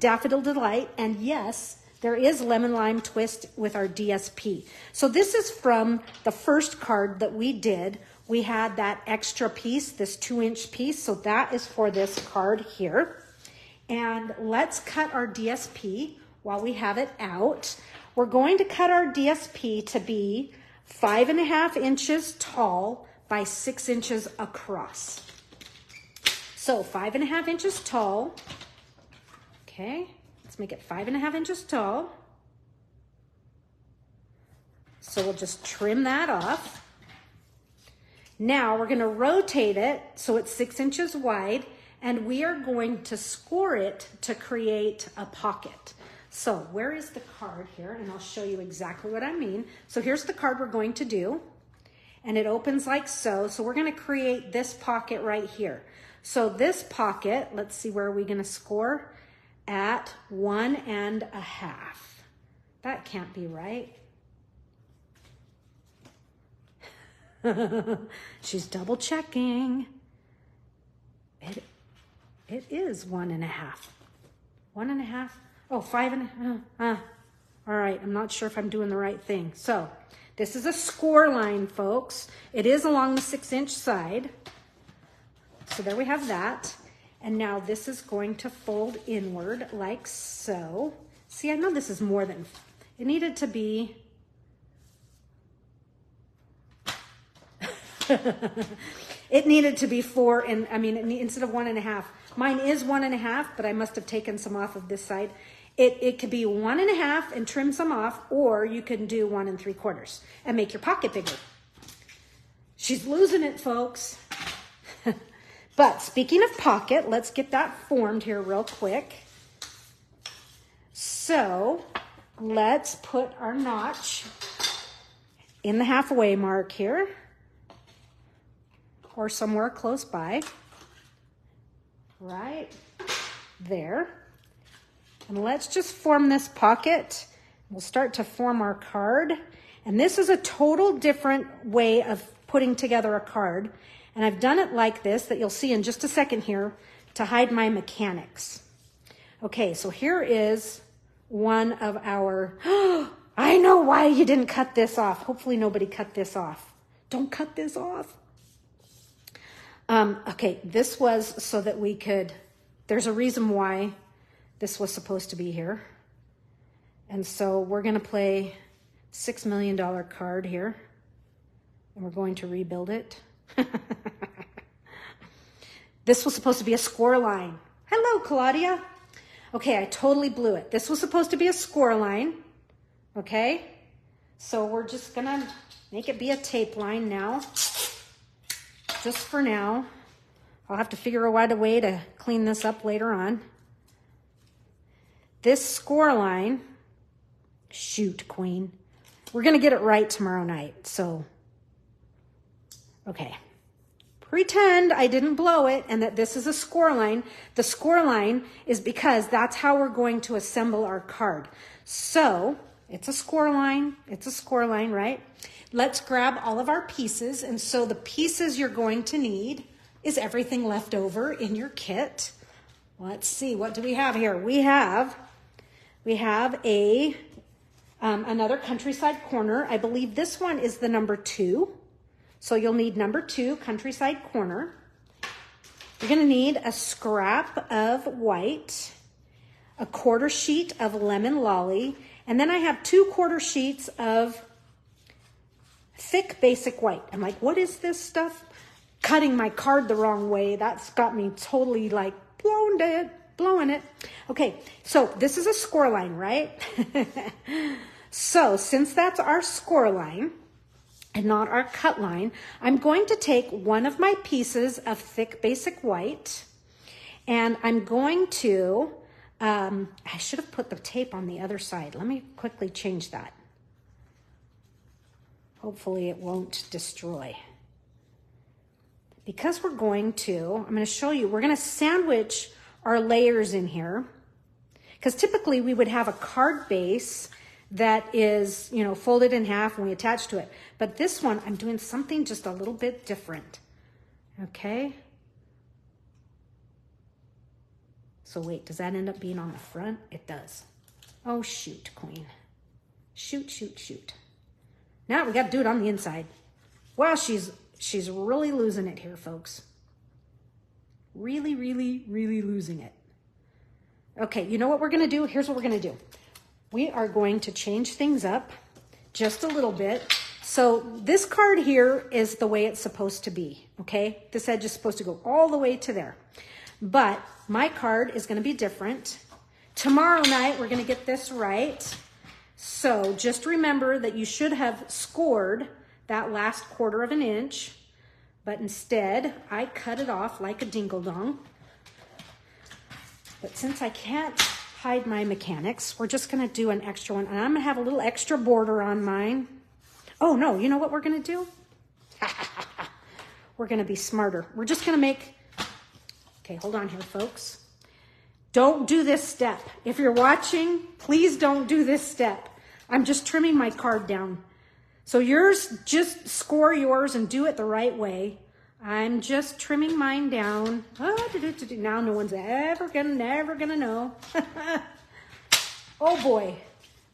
daffodil delight, and yes, there is lemon lime twist with our DSP. So this is from the first card that we did. We had that extra piece, this 2-inch piece. So that is for this card here. And let's cut our DSP while we have it out. We're going to cut our DSP to be 5.5 inches tall by 6 inches across. So 5.5 inches tall. Okay. Let's make it 5.5 inches tall. So we'll just trim that off. Now we're going to rotate it so it's 6 inches wide, and we are going to score it to create a pocket. So where is the card here? And I'll show you exactly what I mean. So here's the card we're going to do, and it opens like so. So we're going to create this pocket right here. So this pocket, let's see, where are we going to score? At 1.5. That can't be right. She's double checking. It is 1.5. 1.5. Oh, 5.5. All right, I'm not sure if I'm doing the right thing. So this is a score line, folks. It is along the 6-inch side. So there we have that. And now this is going to fold inward like so. See, I know this is more than, it needed to be, it needed to be 4, and I mean, instead of 1.5, mine is 1.5, but I must have taken some off of this side. It could be 1.5 and trim some off, or you can do 1 3/4 and make your pocket bigger. She's losing it, folks. But speaking of pocket, let's get that formed here real quick. So let's put our notch in the halfway mark here, or somewhere close by, right there. And let's just form this pocket. We'll start to form our card. And this is a total different way of putting together a card. And I've done it like this, that you'll see in just a second here, to hide my mechanics. Okay, so here is one of our, I know why you didn't cut this off. Hopefully nobody cut this off. Don't cut this off. Okay, this was so that we could, there's a reason why this was supposed to be here. And so we're going to play $6 million card here. And we're going to rebuild it. This was supposed to be a score line. Hello, Claudia. Okay, I totally blew it. This was supposed to be a score line. Okay, so we're just going to make it be a tape line now. Just for now. I'll have to figure out a way to clean this up later on. This score line, shoot, Queen. We're going to get it right tomorrow night. So, okay. Pretend I didn't blow it and that this is a score line. The score line is because that's how we're going to assemble our card. So, it's a score line. It's a score line, right? Let's grab all of our pieces. And so the pieces you're going to need is everything left over in your kit. Let's see, what do we have here? We have a another countryside corner. I believe this one is the number 2. So you'll need number 2, countryside corner. You're going to need a scrap of white, a 1/4 sheet of lemon lolly, and then I have 2/4 sheets of thick basic white. I'm like, what is this stuff? Cutting my card the wrong way. That's got me totally like blowing it. Okay, so this is a score line, right? So since that's our score line and not our cut line, I'm going to take one of my pieces of thick basic white and I'm going to, I should have put the tape on the other side. Let me quickly change that. Hopefully it won't destroy. Because we're going to, I'm going to show you, we're going to sandwich our layers in here. Because typically we would have a card base that is, you know, folded in half and we attach to it. But this one, I'm doing something just a little bit different. Okay. So wait, does that end up being on the front? It does. Oh, shoot, Queen. Shoot, shoot, shoot. Now we got to do it on the inside. Well, she's really losing it here, folks. Really, really, really losing it. Okay, you know what we're going to do? Here's what we're going to do. We are going to change things up just a little bit. So this card here is the way it's supposed to be, okay? This edge is supposed to go all the way to there. But my card is going to be different. Tomorrow night, we're going to get this right. So just remember that you should have scored that last 1/4 inch, but instead I cut it off like a dingle-dong. But since I can't hide my mechanics, we're just going to do an extra one. And I'm going to have a little extra border on mine. Oh no, you know what we're going to do? We're going to be smarter. We're just going to make, okay, hold on here, folks. Don't do this step. If you're watching, please don't do this step. I'm just trimming my card down. So yours, just score yours and do it the right way. I'm just trimming mine down. Oh, now no one's never gonna know. Oh boy.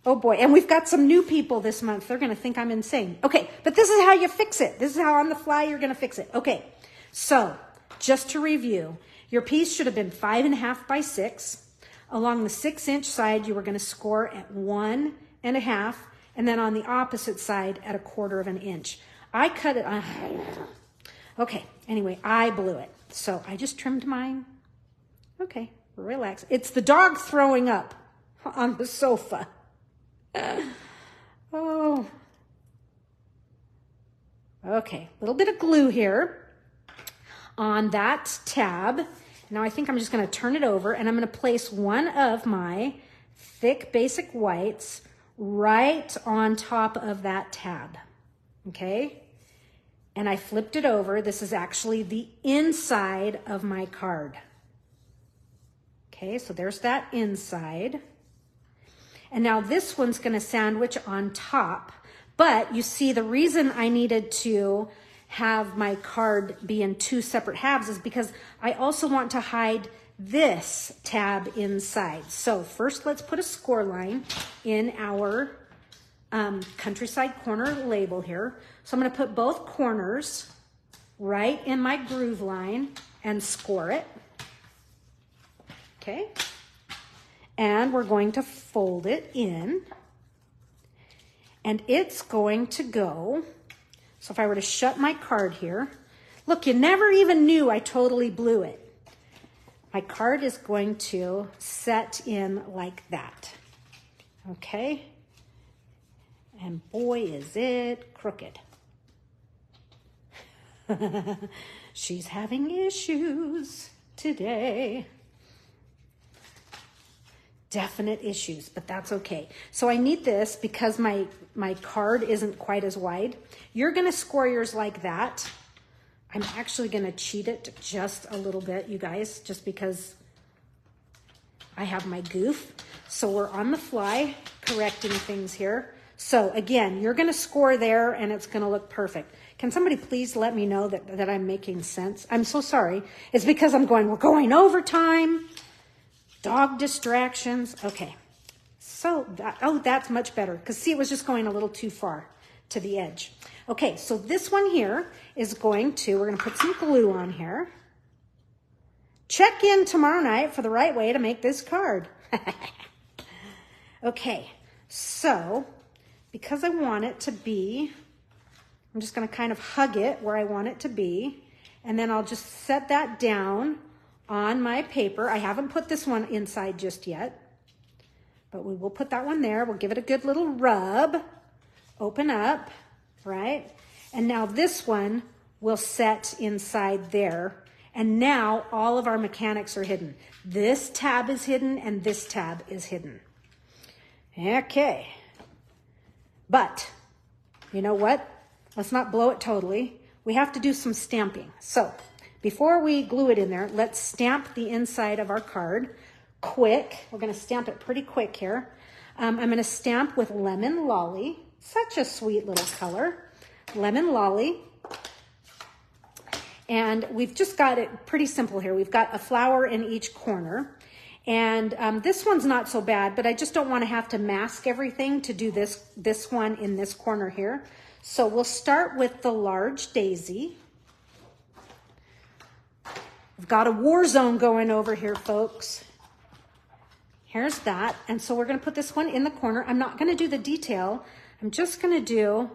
Oh boy. And we've got some new people this month. They're gonna think I'm insane. Okay, but this is how you fix it. This is how on the fly you're gonna fix it. Okay, so just to review, your piece should have been 5.5 by 6. Along the 6-inch side, you were gonna score at 1.5, and then on the opposite side at 1/4 inch. I cut it on. Okay, anyway, I blew it. So I just trimmed mine Okay, relax. It's the dog throwing up on the sofa. Oh. Okay, a little bit of glue here on that tab. Now I think I'm just going to turn it over and I'm going to place one of my thick basic whites right on top of that tab. Okay? And I flipped it over. This is actually the inside of my card. Okay, so there's that inside. And now this one's going to sandwich on top. But you see, the reason I needed to have my card be in two separate halves is because I also want to hide this tab inside. So first, let's put a score line in our countryside corner label here. So I'm going to put both corners right in my groove line and score it. Okay. And we're going to fold it in. And it's going to go, so if I were to shut my card here, look, you never even knew I totally blew it. My card is going to set in like that. Okay? And boy, is it crooked. She's having issues today. Definite issues, but that's okay. So I need this because my card isn't quite as wide. You're going to score yours like that. I'm actually going to cheat it just a little bit, you guys, just because I have my goof. So we're on the fly correcting things here. So again, you're going to score there and it's going to look perfect. Can somebody please let me know that I'm making sense? I'm so sorry. It's because we're going overtime. Dog distractions. Okay. So that's much better because see, it was just going a little too far to the edge. Okay. So this one here is we're going to put some glue on here. Check in tomorrow night for the right way to make this card. Okay. So because I want it to be, I'm just going to kind of hug it where I want it to be. And then I'll just set that down on my paper. I haven't put this one inside just yet, but we will put that one there. We'll give it a good little rub, open up, right? And now this one will set inside there. And now all of our mechanics are hidden. This tab is hidden and this tab is hidden. Okay. But you know what? Let's not blow it totally. We have to do some stamping. So before we glue it in there, let's stamp the inside of our card quick. We're going to stamp it pretty quick here. I'm going to stamp with Lemon Lolly. Such a sweet little color. Lemon Lolly. And we've just got it pretty simple here. We've got a flower in each corner. And this one's not so bad, but I just don't want to have to mask everything to do this one in this corner here. So we'll start with the large daisy. We've got a war zone going over here, folks. Here's that. And so we're going to put this one in the corner. I'm not going to do the detail. I'm just going to do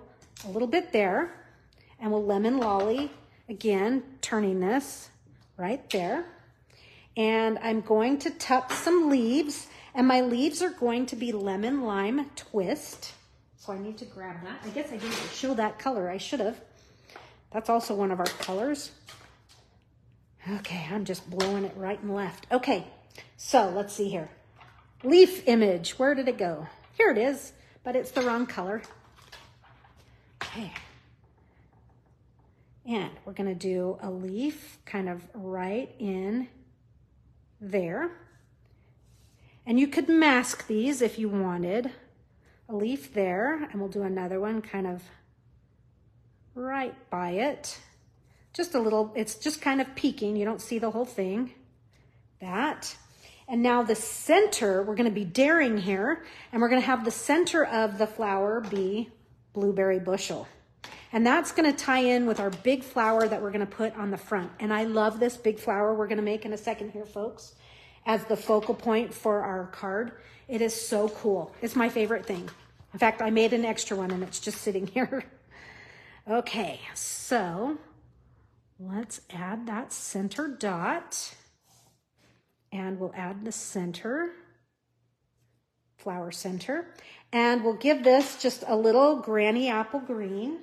a little bit there. And we'll Lemon Lolly, again, turning this right there. And I'm going to tuck some leaves. And my leaves are going to be Lemon Lime Twist. So I need to grab that. I guess I didn't show that color. I should have. That's also one of our colors. Okay, I'm just blowing it right and left. Okay, so let's see here. Leaf image, where did it go? Here it is, but it's the wrong color. Okay. And we're gonna do a leaf kind of right in there. And you could mask these if you wanted. A leaf there, and we'll do another one kind of right by it. Just a little, it's just kind of peeking. You don't see the whole thing. That. And now the center, we're going to be daring here, and we're going to have the center of the flower be blueberry bushel. And that's going to tie in with our big flower that we're going to put on the front. And I love this big flower we're going to make in a second here, folks, as the focal point for our card. It is so cool. It's my favorite thing. In fact, I made an extra one, and it's just sitting here. Okay, so let's add that center dot. And we'll add the center, flower center. And we'll give this just a little granny apple green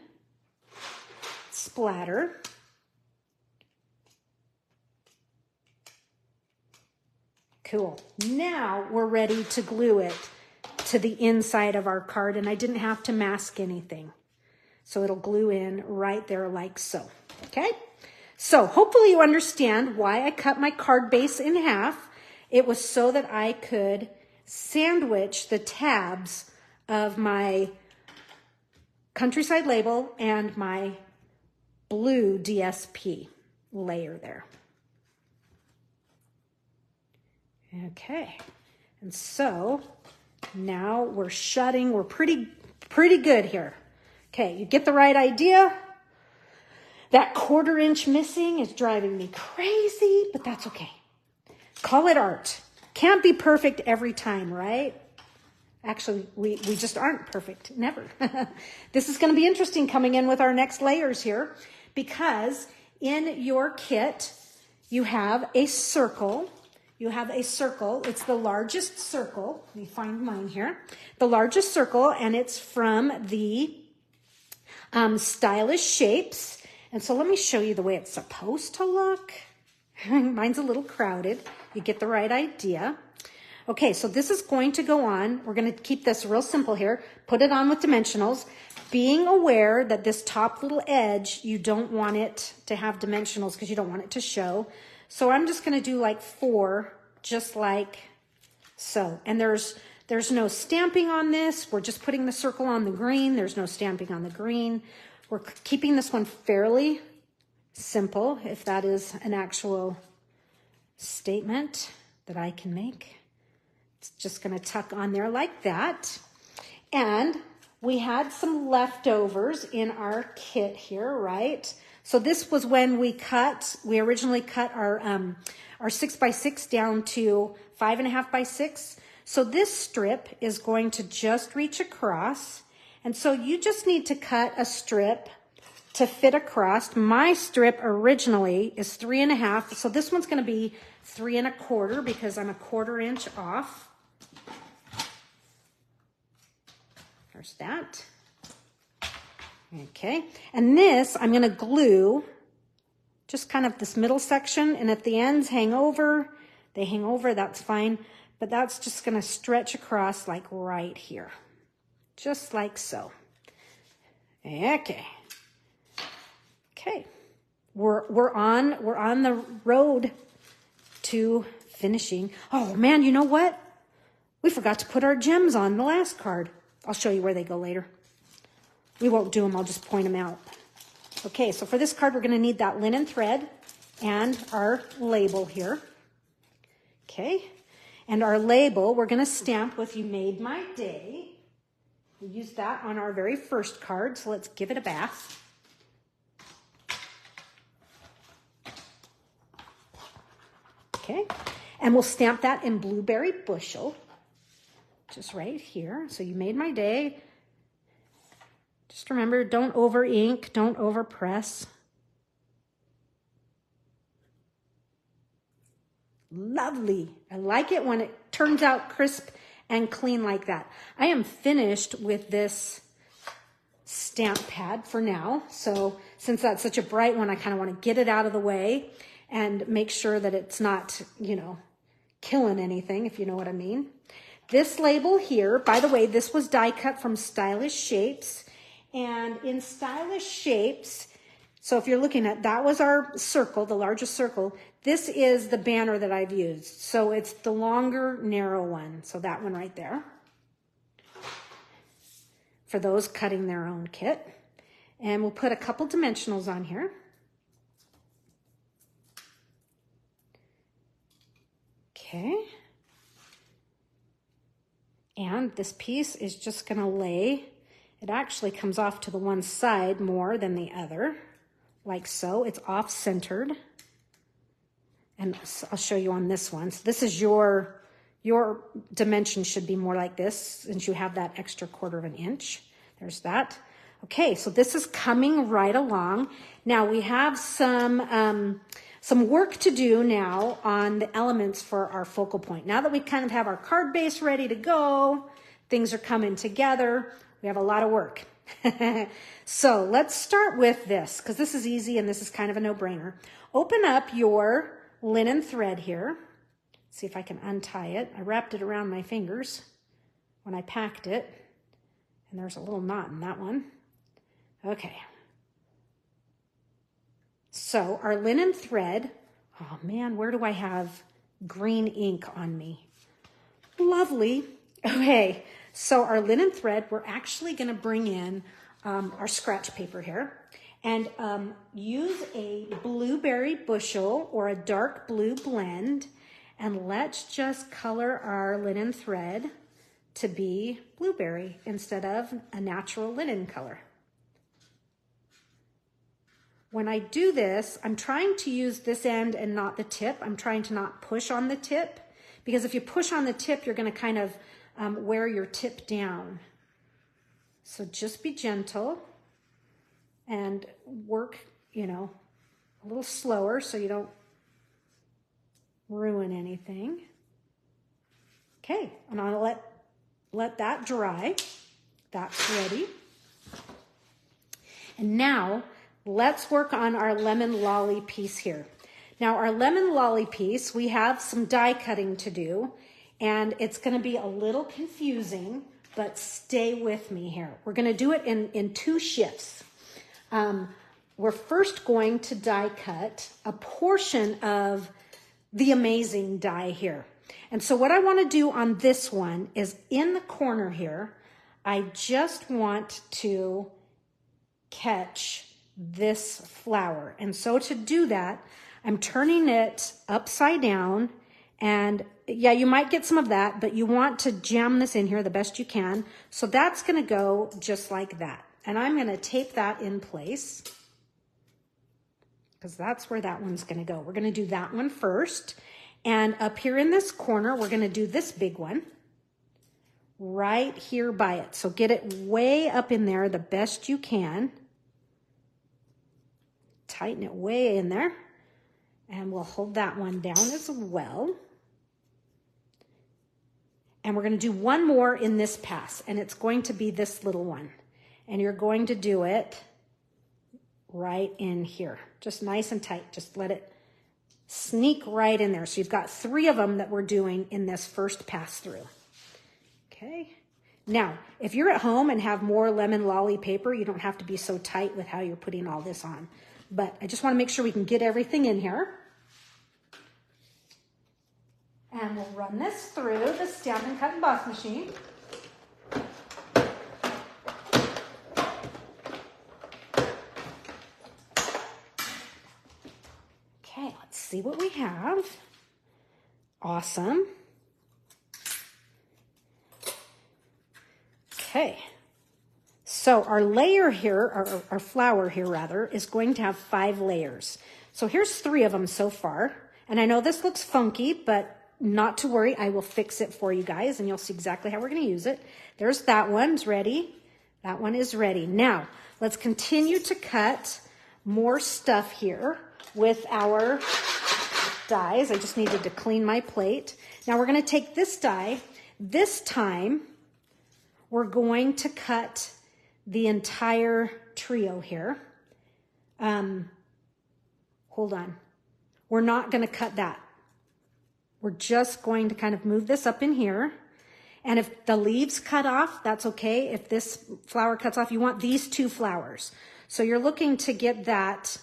splatter. Cool. Now we're ready to glue it to the inside of our card, and I didn't have to mask anything. So it'll glue in right there like so. Okay? So hopefully you understand why I cut my card base in half. It was so that I could sandwich the tabs of my countryside label and my blue DSP layer there. Okay, and so now we're shutting. We're pretty good here. Okay, you get the right idea. That 1/4 inch missing is driving me crazy, but that's okay. Call it art. Can't be perfect every time, right? Actually, we just aren't perfect, never. This is going to be interesting coming in with our next layers here, because in your kit, you have a circle. You have a circle. It's the largest circle. Let me find mine here. The largest circle, and it's from the Stylish Shapes. And so let me show you the way it's supposed to look. Mine's a little crowded. You get the right idea. Okay, so this is going to go on. We're going to keep this real simple here. Put it on with dimensionals. Being aware that this top little edge, you don't want it to have dimensionals because you don't want it to show. So I'm just going to do like 4, just like so. And there's no stamping on this. We're just putting the circle on the green. There's no stamping on the green. We're keeping this one fairly simple, if that is an actual statement that I can make. It's just going to tuck on there like that. And we had some leftovers in our kit here, right? So this was when we originally cut our 6x6 down to 5.5 by 6. So this strip is going to just reach across. And so you just need to cut a strip to fit across. My strip originally is 3.5. So this one's going to be 3.25 because I'm a 1/4 inch off. There's that. Okay, and this I'm going to glue just kind of this middle section, and at the ends hang over. They hang over, that's fine, but that's just going to stretch across like right here, just like so. Okay, we're on the road to finishing. Oh man, you know what? We forgot to put our gems on the last card. I'll show you where they go later. We won't do them, I'll just point them out. Okay, so for this card, we're gonna need that linen thread and our label here. Okay, and our label, we're gonna stamp with "You Made My Day." We used that on our very first card, so let's give it a bath. Okay, and we'll stamp that in Blueberry Bushel, just right here. So "You Made My Day." Just remember, don't over ink, don't over press. Lovely. I like it when it turns out crisp and clean like that. I am finished with this stamp pad for now. So since that's such a bright one, I kind of want to get it out of the way and make sure that it's not, killing anything, if you know what I mean. This label here, by the way, this was die cut from Stylish Shapes. And in Stylish Shapes, so if you're looking at, that was our circle, the largest circle. This is the banner that I've used. So it's the longer, narrow one. So that one right there. For those cutting their own kit. And we'll put a couple dimensionals on here. Okay. And this piece is just going to lay. It actually comes off to the one side more than the other, like so. It's off-centered. And I'll show you on this one. So this is your dimension should be more like this, since you have that extra 1/4 inch. There's that. Okay, so this is coming right along. Now we have some work to do now on the elements for our focal point. Now that we kind of have our card base ready to go, things are coming together, we have a lot of work. So let's start with this, because this is easy and this is kind of a no-brainer. Open up your linen thread here. See if I can untie it. I wrapped it around my fingers when I packed it, and there's a little knot in that one. Okay. So our linen thread, oh man, where do I have green ink on me? Lovely. Okay, so our linen thread, we're actually going to bring in our scratch paper here and use a blueberry bushel or a dark blue blend, and let's just color our linen thread to be blueberry instead of a natural linen color. When I do this, I'm trying to use this end and not the tip. I'm trying to not push on the tip, because if you push on the tip, you're going to kind of wear your tip down. So just be gentle and work, you know, a little slower so you don't ruin anything. Okay, and I'll let that dry. That's ready. And now let's work on our lemon lolly piece here. Now our lemon lolly piece, we have some die cutting to do, and it's going to be a little confusing, but stay with me here. We're going to do it in two shifts. We're first going to die cut a portion of the amazing die here. And so what I want to do on this one is in the corner here, I just want to catch this flower. And so to do that, I'm turning it upside down, and yeah, you might get some of that, but you want to jam this in here the best you can. So that's going to go just like that. And I'm going to tape that in place, because that's where that one's going to go. We're going to do that one first. And up here in this corner, we're going to do this big one right here by it. So get it way up in there the best you can. Tighten it way in there. And we'll hold that one down as well. And we're going to do one more in this pass, and it's going to be this little one. And you're going to do it right in here. Just nice and tight. Just let it sneak right in there. So you've got 3 of them that we're doing in this first pass through. Okay. Now, if you're at home and have more lemon lolly paper, you don't have to be so tight with how you're putting all this on. But I just want to make sure we can get everything in here. And we'll run this through the Stampin' Cut and Emboss machine. Okay, let's see what we have. Awesome. Okay. So our layer here, our flower here rather, is going to have 5 layers. So here's 3 of them so far. And I know this looks funky, but not to worry, I will fix it for you guys, and you'll see exactly how we're going to use it. There's that one's ready. That one is ready. Now, let's continue to cut more stuff here with our dies. I just needed to clean my plate. Now we're going to take this die. This time, we're going to cut the entire trio here. Hold on. We're not going to cut that. We're just going to kind of move this up in here. And if the leaves cut off, that's okay. If this flower cuts off, you want these 2 flowers. So you're looking to get that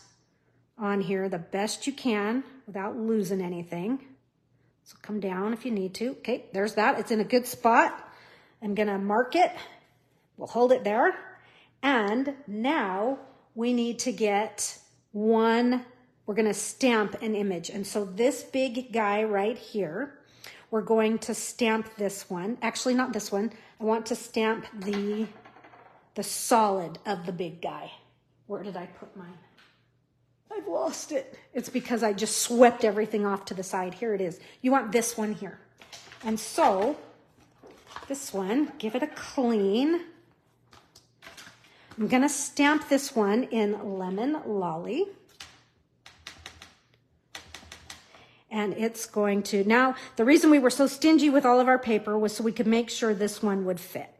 on here the best you can without losing anything. So come down if you need to. Okay, there's that. It's in a good spot. I'm going to mark it. We'll hold it there. And now we need to get one. We're going to stamp an image. And so this big guy right here, we're going to stamp this one. Actually, not this one. I want to stamp the solid of the big guy. Where did I put mine? I've lost it. It's because I just swept everything off to the side. Here it is. You want this one here. And so this one, give it a clean. I'm gonna stamp this one in Lemon Lolly. And it's going to, now the reason we were so stingy with all of our paper was so we could make sure this one would fit.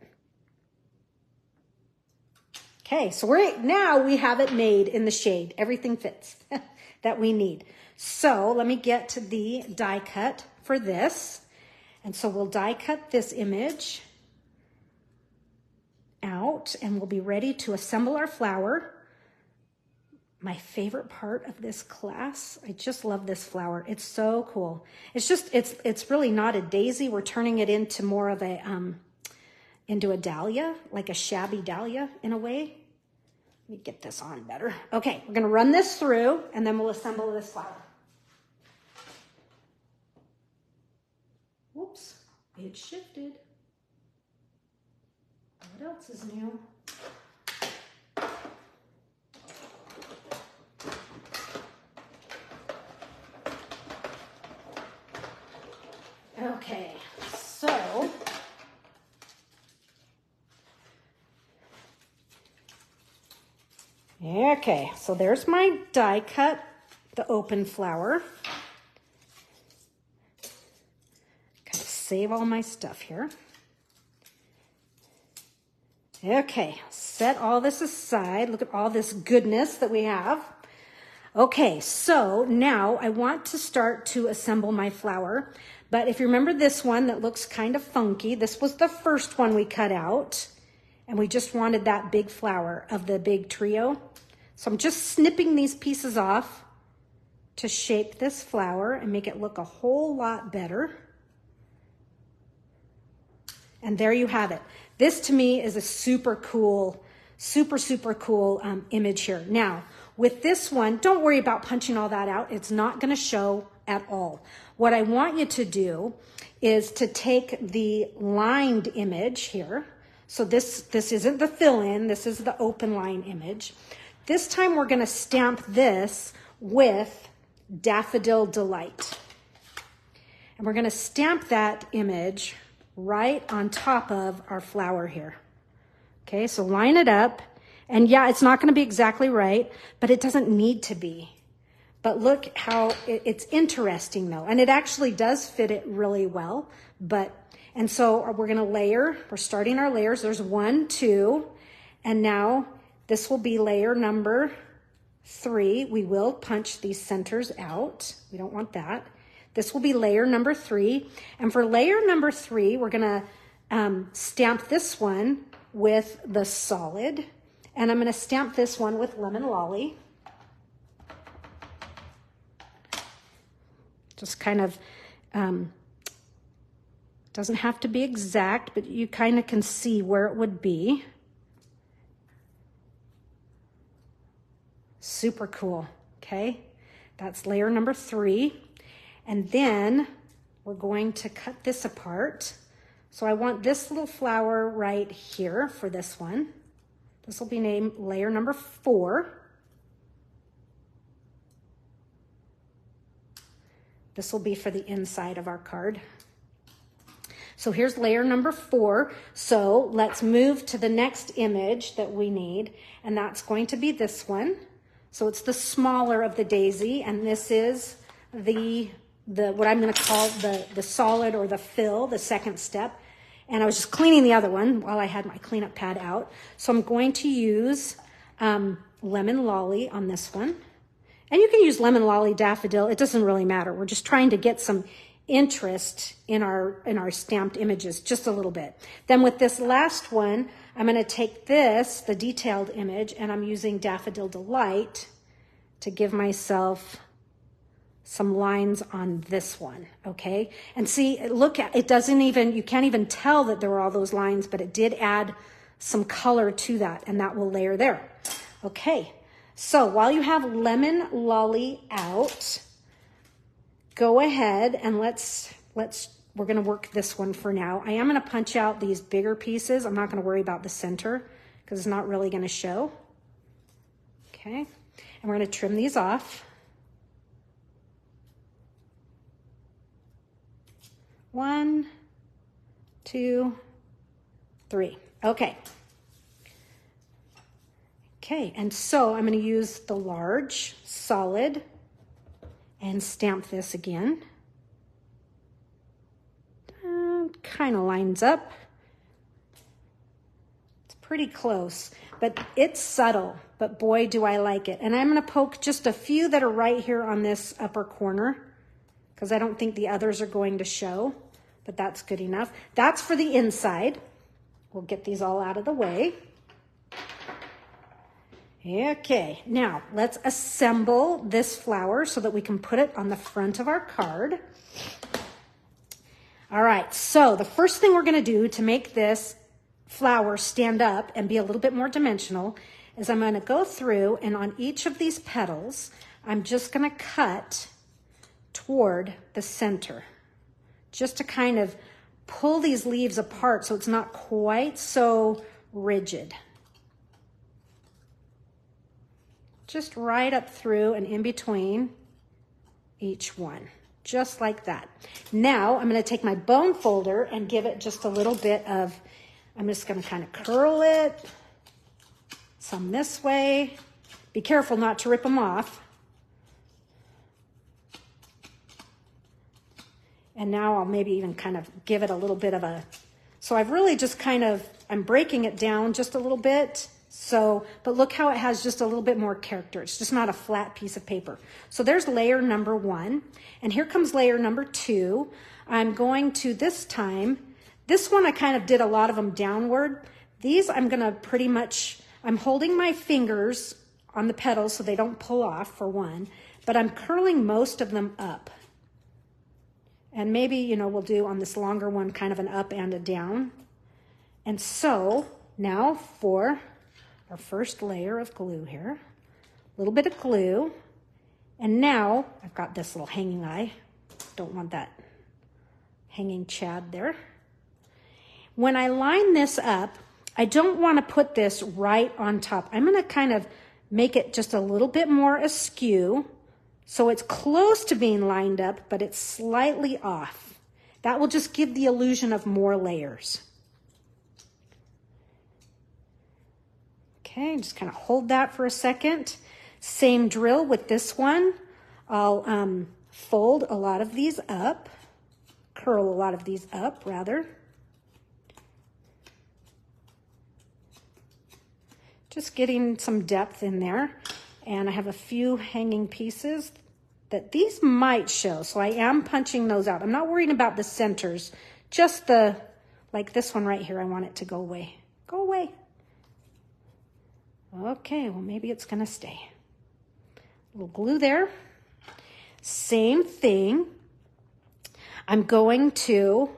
Okay, so now we have it made in the shade. Everything fits that we need. So let me get to the die cut for this. And so we'll die cut this image out and we'll be ready to assemble our flower. My favorite part of this class, I just love this flower. It's so cool. It's just, it's really not a daisy. We're turning it into more of a, into a dahlia, like a shabby dahlia in a way. Let me get this on better. Okay, we're gonna run this through and then we'll assemble this flower. Whoops, it shifted. What else is new? Okay, so there's my die cut, the open flower. Gotta save all my stuff here. Okay, set all this aside. Look at all this goodness that we have. Okay, so now I want to start to assemble my flower. But if you remember this one that looks kind of funky, this was the first one we cut out. And we just wanted that big flower of the big trio. So I'm just snipping these pieces off to shape this flower and make it look a whole lot better. And there you have it. This to me is a super cool, super cool image here. Now, with this one, don't worry about punching all that out. It's not gonna show at all. What I want you to do is to take the lined image here. So this isn't the fill-in, this is the open line image. This time we're gonna stamp this with Daffodil Delight. And we're gonna stamp that image right on top of our flower here. Okay, so line it up. And yeah, it's not gonna be exactly right, but it doesn't need to be. But look how it's interesting though. And it actually does fit it really well. And so we're gonna layer, we're starting our layers. There's 1, 2, and now this will be layer number 3. We will punch these centers out. We don't want that. This will be layer number 3. And for layer number 3, we're gonna stamp this one with the solid. And I'm gonna stamp this one with Lemon Lolly. Just kind of, doesn't have to be exact, but you kind of can see where it would be. Super cool, okay? That's layer number 3. And then we're going to cut this apart. So I want this little flower right here for this one. This will be named layer number 4. This will be for the inside of our card. So here's layer number 4. So let's move to the next image that we need, and that's going to be this one. So it's the smaller of the daisy, and this is the what I'm going to call the solid or the fill, the second step. And I was just cleaning the other one while I had my cleanup pad out. So I'm going to use Lemon Lolly on this one. And you can use Lemon Lolly, Daffodil. It doesn't really matter. We're just trying to get some interest in our stamped images, just a little bit. Then with this last one, I'm going to take this, the detailed image, and I'm using Daffodil Delight to give myself some lines on this one, okay? And see, look at it, doesn't even, you can't even tell that there were all those lines, but it did add some color to that, and that will layer there. Okay, so while you have Lemon Lolly out, go ahead and we're gonna work this one for now. I am gonna punch out these bigger pieces. I'm not gonna worry about the center because it's not really gonna show. Okay, and we're gonna trim these off. 1, 2, 3. Okay. Okay, and so I'm going to use the large solid and stamp this again. Kind of lines up. It's pretty close, but it's subtle, but boy, do I like it. And I'm going to poke just a few that are right here on this upper corner because I don't think the others are going to show, but that's good enough. That's for the inside. We'll get these all out of the way. Okay, now let's assemble this flower so that we can put it on the front of our card. All right, so the first thing we're going to do to make this flower stand up and be a little bit more dimensional is I'm going to go through and on each of these petals, I'm just going to cut toward the center just to kind of pull these leaves apart so it's not quite so rigid. Just right up through and in between each one, just like that. Now I'm going to take my bone folder and give it just a little bit of, I'm just going to kind of curl it, some this way. Be careful not to rip them off. And now I'll maybe even kind of give it a little bit of a, so I've really just kind of, I'm breaking it down just a little bit. So, but look how it has just a little bit more character. It's just not a flat piece of paper. So there's layer number 1. And here comes layer number 2. I'm going to this time, this one I kind of did a lot of them downward. These I'm going to pretty much, I'm holding my fingers on the petals so they don't pull off for one, but I'm curling most of them up. And maybe, you know, we'll do on this longer one kind of an up and a down. And so now for our first layer of glue here, a little bit of glue. And now I've got this little hanging eye. Don't want that hanging chad there. When I line this up, I don't want to put this right on top. I'm going to kind of make it just a little bit more askew so it's close to being lined up, but it's slightly off. That will just give the illusion of more layers. Okay, just kind of hold that for a second. Same drill with this one. I'll fold a lot of these up, curl a lot of these up rather. Just getting some depth in there. And I have a few hanging pieces that these might show. So I am punching those out. I'm not worried about the centers, just the, like this one right here, I want it to go away. Go away. Okay, well, maybe it's going to stay. A little glue there. Same thing. I'm going to,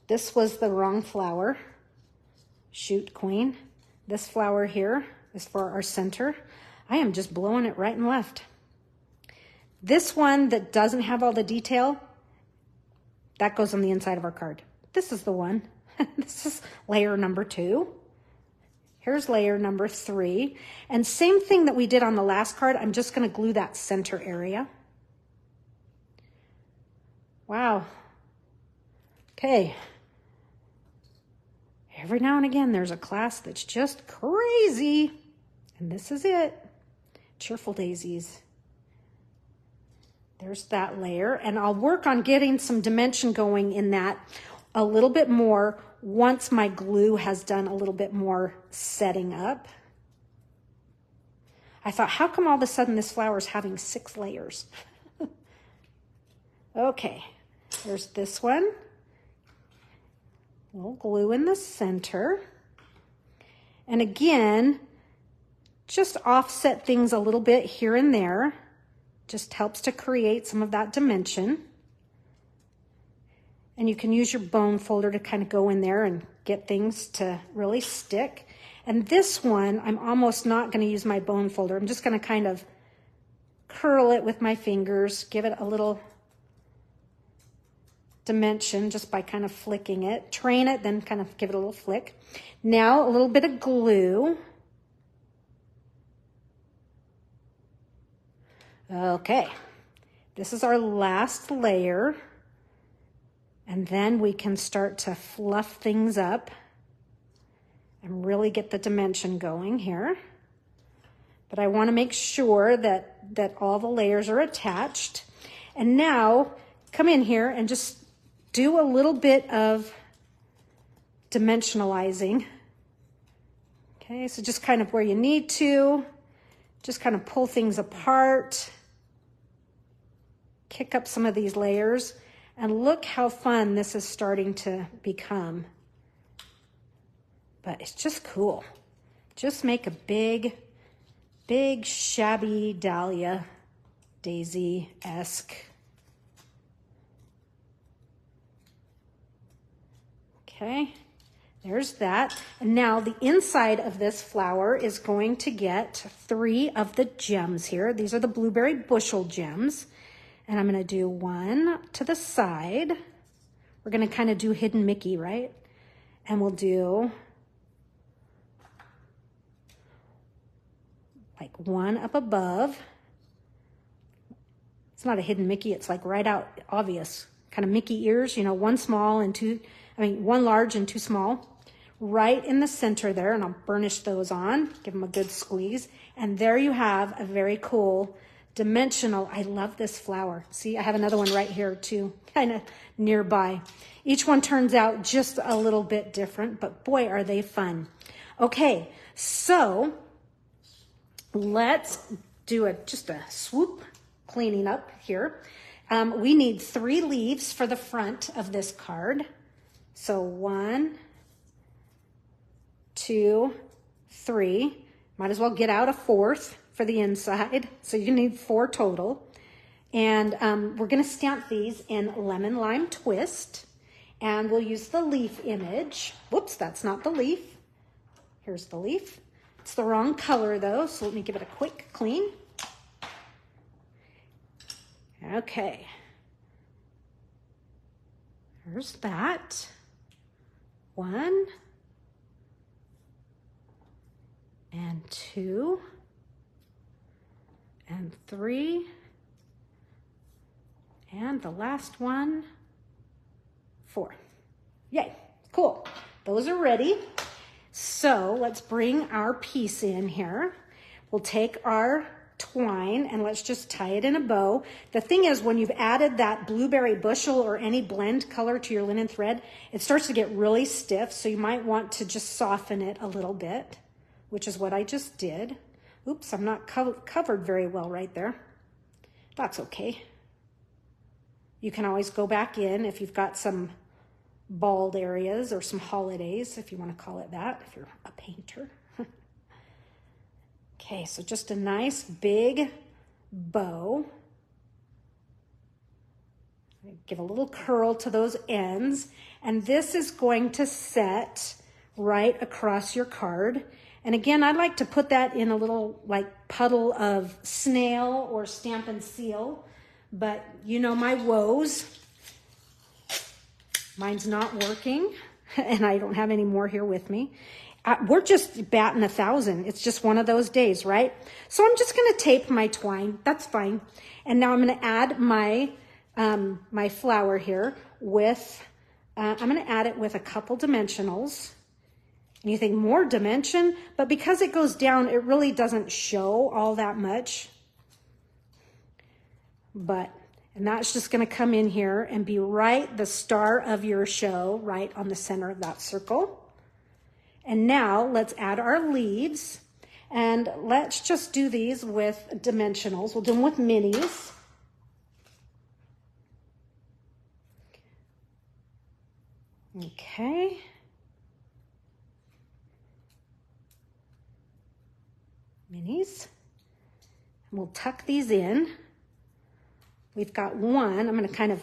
this was the wrong flower. Shoot, queen. This flower here is for our center. I am just blowing it right and left. This one that doesn't have all the detail, that goes on the inside of our card. This is the one. This is layer number 2. Here's layer number 3. And same thing that we did on the last card, I'm just going to glue that center area. Wow. Okay. Every now and again, there's a class that's just crazy. And this is it. Cheerful Daisies. There's that layer. And I'll work on getting some dimension going in that a little bit more once my glue has done a little bit more setting up. I thought, how come all of a sudden this flower is having 6 layers? Okay, there's this one. A little glue in the center. And again, just offset things a little bit here and there. Just helps to create some of that dimension. And you can use your bone folder to kind of go in there and get things to really stick. And this one, I'm almost not going to use my bone folder. I'm just going to kind of curl it with my fingers, give it a little dimension just by kind of flicking it. Train it, then kind of give it a little flick. Now a little bit of glue. Okay, this is our last layer. And then we can start to fluff things up and really get the dimension going here. but I want to make sure that all the layers are attached. And now come in here and just do a little bit of dimensionalizing. Okay, so just kind of where you need to, just kind of pull things apart, kick up some of these layers, and look how fun this is starting to become. But it's just cool. Just make a big, big shabby dahlia daisy-esque. Okay, there's that. And now the inside of this flower is going to get 3 of the gems here. These are the blueberry bushel gems. And I'm going to do 1 to the side. We're going to kind of do hidden Mickey, right? And we'll do like 1 up above. It's not a hidden Mickey, it's like right out obvious. Kind of Mickey ears, you know, 1 small and 2, 1 large and 2 small. Right in the center there, and I'll burnish those on, give them a good squeeze. And there you have a very cool dimensional. I love this flower. See, I have another one right here too, kind of nearby. Each one turns out just a little bit different, but boy, are they fun. Okay, so let's do just a swoop cleaning up here. We need 3 leaves for the front of this card. So 1, 2, 3. Might as well get out a 4th for the inside. So you need 4 total. And we're going to stamp these in lemon lime twist. And we'll use the leaf image. Whoops, that's not the leaf. Here's the leaf. It's the wrong color though, so let me give it a quick clean. Okay. There's that. 1 and 2 and 3 and the last one, 4. Yay, cool. Those are ready. So let's bring our piece in here. We'll take our twine and let's just tie it in a bow. The thing is, when you've added that blueberry bushel or any blend color to your linen thread, it starts to get really stiff, so you might want to just soften it a little bit, which is what I just did. Oops, I'm not covered very well right there. That's okay. You can always go back in if you've got some bald areas or some holidays, if you want to call it that, if you're a painter. Okay, so just a nice big bow. Give a little curl to those ends. And this is going to set right across your card. And again, I like to put that in a little like puddle of snail or Stampin' Seal. But you know my woes. Mine's not working, and I don't have any more here with me. We're just batting 1,000. It's just one of those days, right? So I'm just going to tape my twine. That's fine. And now I'm going to add my my flower here with, I'm going to add it with a couple dimensionals. And you think more dimension, but because it goes down, it really doesn't show all that much. And that's just going to come in here and be right the star of your show, right on the center of that circle. And now let's add our leaves, and let's just do these with dimensionals. We'll do them with minis. Okay. Minis. And we'll tuck these in. We've got 1, I'm going to kind of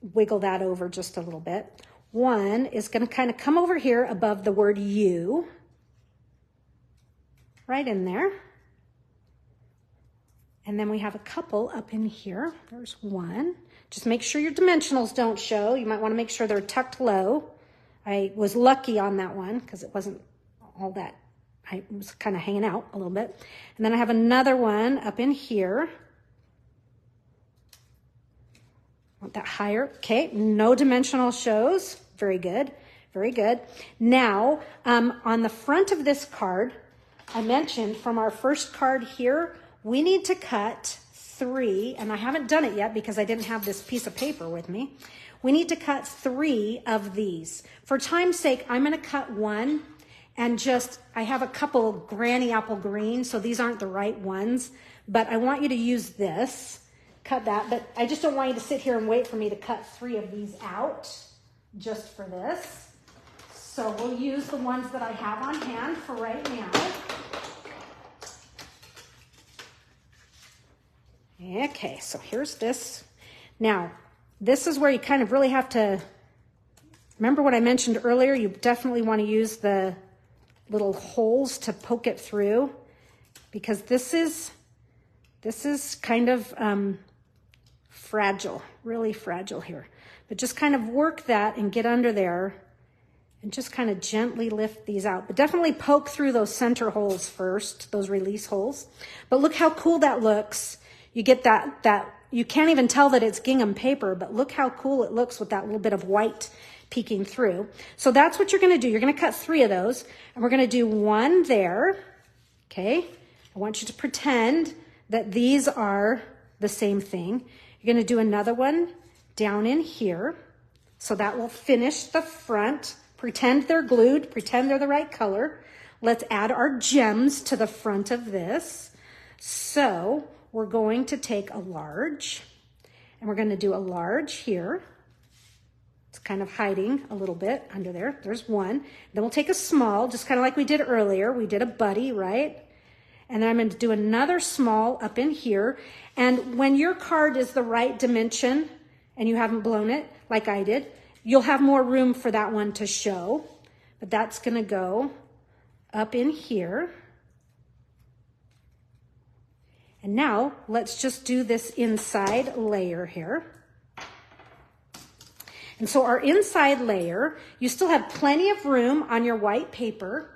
wiggle that over just a little bit. 1 is going to kind of come over here above the word you, right in there. And then we have a couple up in here. There's 1. Just make sure your dimensionals don't show. You might want to make sure they're tucked low. I was lucky on that one because it wasn't all that, I was kind of hanging out a little bit. And then I have another one up in here. Want that higher. Okay, no dimensional shows. Very good, very good. Now, on the front of this card, I mentioned from our first card here, we need to cut 3, and I haven't done it yet because I didn't have this piece of paper with me. We need to cut 3 of these. For time's sake, I'm going to cut 1, and I have a couple granny apple green, so these aren't the right ones, but I want you to use this, cut that, but I just don't want you to sit here and wait for me to cut 3 of these out just for this. So we'll use the ones that I have on hand for right now. Okay, so here's this. Now, this is where you kind of really have to, remember what I mentioned earlier? You definitely want to use the little holes to poke it through, because this is kind of fragile, really fragile here. But just kind of work that and get under there and just kind of gently lift these out. But definitely poke through those center holes first, those release holes. But look how cool that looks. You get that you can't even tell that it's gingham paper, but look how cool it looks with that little bit of white peeking through. So that's what you're going to do. You're going to cut 3 of those, and we're going to do 1 there. Okay. I want you to pretend that these are the same thing. You're going to do another one down in here. So that will finish the front. Pretend they're glued. Pretend they're the right color. Let's add our gems to the front of this. So we're going to take a large, and we're going to do a large here. It's kind of hiding a little bit under there. There's 1. Then we'll take a small, just kind of like we did earlier. We did a buddy, right? And then I'm going to do another small up in here. And when your card is the right dimension and you haven't blown it like I did, you'll have more room for that one to show. But that's going to go up in here. And now let's just do this inside layer here. And so our inside layer, you still have plenty of room on your white paper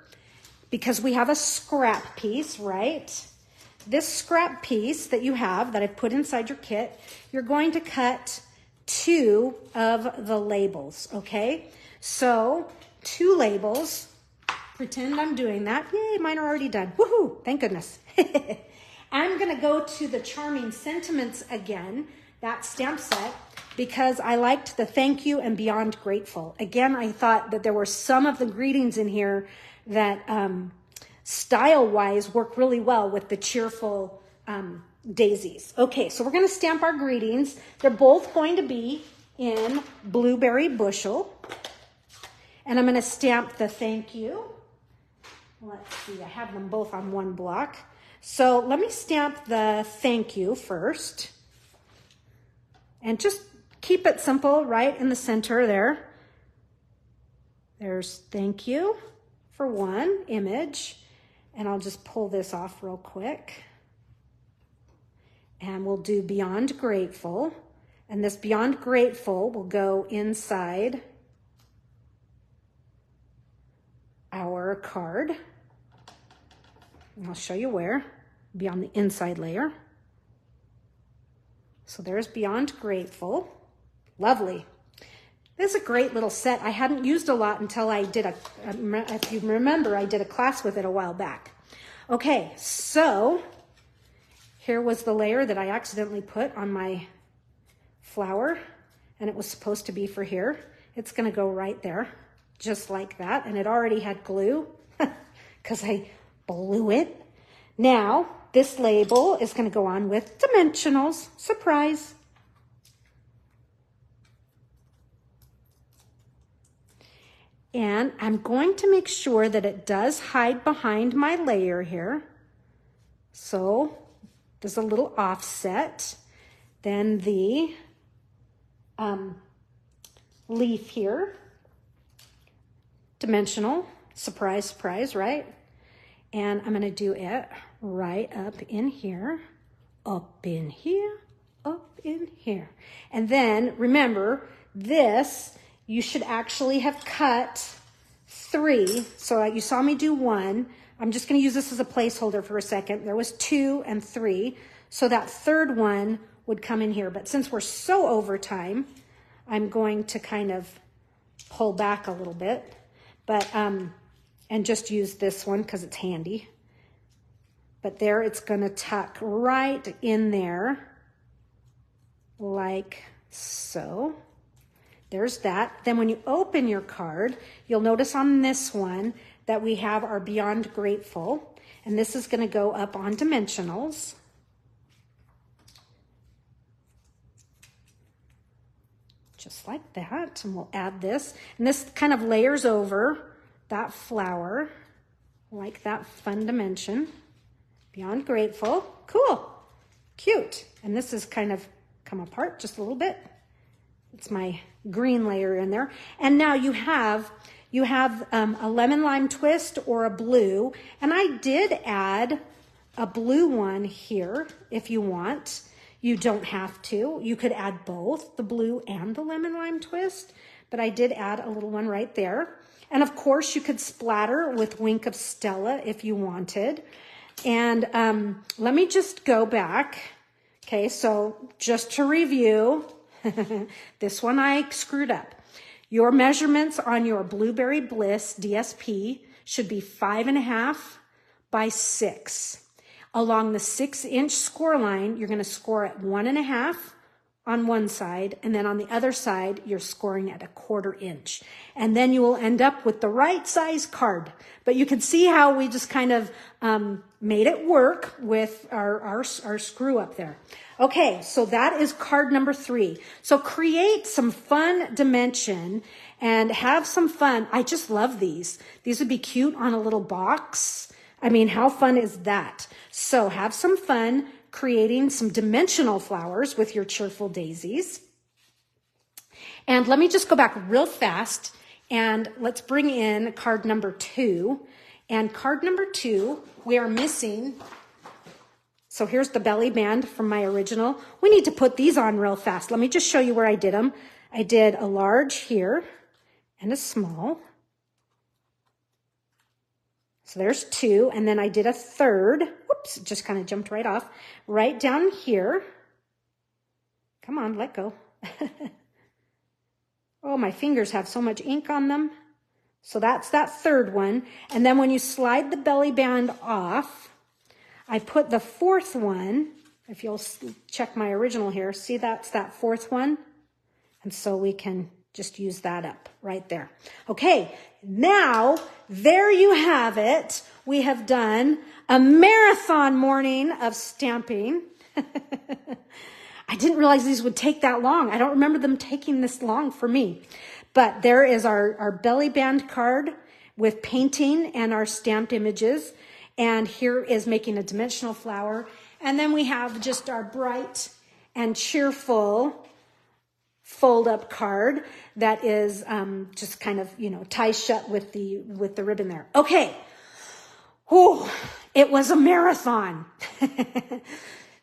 because we have a scrap piece, right? This scrap piece that you have that I've put inside your kit, you're going to cut 2 of the labels, okay? So 2 labels, pretend I'm doing that. Yay, mine are already done. Woohoo, thank goodness. I'm going to go to the Charming Sentiments again, that stamp set, because I liked the Thank You and Beyond Grateful. Again, I thought that there were some of the greetings in here that style-wise work really well with the Cheerful Daisies. Okay, so we're going to stamp our greetings. They're both going to be in Blueberry Bushel. And I'm going to stamp the Thank You. Let's see, I have them both on one block. So let me stamp the Thank You first. And just keep it simple right in the center there. There's Thank You for one image. And I'll just pull this off real quick. And we'll do Beyond Grateful. And this Beyond Grateful will go inside our card. And I'll show you where. Be on the inside layer. So there's Beyond Grateful. Lovely. This is a great little set. I hadn't used a lot until I did if you remember, I did a class with it a while back. Okay, so here was the layer that I accidentally put on my flower, and it was supposed to be for here. It's going to go right there, just like that. And it already had glue because I blew it. Now, this label is going to go on with dimensionals. Surprise. And I'm going to make sure that it does hide behind my layer here. So there's a little offset. Then the leaf here. Dimensional. Surprise, surprise, right? And I'm going to do it right up in here, up in here, up in here. And then remember, this, you should actually have cut 3. So you saw me do 1. I'm just going to use this as a placeholder for a second. There was 2 and 3. So that third one would come in here. But since we're so over time, I'm going to kind of pull back a little bit. But and just use this one because it's handy. but there it's going to tuck right in there like so. There's that. Then when you open your card, you'll notice on this one that we have our Beyond Grateful, and this is going to go up on dimensionals. Just like that, and we'll add this. And this kind of layers over that flower, like that fun dimension. Beyond Grateful. Cool. Cute. And this is kind of come apart just a little bit. It's my green layer in there. And now you have a lemon lime twist or a blue. And I did add a blue one here if you want. You don't have to. You could add both the blue and the lemon lime twist, but I did add a little one right there. And of course you could splatter with Wink of Stella if you wanted. And let me just go back. Okay, so just to review, this one I screwed up. Your measurements on your Blueberry Bliss DSP should be 5.5 by 6. Along the 6-inch score line, you're going to score at 1.5 on one side, and then on the other side, you're scoring at 1/4 inch. And then you will end up with the right size card. But you can see how we just kind of made it work with our screw up there. Okay, so that is card number 3. So create some fun dimension and have some fun. I just love these. These would be cute on a little box. I mean, how fun is that? So have some fun creating some dimensional flowers with your Cheerful Daisies. And let me just go back real fast and let's bring in card number 2. And card number 2, we are missing. So here's the belly band from my original. We need to put these on real fast. Let me just show you where I did them. I did a large here and a small. So there's 2, and then I did a 3rd. Whoops, it just kind of jumped right off. Right down here. Come on, let go. Oh, my fingers have so much ink on them. So that's that 3rd one. And then when you slide the belly band off, I put the 4th one. If you'll check my original here, see that's that 4th one. And so we can just use that up right there. Okay, now there you have it. We have done a marathon morning of stamping. I didn't realize these would take that long. I don't remember them taking this long for me. But there is our belly band card with painting and our stamped images. And here is making a dimensional flower. And then we have just our bright and cheerful fold-up card that is just kind of, ties shut with the ribbon there. Okay. Whew, it was a marathon.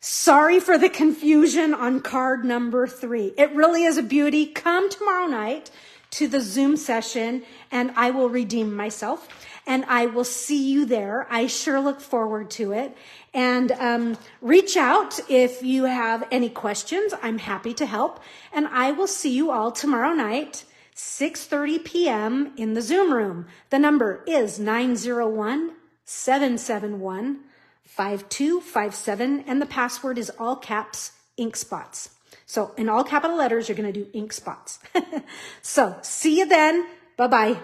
Sorry for the confusion on card number 3. It really is a beauty. Come tomorrow night to the Zoom session and I will redeem myself and I will see you there. I sure look forward to it. And reach out if you have any questions. I'm happy to help. And I will see you all tomorrow night, 6:30 p.m. in the Zoom room. The number is 901-771-5257. And the password is all caps, ink spots. So in all capital letters, you're going to do ink spots. So see you then. Bye-bye.